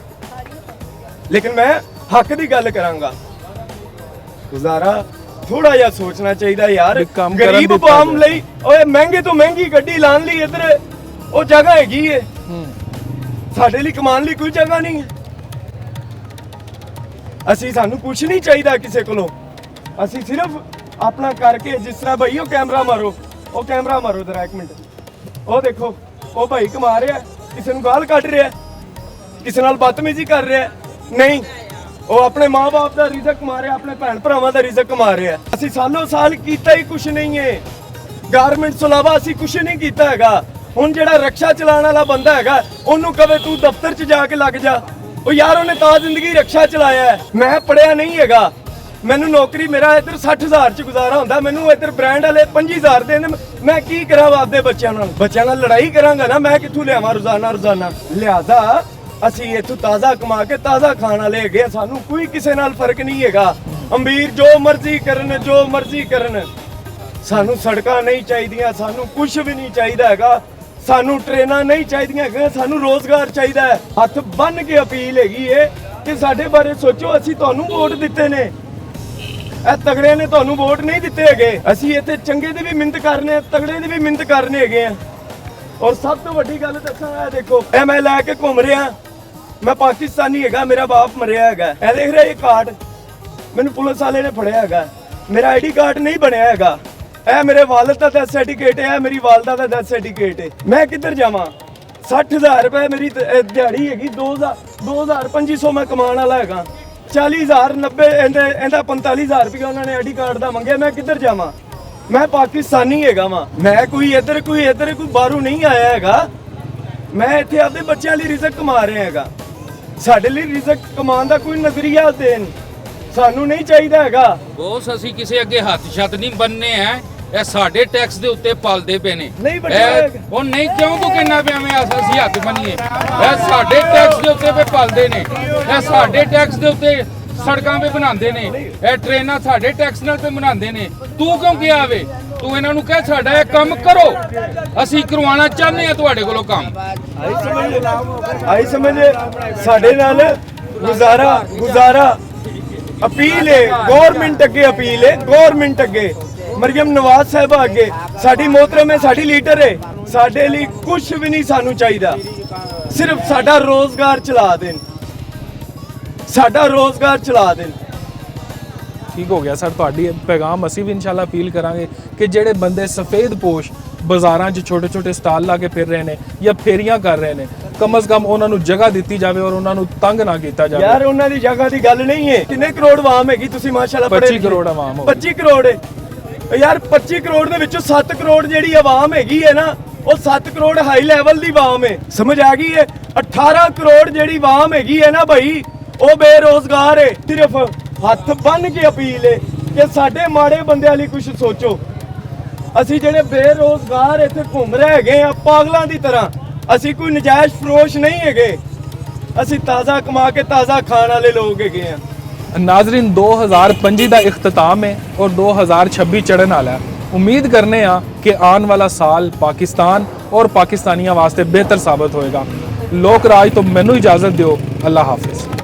ਲੇਕਿਨ ਮੈਂ ਹੱਕ ਦੀ ਗੱਲ ਕਰਾਂਗਾ। ਗੁਜ਼ਾਰਾ ਥੋੜਾ ਜਿਹਾ ਸੋਚਣਾ ਚਾਹੀਦਾ ਯਾਰ। ਗਰੀਬ ਆਵਾਮ ਲਈ ਓਏ ਮਹਿੰਗੇ ਤੋਂ ਮਹਿੰਗੀ ਗੱਡੀ ਲਾਣ ਲਈ ਇੱਧਰ ਉਹ ਜਗ੍ਹਾ ਹੈਗੀ ਏ, ਸਾਡੇ ਲਈ ਕਮਾਉਣ ਲਈ ਕੋਈ ਜਗ੍ਹਾ ਨਹੀਂ ਹੈ। ਸਾਨੂੰ ਕੁਝ ਨਹੀਂ ਚਾਹੀਦਾ ਕਿਸੇ ਕੋਲੋਂ, ਅਸੀਂ ਸਿਰਫ ਆਪਣਾ ਕਰਕੇ, ਜਿਸ ਤਰ੍ਹਾਂ ਭਾਈ ਉਹ ਕੈਮਰਾ ਮਾਰੋ ਜਰਾ ਇੱਕ ਮਿੰਟ। ਉਹ ਦੇਖੋ ਉਹ ਭਾਈ ਕਮਾ ਰਿਹਾ, ਕਿਸੇ ਨੂੰ ਗਾਲ ਕੱਢ ਰਿਹਾ, ਕਿਸੇ ਨਾਲ ਬਦਤਮੀਜ਼ੀ ਕਰ ਰਿਹਾ। ਨਹੀਂ, ਉਹ ਆਪਣੇ ਮਾਂ-ਬਾਪ ਦਾ ਰਿਜ਼ਕ ਕਮਾ ਰਿਹਾ, ਆਪਣੇ ਭੈਣ ਭਰਾਵਾਂ ਦਾ ਰਿਜ਼ਕ ਕਮਾ ਰਿਹਾ। ਅਸੀਂ ਸਾਲੋਂ ਸਾਲ ਕੀਤਾ ਹੀ ਕੁਝ ਨਹੀਂ ਹੈ। ਗਾਰਮੈਂਟਸ ਤੋਂ ਇਲਾਵਾ ਅਸੀਂ ਕੁਝ ਨਹੀਂ ਕੀਤਾ ਹੈਗਾ। ਹੁਣ ਜਿਹੜਾ ਰਕਸ਼ਾ ਚਲਾਉਣ ਵਾਲਾ ਬੰਦਾ ਹੈਗਾ, ਉਹਨੂੰ ਕਵੇ ਤੂੰ ਦਫ਼ਤਰ 'ਚ ਜਾ ਕੇ ਲੱਗ ਜਾ, ਉਹ ਯਾਰ ਉਹਨੇ ਤਾਂ ਜ਼ਿੰਦਗੀ ਰਕਸ਼ਾ ਚਲਾਇਆ ਹੈ। ਮੈਂ ਪੜਿਆ ਨਹੀਂ ਹੈਗਾ, ਮੈਨੂੰ ਨੌਕਰੀ, ਮੇਰਾ ਇੱਧਰ 60,000 'ਚ ਗੁਜ਼ਾਰਾ ਹੁੰਦਾ, ਮੈਨੂੰ ਇੱਧਰ ਬ੍ਰਾਂਡ ਵਾਲੇ 25,000 ਦੇ ਨੇ। ਮੈਂ ਕੀ ਕਰਾਂ ਆਪਦੇ ਬੱਚਿਆਂ ਨਾਲ ਲੜਾਈ ਕਰਾਂਗਾ ਨਾ, ਮੈਂ ਕਿੱਥੋਂ ਲਿਆਵਾਂ ਰੋਜ਼ਾਨਾ। ਲਿਹਾਜ਼ਾ ਅਸੀਂ ਇੱਥੋਂ ਤਾਜ਼ਾ ਕਮਾ ਕੇ ਤਾਜ਼ਾ ਖਾਣ ਵਾਲੇ ਹੈਗੇ। ਸਾਨੂੰ ਕੋਈ ਕਿਸੇ ਨਾਲ ਫਰਕ ਨਹੀਂ ਹੈਗਾ। ਅਮੀਰ ਜੋ ਮਰਜ਼ੀ ਕਰਨ, ਸਾਨੂੰ ਸੜਕਾਂ ਨਹੀਂ ਚਾਹੀਦੀਆਂ, ਸਾਨੂੰ ਕੁਝ ਵੀ ਨਹੀਂ ਚਾਹੀਦਾ ਹੈਗਾ, ਸਾਨੂੰ ਟ੍ਰੇਨਾਂ ਨਹੀਂ ਚਾਹੀਦੀਆਂ ਹੈਗੀਆਂ, ਸਾਨੂੰ ਰੋਜ਼ਗਾਰ ਚਾਹੀਦਾ ਹੈ। ਹੱਥ ਬੰਨ ਕੇ ਅਪੀਲ ਹੈਗੀ ਏ ਕਿ ਸਾਡੇ ਬਾਰੇ ਸੋਚੋ। ਅਸੀਂ ਤੁਹਾਨੂੰ ਵੋਟ ਦਿੱਤੇ ਨੇ, ਇਹ ਤਗੜੇ ਨੇ ਤੁਹਾਨੂੰ ਵੋਟ ਨਹੀਂ ਦਿੱਤੇ ਹੈਗੇ। ਅਸੀਂ ਇੱਥੇ ਚੰਗੇ ਦੀ ਵੀ ਮਿਹਨਤ ਕਰਨੇ ਆ, ਤਗੜੇ ਦੀ ਵੀ ਮਿਹਨਤ ਕਰਨੇ ਹੈਗੇ ਆ। ਔਰ ਸਭ ਤੋਂ ਵੱਡੀ ਗੱਲ ਦੱਸਾਂ, ਇਹ ਦੇਖੋ ਇਹ ਮੈਂ ਲੈ ਕੇ ਘੁੰਮ ਰਿਹਾ, ਮੈਂ ਪਾਕਿਸਤਾਨੀ ਹੈਗਾ, ਮੇਰਾ ਬਾਪ ਮਰਿਆ ਹੈਗਾ। ਇਹ ਦੇਖ ਰਿਹਾ ਇਹ ਕਾਰਡ, ਮੈਨੂੰ ਪੁਲਿਸ ਵਾਲੇ ਨੇ ਫੜਿਆ ਹੈਗਾ, ਮੇਰਾ ਆਈਡੀ ਕਾਰਡ ਨਹੀਂ ਬਣਿਆ ਹੈਗਾ। ਇਹ ਮੇਰੇ ਵਾਲਿਦ ਦਾ ਡੈਥ ਸਰਟੀਫਿਕੇਟ ਹੈ, ਮੇਰੀ ਵਾਲਦਾ ਦਾ ਡੈਥ ਸਰਟੀਫਿਕੇਟ ਹੈ। ਮੈਂ ਕਿੱਧਰ ਜਾਵਾਂ? 60,000 ਰੁਪਏ ਮੇਰੀ ਦਿਹਾੜੀ ਹੈਗੀ, 2,000-2,500 ਮੈਂ ਕਮਾਉਣ ਵਾਲਾ ਹੈਗਾ। 40,000 90 ਇਹਦਾ 45,000 ਰੁਪਏ ਉਹਨਾਂ ਨੇ ਆਈਡੀ ਕਾਰਡ ਦਾ ਮੰਗਿਆ। ਮੈਂ ਕਿੱਧਰ ਜਾਵਾਂ? ਮੈਂ ਪਾਕਿਸਤਾਨੀ ਹੈਗਾ ਵਾਂ, ਮੈਂ ਕੋਈ ਇੱਧਰ ਕੋਈ ਬਾਹਰੋਂ ਨਹੀਂ ਆਇਆ ਹੈਗਾ। ਮੈਂ ਇੱਥੇ ਆਪਦੇ ਬੱਚਿਆਂ ਲਈ ਰਿਜ਼ਕ ਕਮਾ ਰਿਹਾ ਹੈਗਾ। ਸਾਡੇ ਲਈ ਰਿਜ਼ਕ ਕਮਾਉਣ ਦਾ ਕੋਈ ਨਜ਼ਰੀਆ ਦੇਣ ਸਾਨੂੰ ਨਹੀਂ ਚਾਹੀਦਾ ਹੈਗਾ।
ਬੋਸ ਅਸੀਂ ਕਿਸੇ ਅੱਗੇ ਹੱਥ ਛੱਤ ਨਹੀਂ ਬੰਨਨੇ ਹੈ, ਇਹ ਸਾਡੇ ਟੈਕਸ ਦੇ ਉੱਤੇ ਪਲਦੇ ਪਏ ਨੇ। ਉਹ ਨਹੀਂ, ਕਿਉਂ ਤੂੰ ਕਹਿਣਾ ਪਿਆ ਮੈਂ ਅਸੀਂ ਹੱਥ ਬੰਨੀਏ? ਇਹ ਸਾਡੇ ਟੈਕਸ ਦੇ ਉੱਤੇ ਪਲਦੇ ਨੇ, ਇਹ ਸਾਡੇ ਟੈਕਸ ਦੇ ਉੱਤੇ ਸੜਕਾਂ 'ਤੇ ਬਣਾਉਂਦੇ ਨੇ, ਇਹ ਟ੍ਰੇਨਾਂ ਸਾਡੇ ਟੈਕਸ ਨਾਲ ਤੇ ਬਣਾਉਂਦੇ ਨੇ। ਤੂੰ ਕਿਉਂ ਕਿਹਾ ਵੇ? ਤੂੰ ਇਹਨਾਂ ਨੂੰ ਕਹਿ ਸਾਡਾ ਇਹ ਕੰਮ ਕਰੋ, ਅਸੀਂ ਕਰਵਾਉਣਾ ਚਾਹੁੰਦੇ ਆ ਤੁਹਾਡੇ ਕੋਲੋਂ ਕੰਮ।
ਆਈ ਸਮਝ ਸਾਡੇ ਨਾਲ ਗੁਜ਼ਾਰਾ ਅਪੀਲ ਹੈ ਗਵਰਨਮੈਂਟ ਅੱਗੇ, ਅਪੀਲ ਹੈ ਗਵਰਨਮੈਂਟ ਅੱਗੇ, ਮਰੀਮ ਨਵਾਜ਼ ਸਾਹਿਬਾ ਅੱਗੇ। ਸਾਡੀ ਮੋਹਤਰਮ ਹੈ, ਸਾਡੀ ਲੀਡਰ ਹੈ, ਸਾਡੇ ਲਈ ਕੁਝ ਵੀ ਨਹੀਂ ਸਾਨੂੰ ਚਾਹੀਦਾ, ਸਿਰਫ ਸਾਡਾ ਰੋਜ਼ਗਾਰ ਚਲਾ ਦੇਣ, ਸਾਡਾ ਰੋਜ਼ਗਾਰ ਚਲਾ ਦੇਣ।
ਠੀਕ ਹੋ ਗਿਆ ਸਰ, ਤੁਹਾਡੀ ਪੈਗਾਮ ਅਸੀਂ ਵੀ ਇਨਸ਼ਾਅੱਲਾ ਅਪੀਲ ਕਰਾਂਗੇ ਕਿ ਜਿਹੜੇ ਬੰਦੇ ਸਫੇਦ ਪੋਸ਼ ਬਾਜ਼ਾਰਾਂ 'ਚ ਛੋਟੇ ਛੋਟੇ ਸਟਾਲ ਲਾ ਕੇ ਫਿਰ ਰਹੇ ਨੇ ਜਾਂ ਫੇਰੀਆਂ ਕਰ ਰਹੇ ਨੇ, ਕਮ ਅਜ਼ ਕਮ ਉਹਨਾਂ ਨੂੰ ਜਗ੍ਹਾ ਦਿੱਤੀ ਜਾਵੇ ਔਰ ਉਹਨਾਂ ਨੂੰ ਤੰਗ ਨਾ ਕੀਤਾ ਜਾਵੇ।
ਯਾਰ ਉਹਨਾਂ ਦੀ ਜਗ੍ਹਾ ਦੀ ਗੱਲ ਨਹੀਂ ਹੈ। ਕਿੰਨੇ ਕਰੋੜ ਆਵਾਮ ਹੈਗੀ? ਤੁਸੀਂ ਮਾਸ਼ਾਅੱਲਾ
25 ਕਰੋੜ ਆਵਾਮ,
25 ਕਰੋੜ ਹੈ ਯਾਰ। 25 ਕਰੋੜ ਦੇ ਵਿੱਚੋਂ 7 ਕਰੋੜ ਜਿਹੜੀ ਆਵਾਮ ਹੈਗੀ ਹੈ ਨਾ, ਉਹ 7 ਕਰੋੜ ਹਾਈ ਲੈਵਲ ਦੀ ਆਵਾਮ ਹੈ, ਸਮਝ ਆ ਗਈ ਹੈ? 18 ਕਰੋੜ ਜਿਹੜੀ ਆਵਾਮ ਹੈਗੀ ਹੈ ਨਾ ਭਾਈ, ਉਹ ਬੇਰੋਜ਼ਗਾਰ ਹੈ। ਸਿਰਫ ਹੱਥ ਬੰਨ ਕੇ ਅਪੀਲ ਹੈ ਕਿ ਸਾਡੇ ਮਾੜੇ ਬੰਦਿਆਂ ਲਈ ਕੁਝ ਸੋਚੋ। ਅਸੀਂ ਜਿਹੜੇ ਬੇਰੋਜ਼ਗਾਰ ਇੱਥੇ ਘੁੰਮ ਰਹੇ ਹੈਗੇ ਆ ਪਾਗਲਾਂ ਦੀ ਤਰ੍ਹਾਂ, ਅਸੀਂ ਕੋਈ ਨਜਾਇਜ਼ ਫਰੋਸ਼ ਨਹੀਂ ਹੈਗੇ, ਅਸੀਂ ਤਾਜ਼ਾ ਕਮਾ ਕੇ ਤਾਜ਼ਾ ਖਾਣ ਵਾਲੇ ਲੋਕ ਹੈਗੇ ਆ।
नाजरीन 2025 ਦਾ ਇਖਤਤਾਮ ਹੈ और 2026 ਚੜ੍ਹਨ ਵਾਲਾ ਹੈ। उम्मीद करने कि आने वाला साल पाकिस्तान और पाकिस्तानियों वास्ते बेहतर साबित होएगा। लोक राज तो मैनू इजाज़त दियो। अल्लाह हाफिज़।